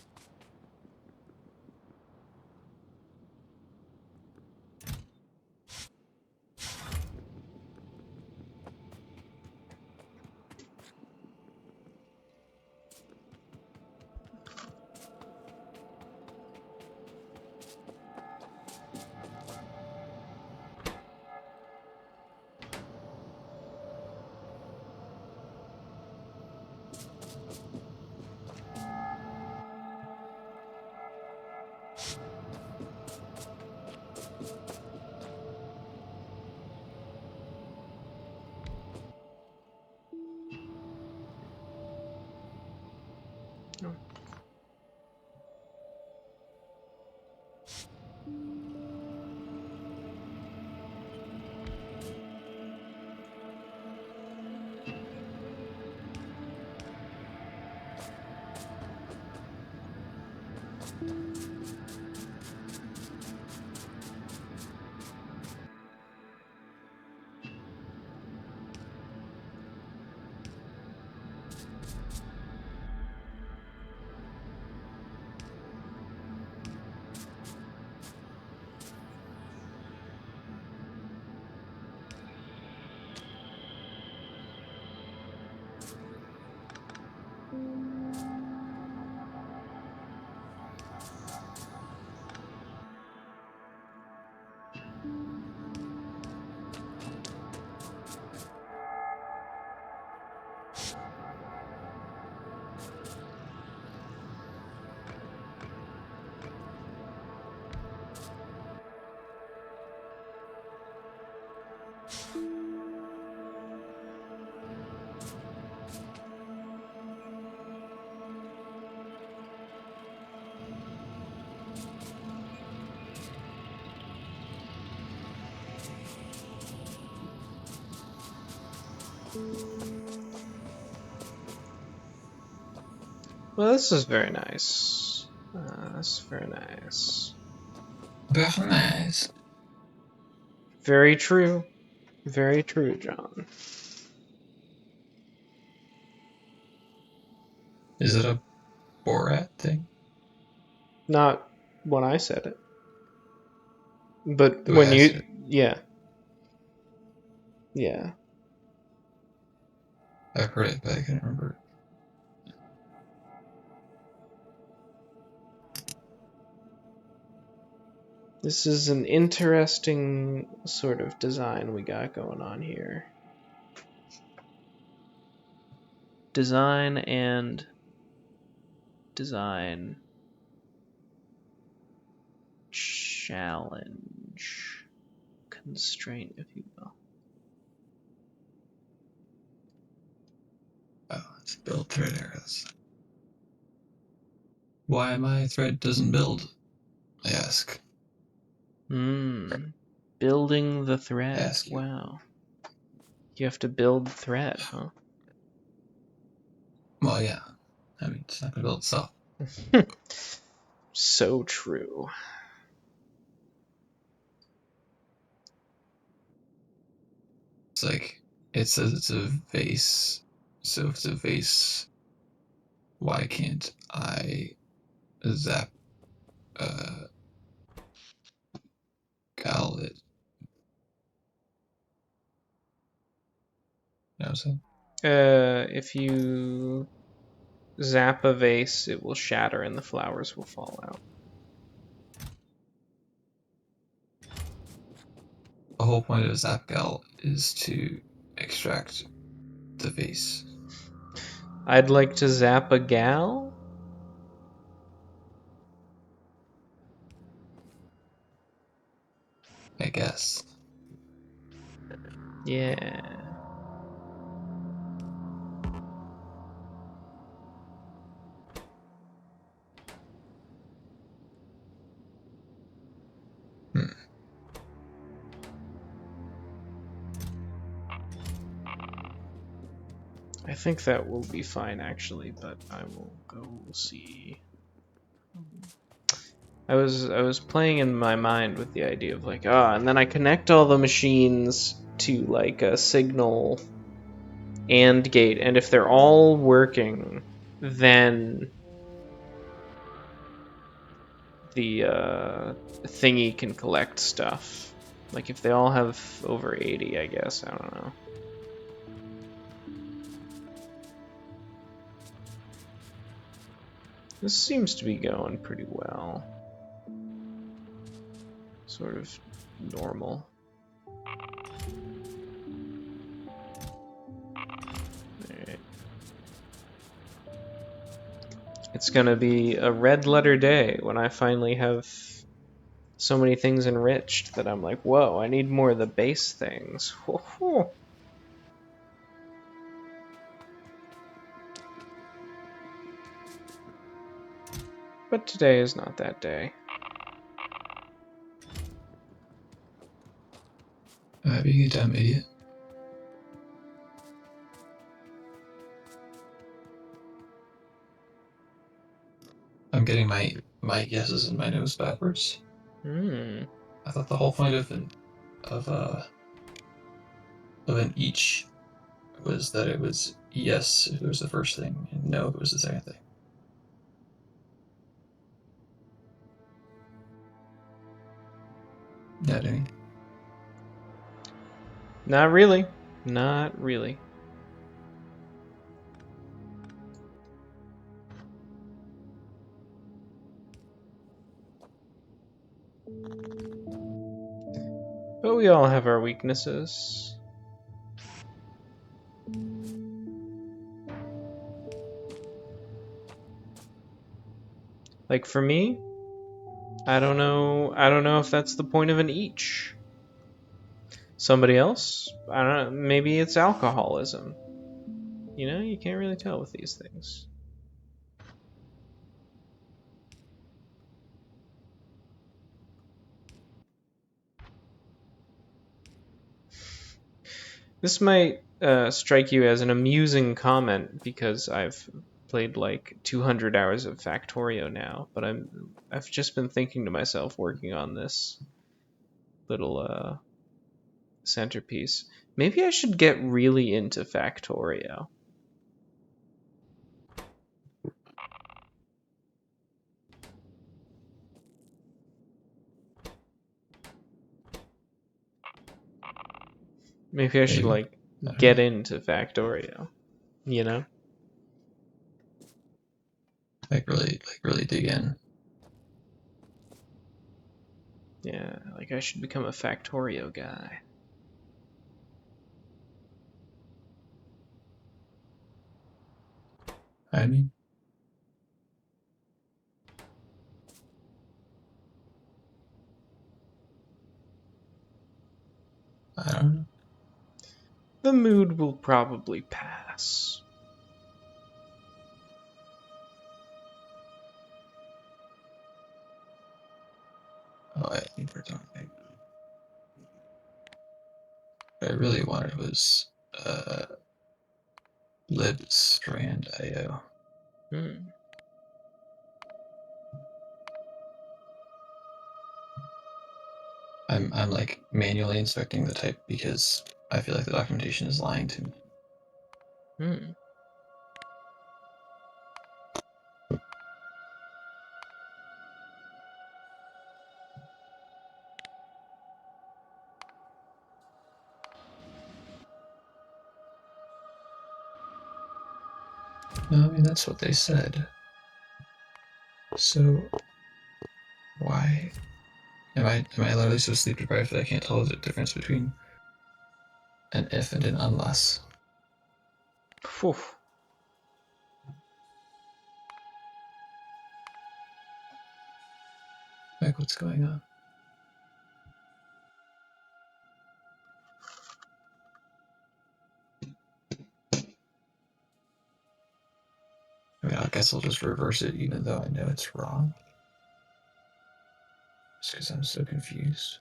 Well, this is very nice. This is very nice. Very nice. Very true. Very true, John. Is it a Borat thing? Not when I said it. But The way when I said you. it. Yeah. Yeah. I've heard it, but I can't remember it. This is an interesting sort of design we got going on here. Design and design challenge. Constraint, if you will. Oh, it's build thread arrows. Why my thread doesn't build? I ask. Building the thread. Ask you. Wow. You have to build the thread, huh? Well, yeah. I mean, it's not gonna build itself. So true. like it says it's a vase. So if it's a vase, why can't I zap Gal it? You know what I'm saying? If you zap a vase, it will shatter and the flowers will fall out. The whole point of zap Gal is to extract the vase. I'd like to zap a gal? I guess. Yeah. Hmm. I think that will be fine actually, but I will go see. I was playing in my mind with the idea of like, and then I connect all the machines to like a signal and gate, and if they're all working, then the thingy can collect stuff. Like if they all have over 80, I guess. I don't know. This seems to be going pretty well. Sort of normal. Alright. It's gonna be a red letter day when I finally have so many things enriched that I'm like, whoa, I need more of the base things. But today is not that day. Being a dumb idiot. I'm getting my guesses and my nose backwards. Hmm. I thought the whole point of uh of an each was that it was yes if it was the first thing and no if it was the second thing. That any? Not really. Not really. But we all have our weaknesses. Like for me, I don't know. I don't know if that's the point of an each. Somebody else, I don't know. Maybe it's alcoholism. You know, you can't really tell with these things. This might strike you as an amusing comment because I've played like 200 hours of Factorio now, but I've just been thinking to myself working on this little centerpiece. Maybe I should get really into Factorio. Maybe I should Maybe. like I don't get know. into Factorio, you know? Like really dig in. Yeah, like I should become a Factorio guy. I mean, I don't know. The mood will probably pass. Oh, I think we're talking. What I really wanted was uh lib strand IO. Hmm. I'm like manually inspecting the type because I feel like the documentation is lying to me. Hmm. No, I mean, that's what they said. So, why am I literally so sleep deprived that I can't tell the difference between an if and an unless? Phew. Like, what's going on? I mean, I guess I'll just reverse it even though I know it's wrong. Just because I'm so confused.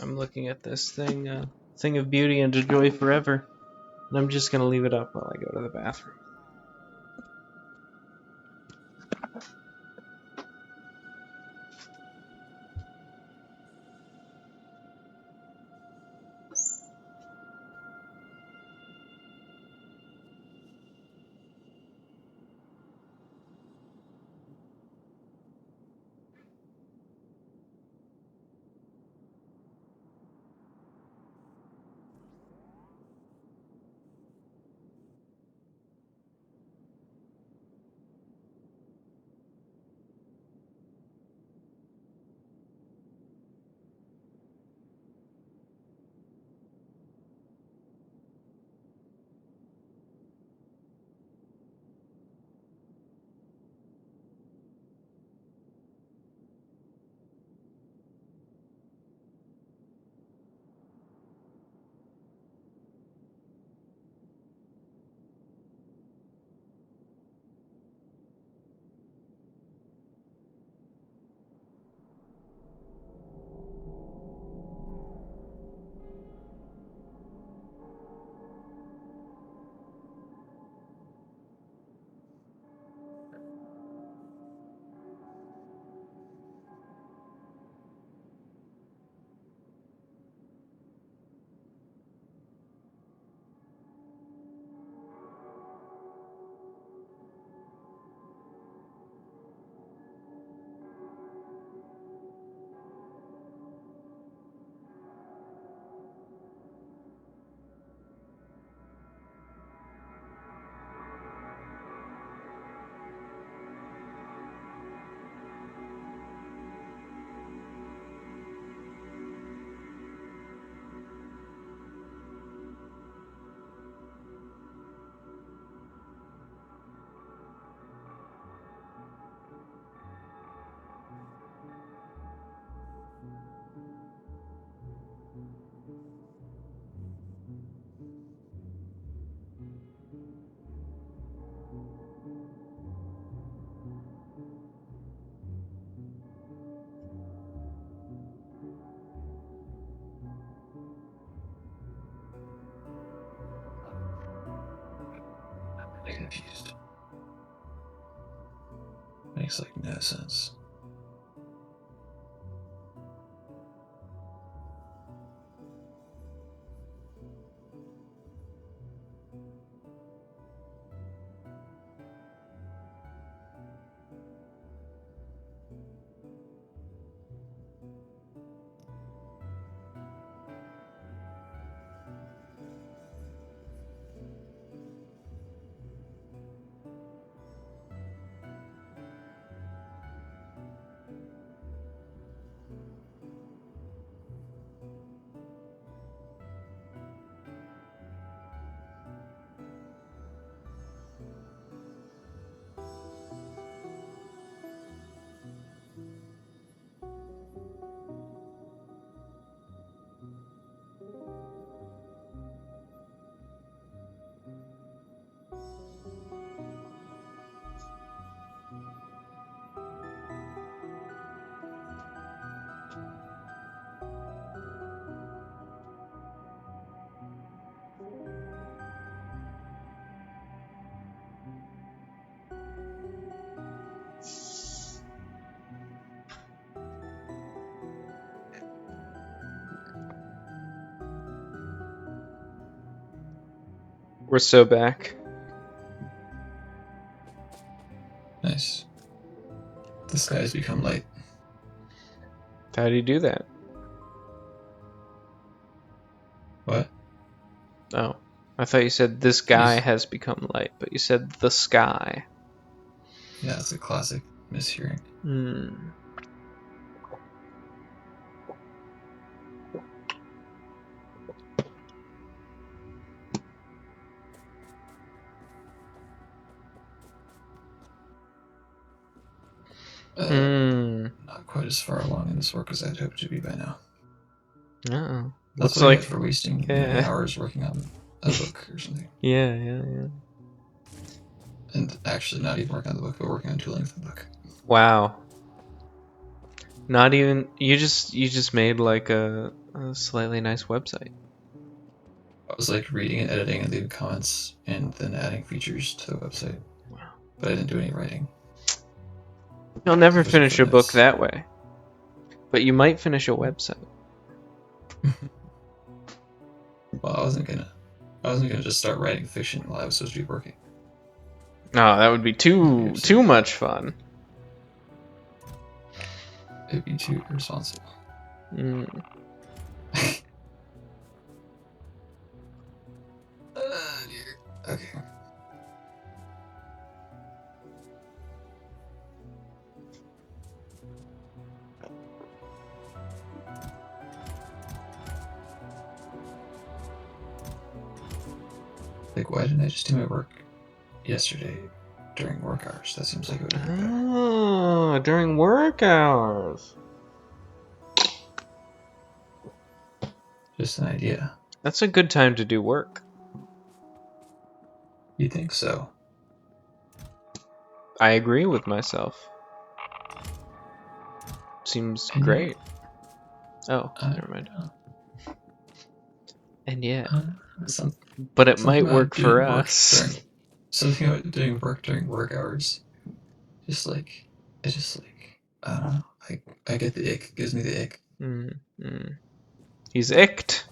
I'm looking at this thing of beauty and joy forever, and I'm just gonna leave it up while I go to the bathroom. I'm confused. Makes like no sense. We're so back. Nice. The sky has become light. How do you do that? What? Oh, I thought you said this guy has become light, but you said the sky. Yeah, it's a classic mishearing. Hmm. Not quite as far along in this work as I'd hoped to be by now. Uh-oh. That's Looks what I get like for wasting many yeah. hours working on a book or something. Yeah. And actually not even working on the book, but working on tooling for the book. Wow. Not even you just made like a slightly nice website. I was like reading and editing and leaving comments and then adding features to the website. Wow. But I didn't do any writing. You'll never Just finish a book footnotes. that way. But you might finish a website. Well, I wasn't gonna just start writing fiction while I was supposed to be working. No, that would be too much fun. It'd be too irresponsible. Mm. Okay. Like, why didn't I just do my work yesterday during work hours? That seems like it would have been better. Oh, during work hours. Just an idea. That's a good time to do work. You think so? I agree with myself. Seems And you, great. Oh, never mind. And yet, some, but it something might about work for doing work us. during something about doing work during work hours. Just like it's just like I don't know. I get the ick. It gives me the ick. He's icked.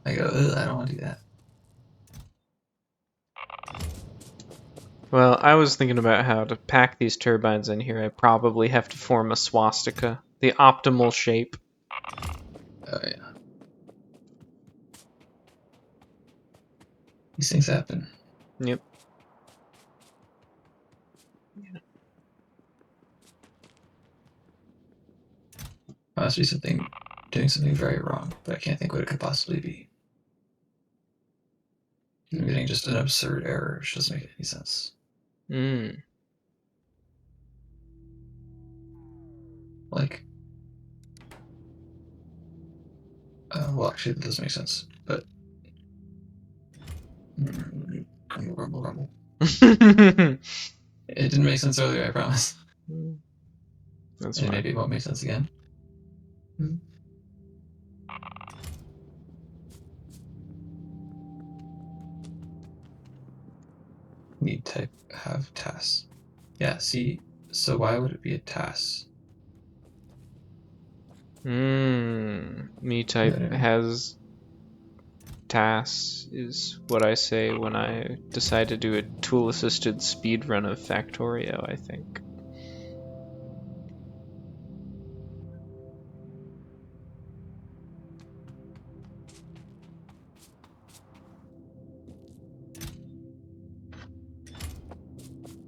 I go, ugh, I don't want to do that. Well, I was thinking about how to pack these turbines in here. I probably have to form a swastika, the optimal shape. Oh yeah, these things happen. Yep. I must be doing something very wrong, but I can't think what it could possibly be. I'm getting just an absurd error, which doesn't make any sense. Mm. Like, well, actually, that does make sense, but grumble, grumble, grumble. It didn't make sense earlier, I promise. That's And fine. maybe it won't make sense again. Need type have tasks. Yeah, see, so why would it be a task? Me You know type what I mean? has tasks is what I say when I decide to do a tool assisted speed run of Factorio, I think.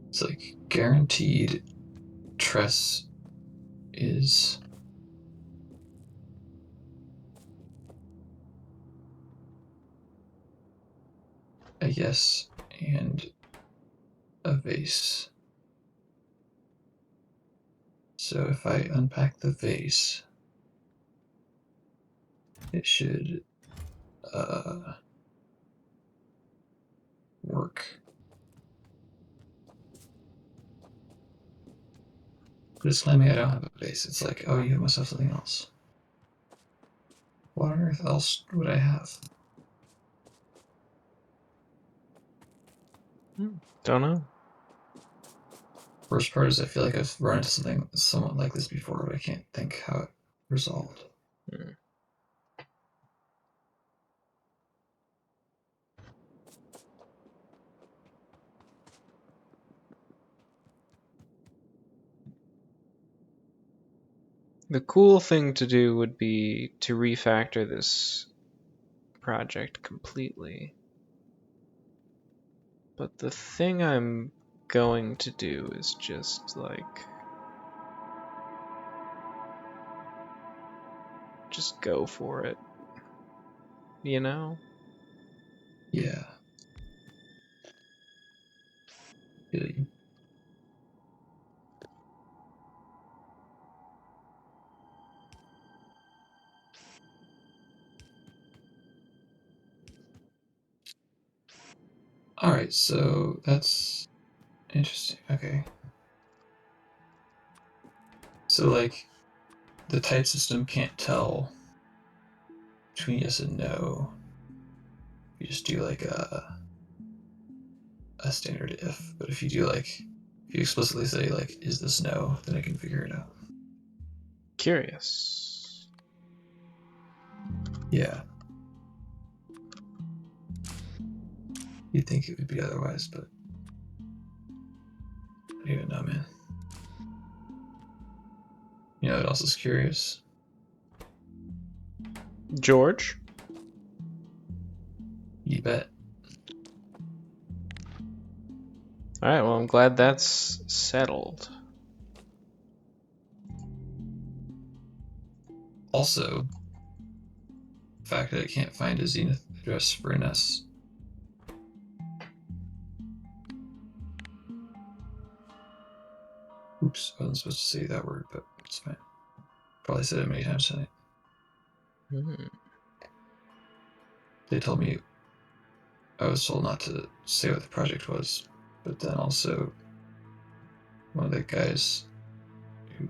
It's like guaranteed tress is a yes and a vase. So if I unpack the vase, it should work. But it's telling me I don't have a vase. It's like, oh, you must have something else. What on earth else would I have? Don't know. Worst part is I feel like I've run into something somewhat like this before, but I can't think how it resolved. Hmm. The cool thing to do would be to refactor this project completely. But the thing I'm going to do is just just go for it. You know? Yeah. Really. Alright, so that's interesting. Okay. So, like, the type system can't tell between yes and no. You just do, like, a standard if. But if you do, like, if you explicitly say, like, is this no, then I can figure it out. Curious. Yeah. You'd think it would be otherwise, but I don't even know, man. You know what else is curious? George? You bet. Alright, well, I'm glad that's settled. Also, the fact that I can't find a Zenith address for an S. Oops, I wasn't supposed to say that word, but it's fine. Probably said it many times tonight. They told me I was told not to say what the project was, but then also one of the guys who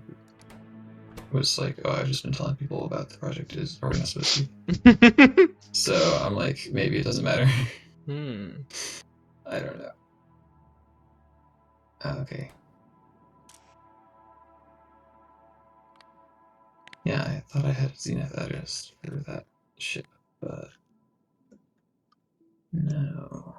was like, "Oh, I've just been telling people about the project is or we're not supposed to." So I'm like, maybe it doesn't matter. I don't know. Okay. Yeah, I thought I had a Zenith address for that ship, but no.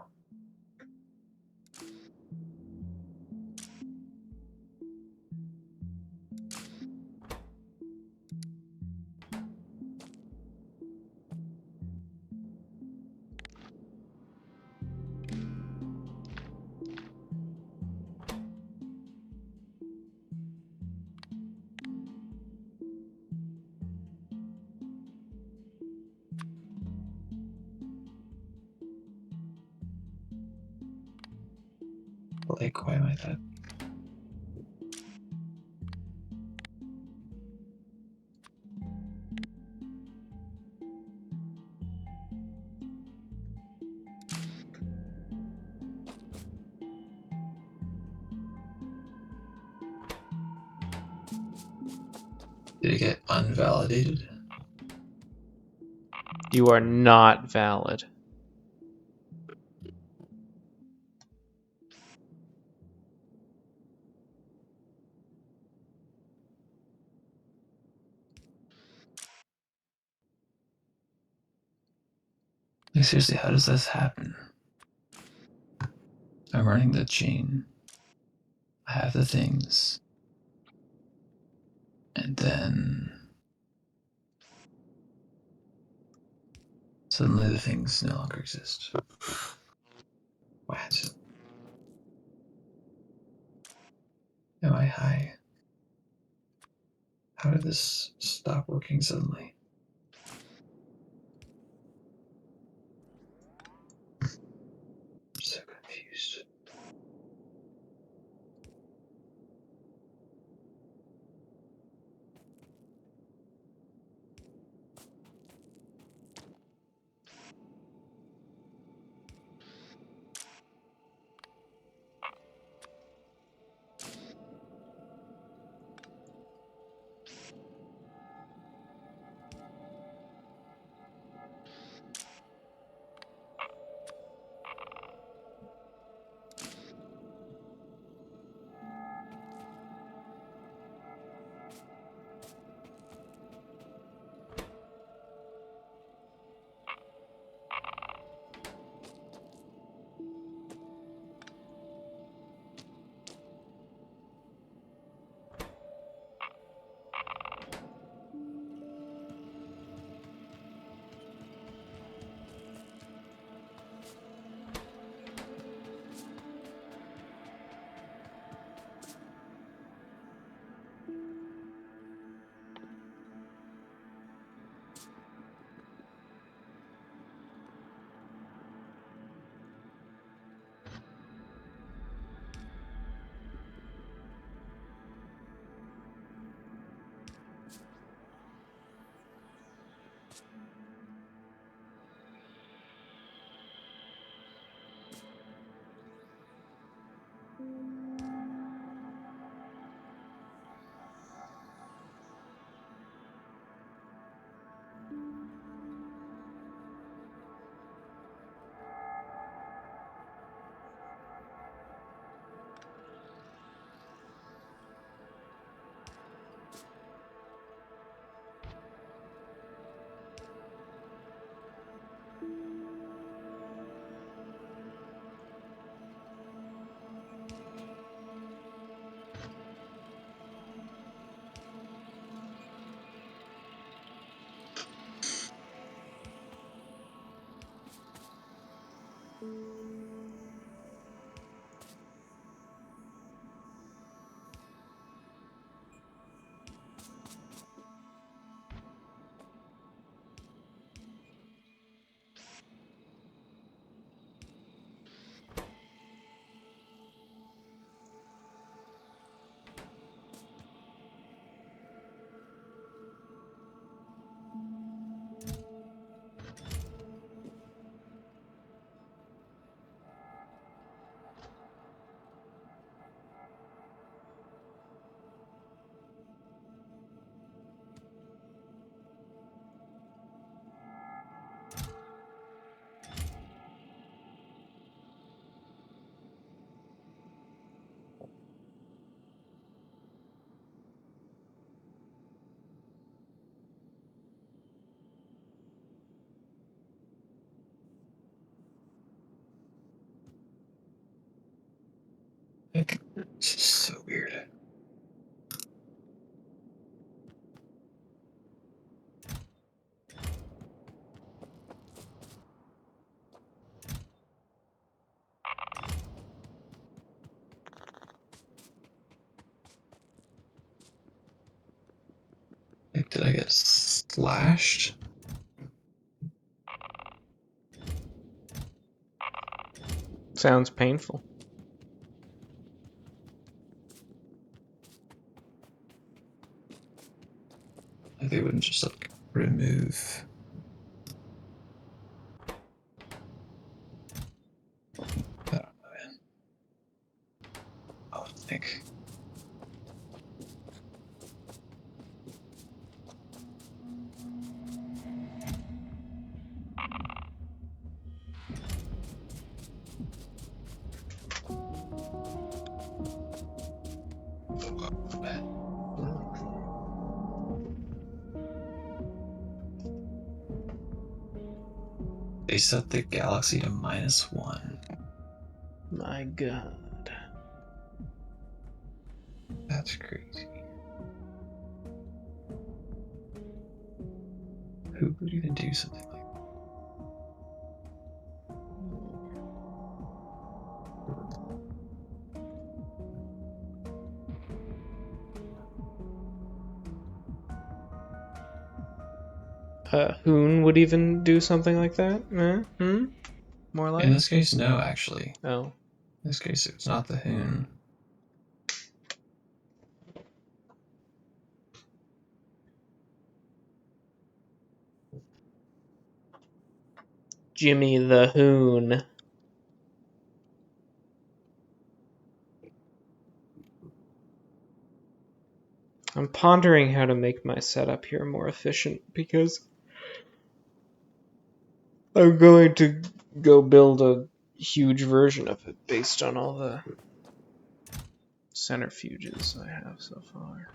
Like, why am I that? Did it get unvalidated? You are not valid. Like, seriously, how does this happen? I'm running the chain. I have the things. And then suddenly the things no longer exist. What? Am I high? How did this stop working suddenly? I'm so confused. This is so weird. Did I get slashed? Sounds painful. Like they wouldn't just like remove. I don't know, man. I think. They set the galaxy to -1. My God. That's crazy. Who would even do something like Hoon would even do something like that? More that? like? In this case, no, actually. Oh. In this case, it's not the Hoon. Jimmy the Hoon. I'm pondering how to make my setup here more efficient because I'm going to go build a huge version of it based on all the centrifuges I have so far.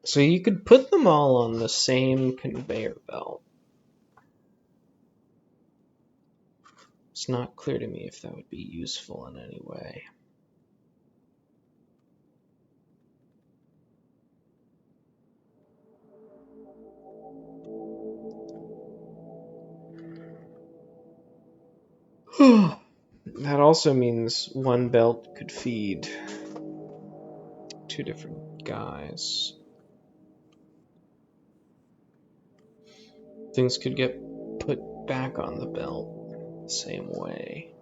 So you could put them all on the same conveyor belt. It's not clear to me if that would be useful in any way. That also means one belt could feed two different guys. Things could get put back on the belt the same way.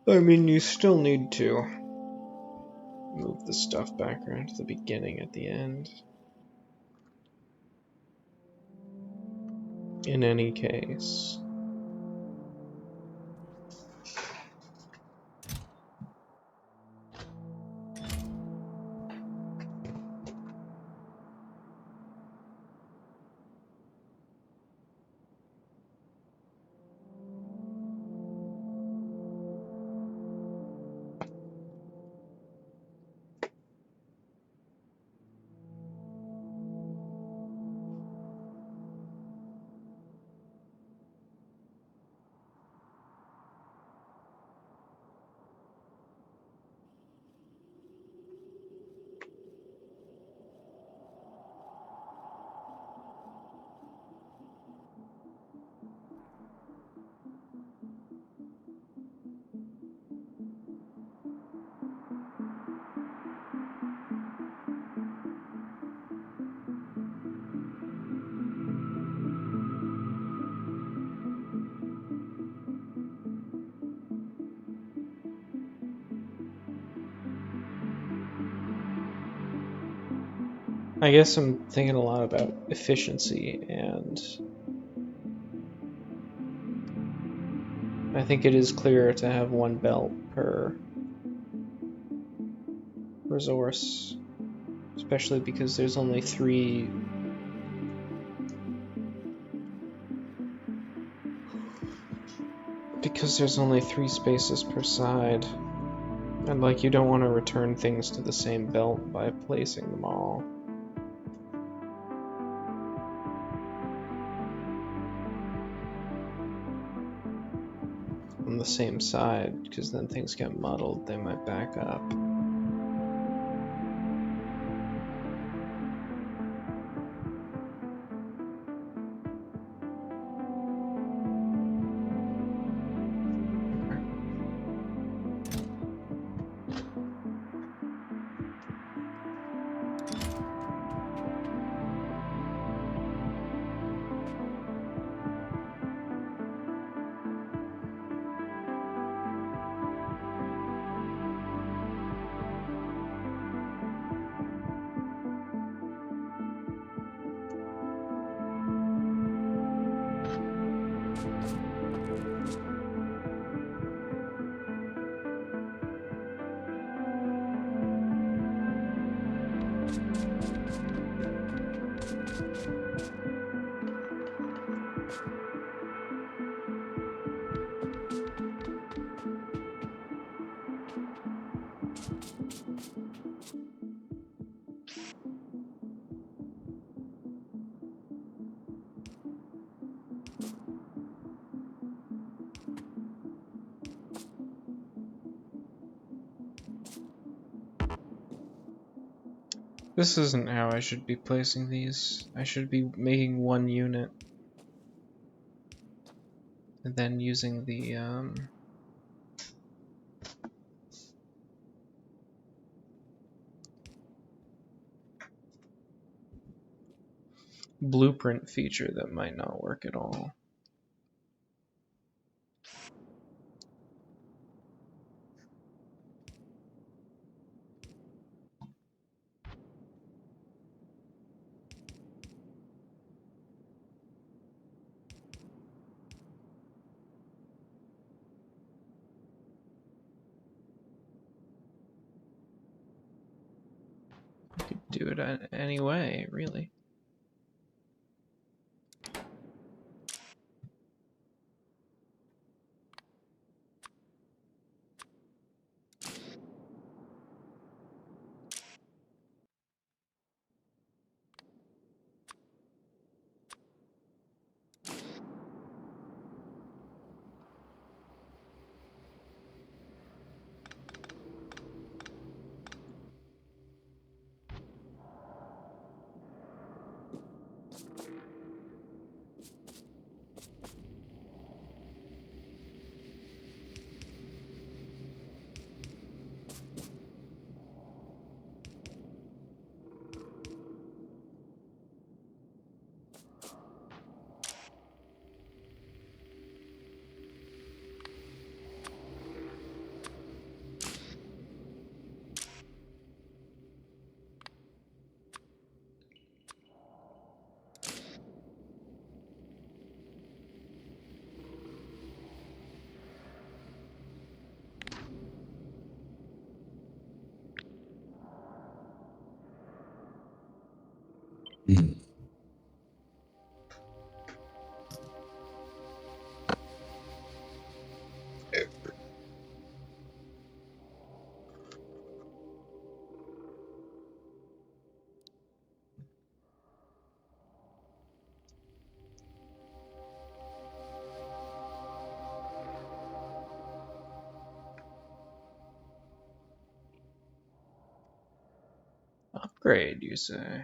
I mean, you still need to Move the stuff back around to the beginning at the end. In any case. I guess I'm thinking a lot about efficiency, and I think it is clearer to have one belt per resource, especially because there's only three spaces per side. And like, you don't want to return things to the same belt by placing them all on the same side, because then things get muddled, they might back up. This isn't how I should be placing these. I should be making one unit and then using the blueprint feature that might not work at all. You could do it any way, really. Upgrade, you say?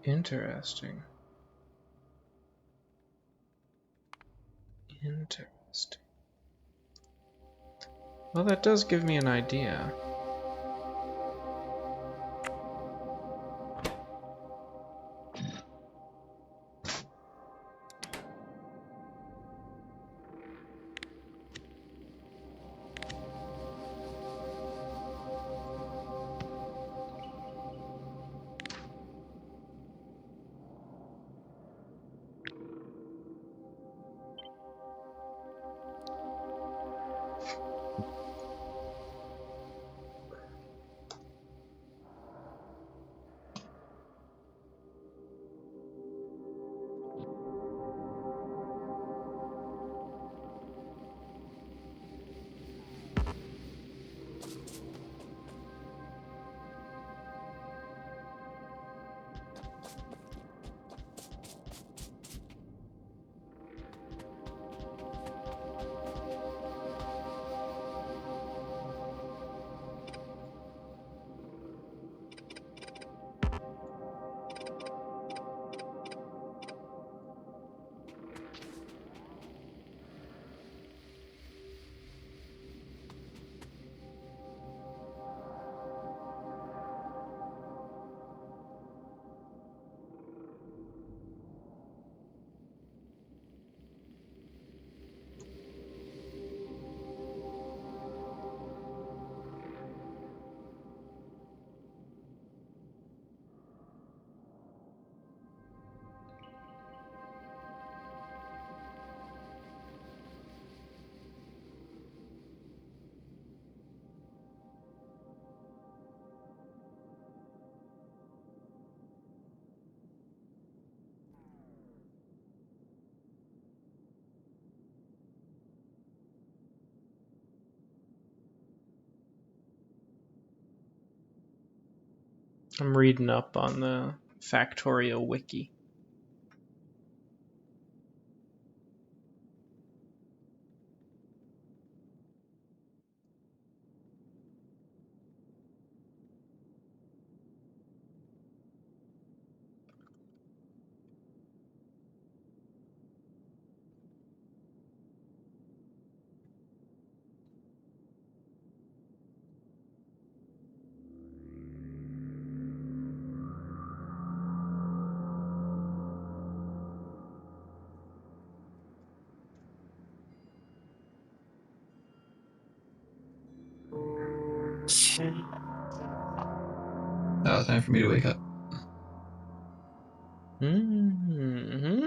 Interesting. Interesting. Well, that does give me an idea. I'm reading up on the Factorio wiki. Oh, time for me to wake up. Mm-hmm.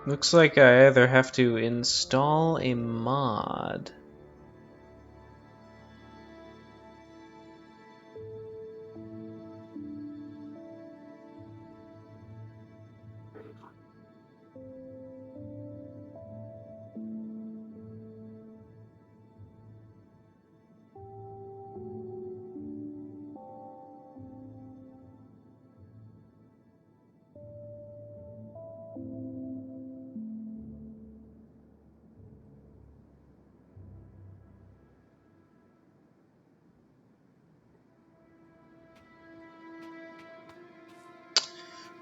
Looks like I either have to install a mod.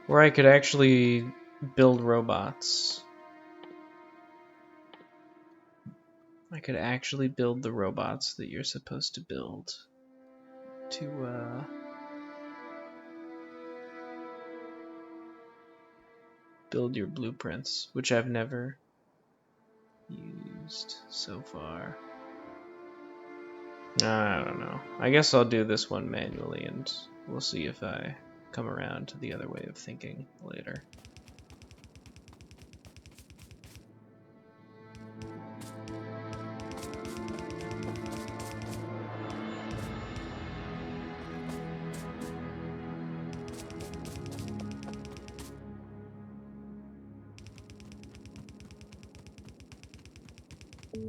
Or I could actually build robots. I could actually build the robots that you're supposed to build to build your blueprints, which I've never used so far. I don't know. I guess I'll do this one manually and we'll see if I come around to the other way of thinking later. I'm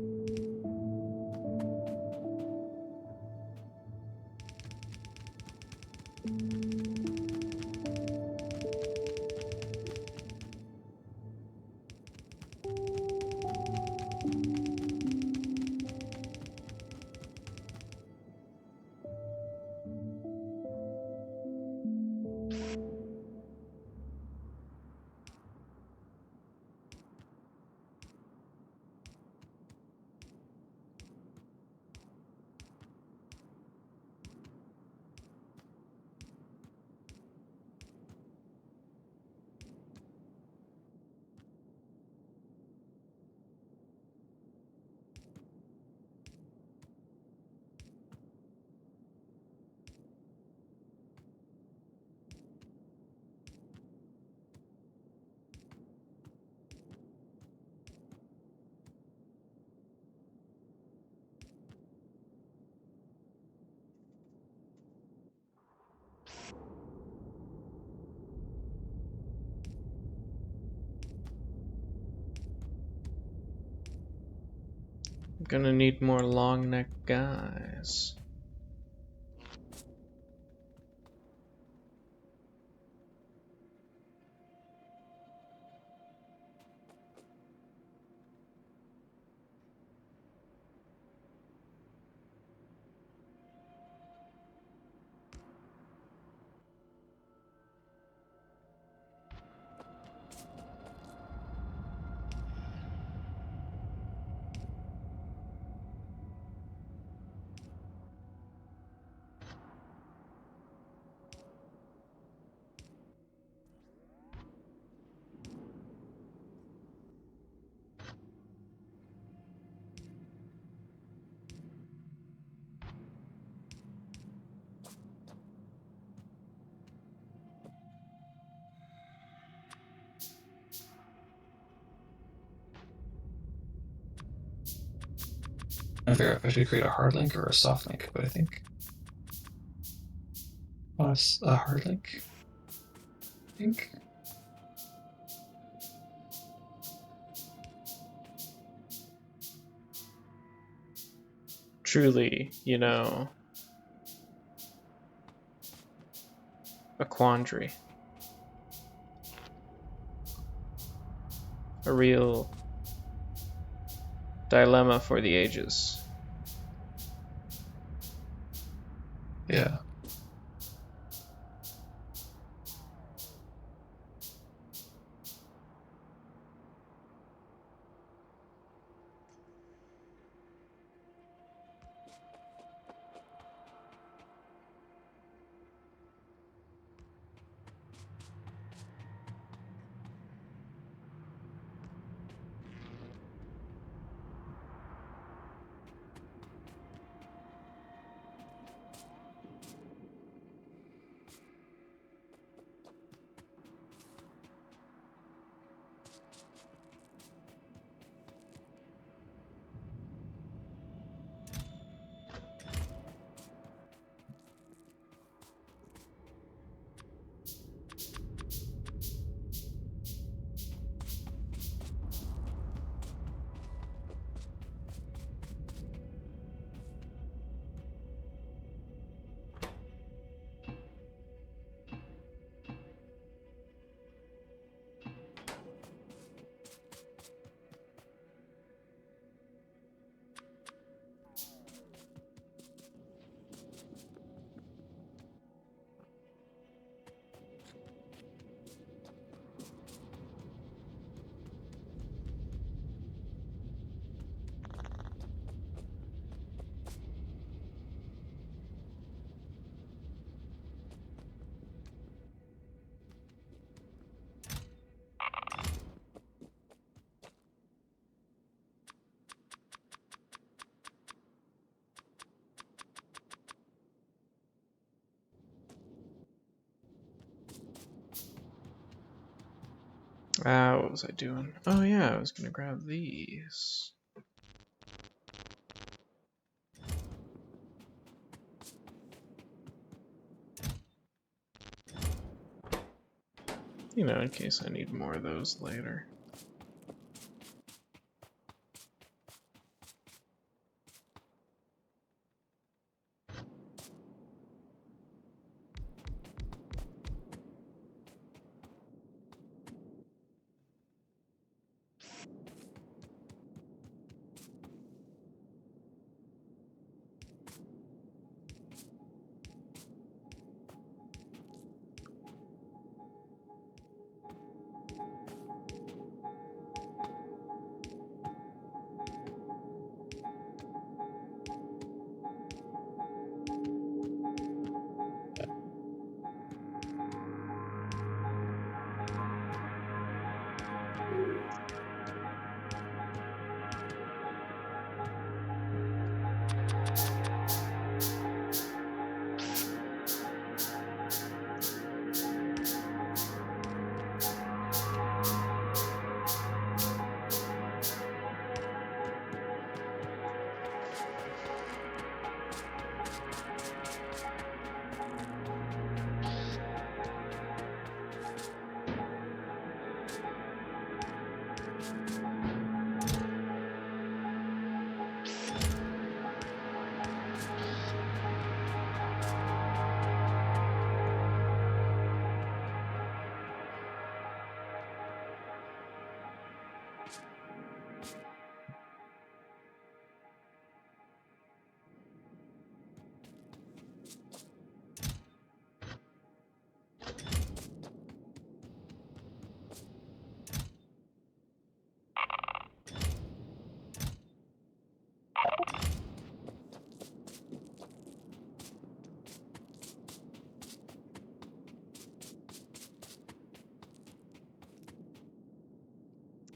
gonna need more long neck guys. I figure if I should create a hard link or a soft link, but I think a hard link. I think. Truly, you know, a quandary. A real dilemma for the ages. Yeah. What was I doing? Oh yeah, I was gonna grab these. You know, in case I need more of those later.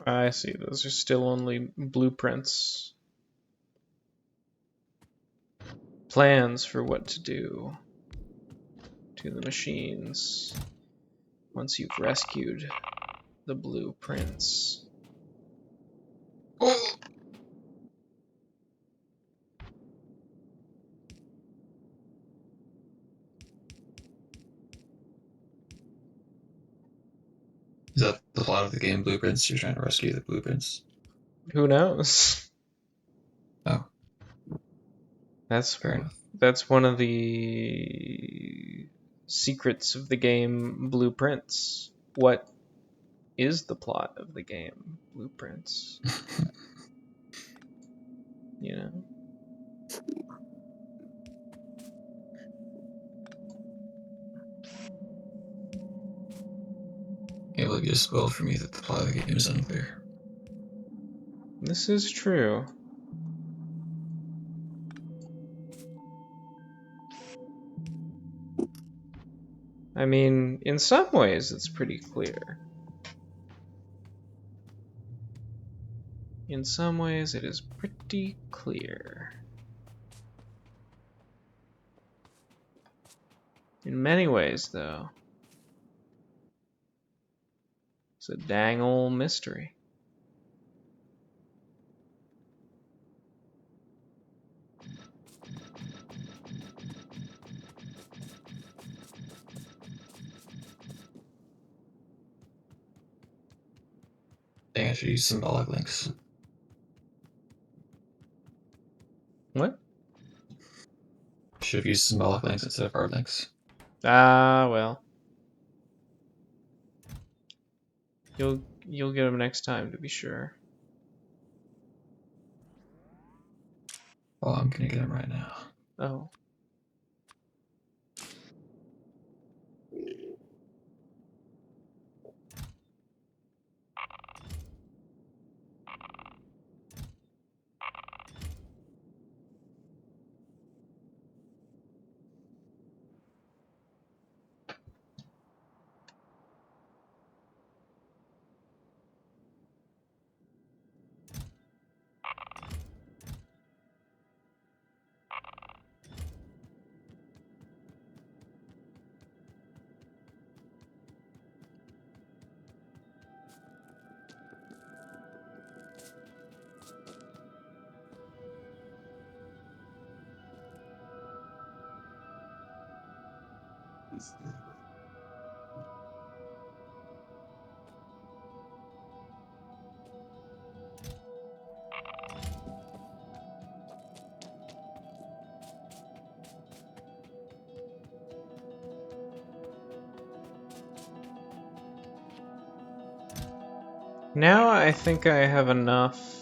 I see. Those are still only blueprints. Plans for what to do to the machines once you've rescued the blueprints. Is that the plot of the game Blueprints? You're trying to rescue the blueprints? Who knows? Oh, That's fair enough. that's one of the secrets of the game Blueprints. What is the plot of the game Blueprints? You know? It will be a spoil for me that the plot of the game is unclear. This is true. I mean, in some ways it's pretty clear. In some ways it is pretty clear. In many ways, though, it's a dang old mystery. Dang, I should use symbolic links. What? Should have used symbolic links instead of hard links. Ah, well. You'll get them next time, to be sure. Oh, I'm gonna get them right now. Oh. Now I think I have enough.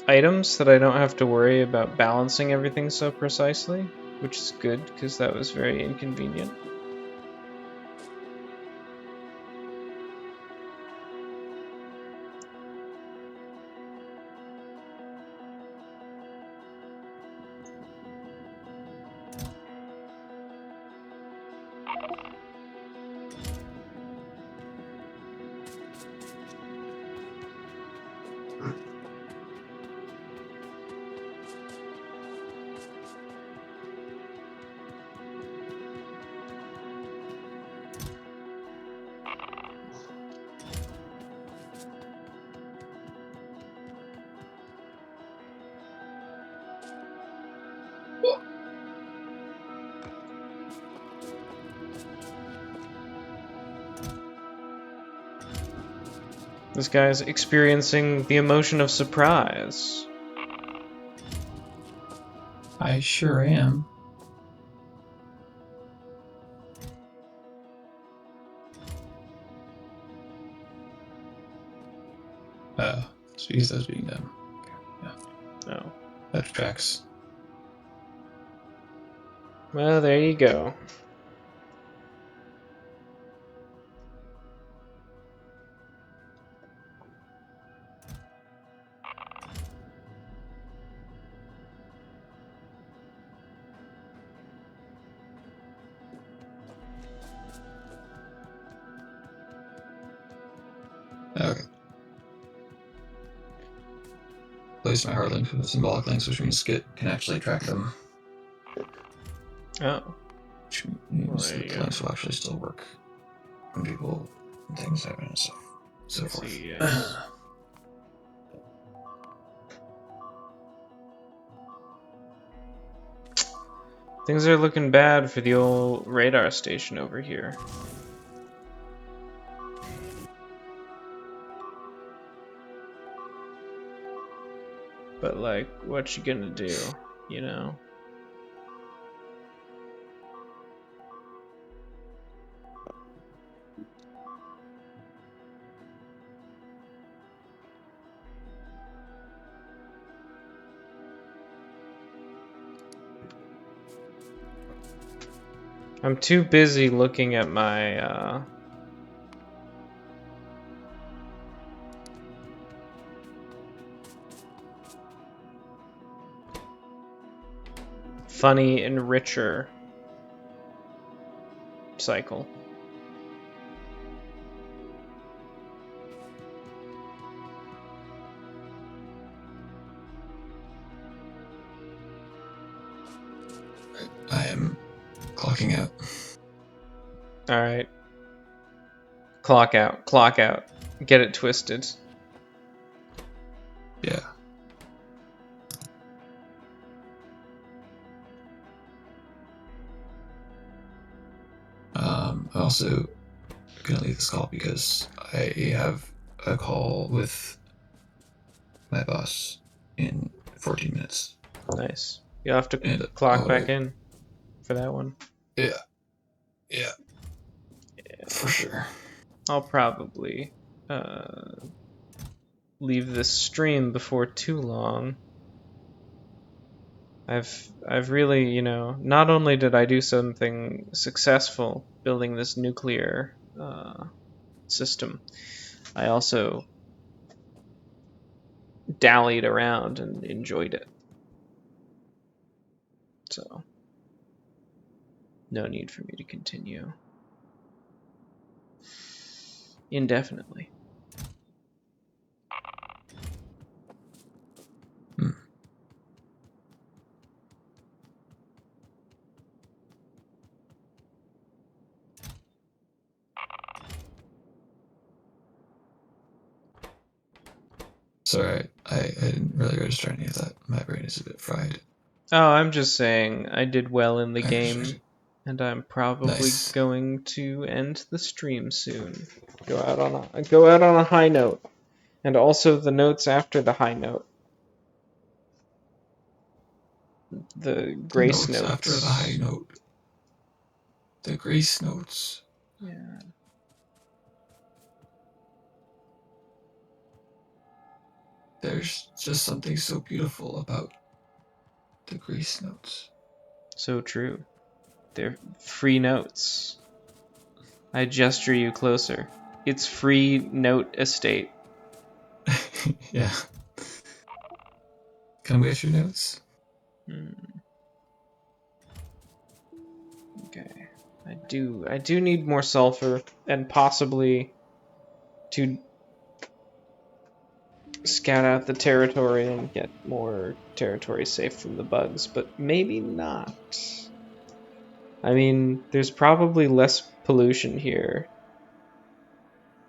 Items that I don't have to worry about balancing everything so precisely, which is good because that was very inconvenient. This guy's experiencing the emotion of surprise. I sure am. So he's those being them. Okay, yeah. Oh. That tracks. Well, there you go. Okay. Place my hard link with symbolic links, which means Skit can actually track them. Oh. Which means There that you the go. links will actually still work when people and things happen and so I forth. see, yes. Things are looking bad for the old radar station over here. But, like, what you gonna do, you know? I'm too busy looking at my, funny enricher cycle. I am clocking out. Alright. Clock out. Clock out. Get it twisted. Yeah. I'm also gonna leave this call because I have a call with my boss in 14 minutes. Nice. You'll have to And clock back in for that one. yeah, for sure. I'll probably leave this stream before too long. I've really, you know, not only did I do something successful building this nuclear system, I also dallied around and enjoyed it. So, no need for me to continue indefinitely. Hmm. Sorry, I didn't really register any of that. My brain is a bit fried. Oh, I'm just saying I did well in the I understand. game, and I'm probably Nice. going to end the stream soon. Go out on a high note, and also the notes after the high note. The The grace notes after the high notes. note. The grace notes. Yeah. There's just something so beautiful about the grace notes. So true. They're free notes. I gesture you closer. It's free note estate. Yeah. Can we issue notes? Okay. I do need more sulfur and possibly to scout out the territory and get more territory safe from the bugs, but maybe not. I mean, there's probably less pollution here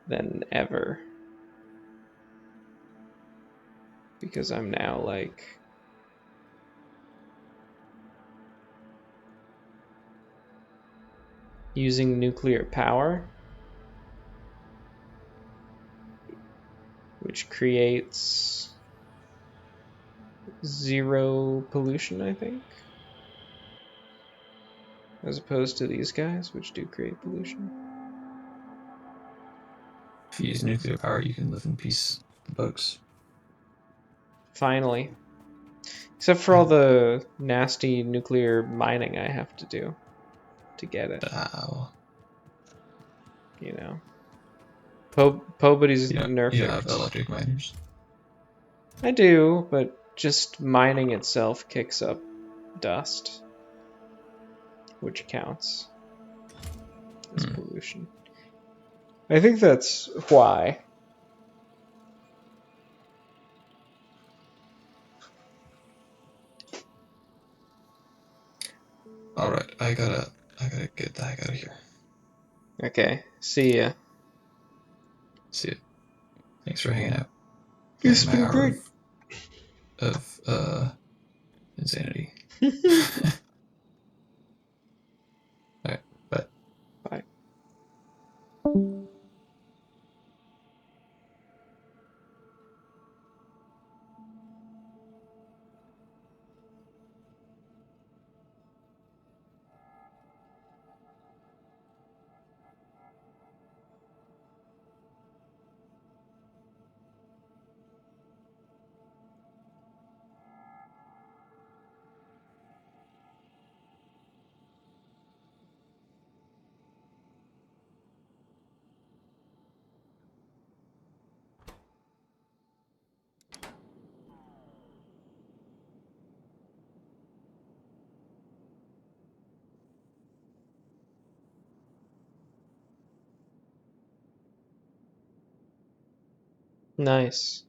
than ever. Because I'm now, like, using nuclear power. which creates 0 pollution, I think, as opposed to these guys, which do create pollution. If you use nuclear power, you can live in peace, the bugs. Finally. Except for all the nasty nuclear mining I have to do to get it. Ow. You know. Pobody's You nerfed. don't have electric miners. I do, but just mining itself kicks up dust, which counts as pollution. I think that's why. Alright, I gotta get the heck out of here. Okay, see ya. See ya. Thanks for hanging out. It's My been hour great. of insanity. Alright, bye. Bye. Nice.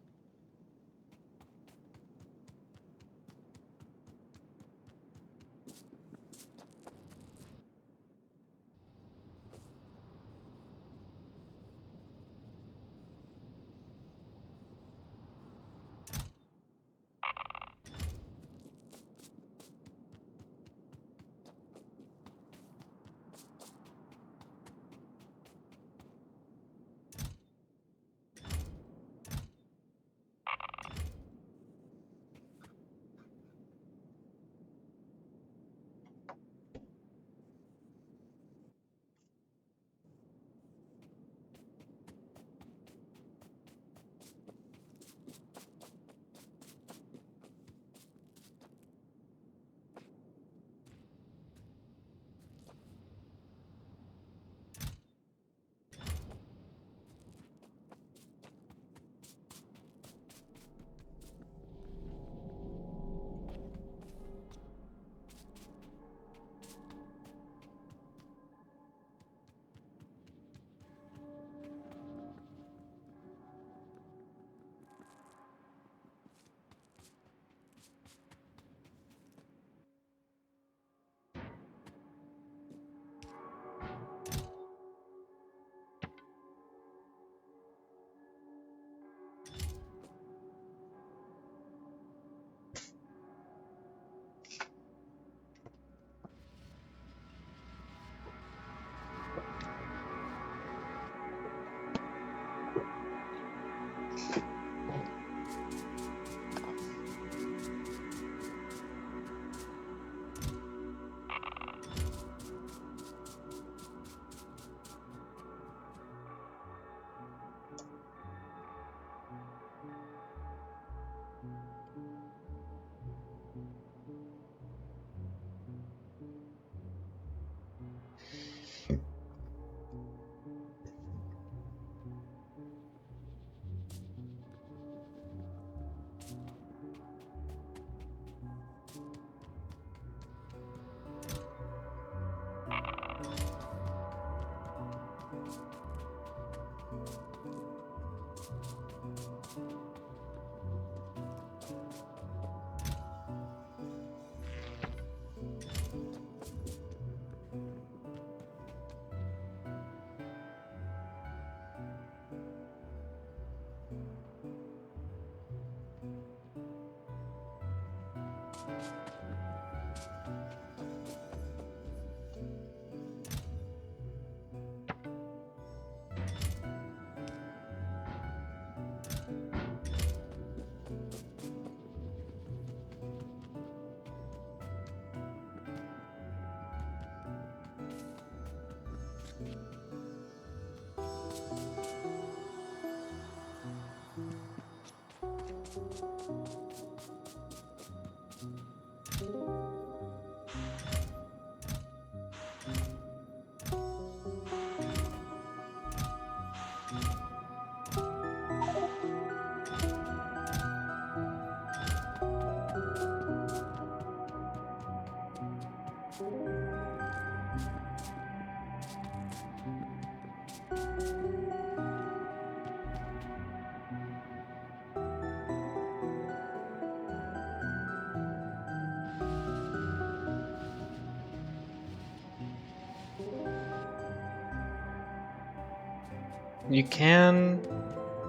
You can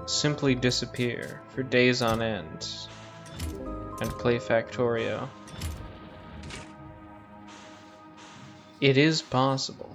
simply disappear for days on end and play Factorio. It is possible.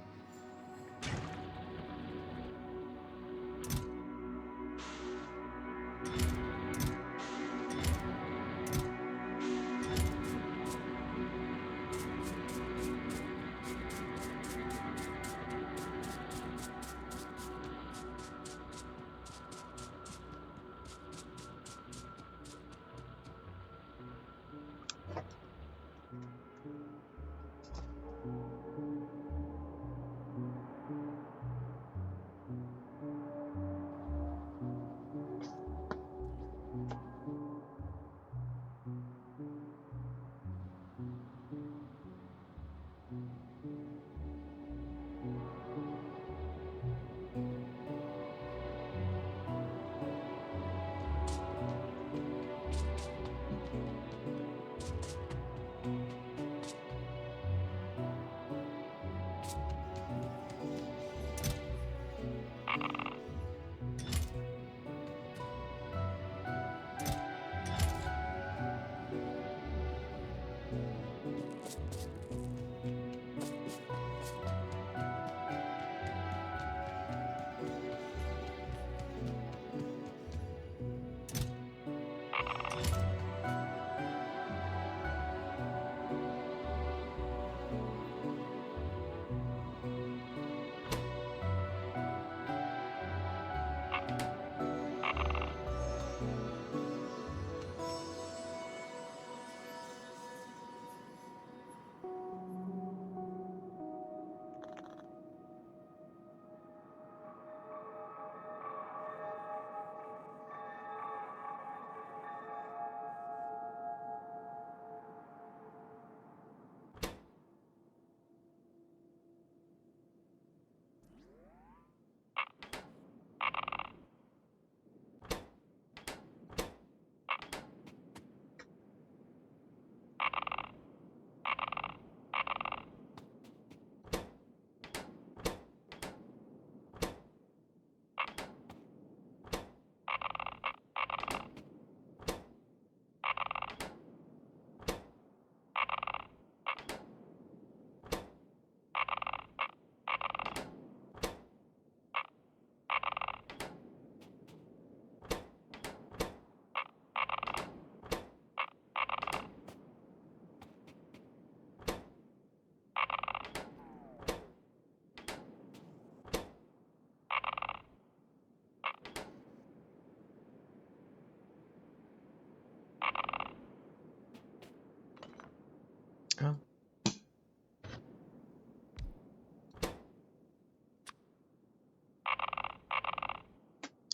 Oh.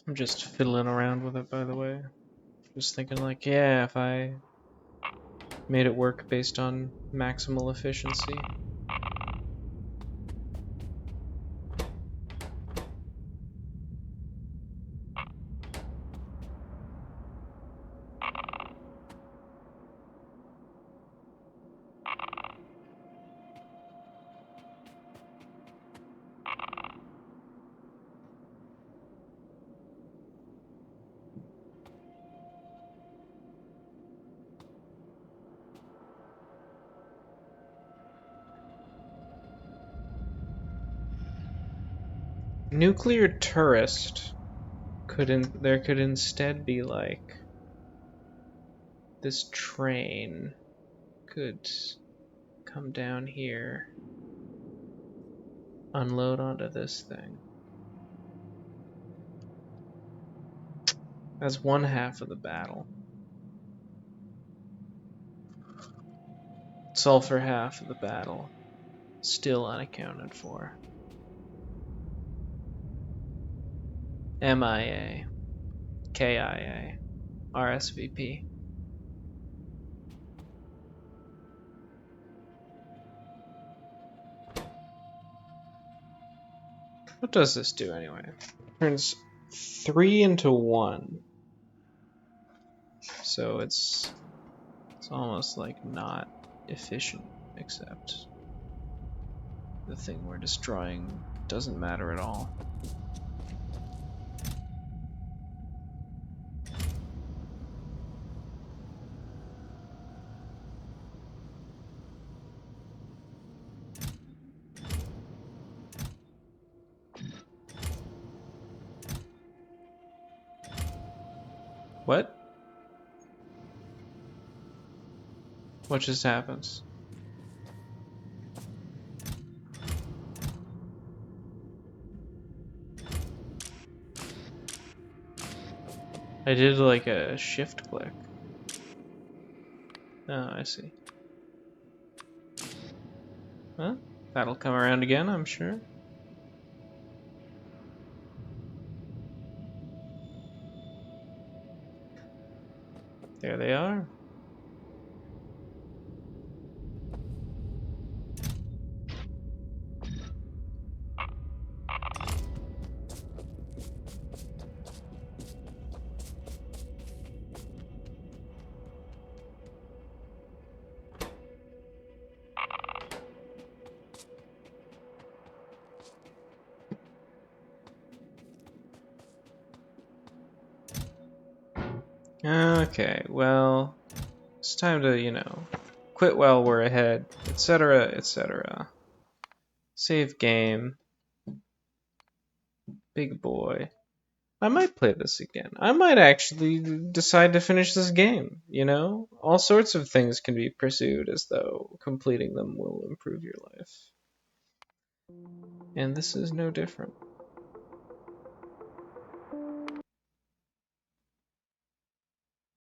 I'm just fiddling around with it, by the way. Just thinking like, yeah, if I made it work based on maximal efficiency. Nuclear tourist there could instead be like this train could come down here, unload onto this thing. That's one half of the battle. Sulfur half of the battle. Still unaccounted for. MIA. KIA. RSVP. What does this do anyway? Turns 3 into 1. So it's almost like not efficient, except the thing we're destroying doesn't matter at all. What? What just happens? I did like a shift click. Oh, I see. Well, that'll come around again, I'm sure. There they are. Okay, well, it's time to, quit while we're ahead, etc., etc. Save game. Big boy. I might play this again. I might actually decide to finish this game, All sorts of things can be pursued as though completing them will improve your life. And this is no different.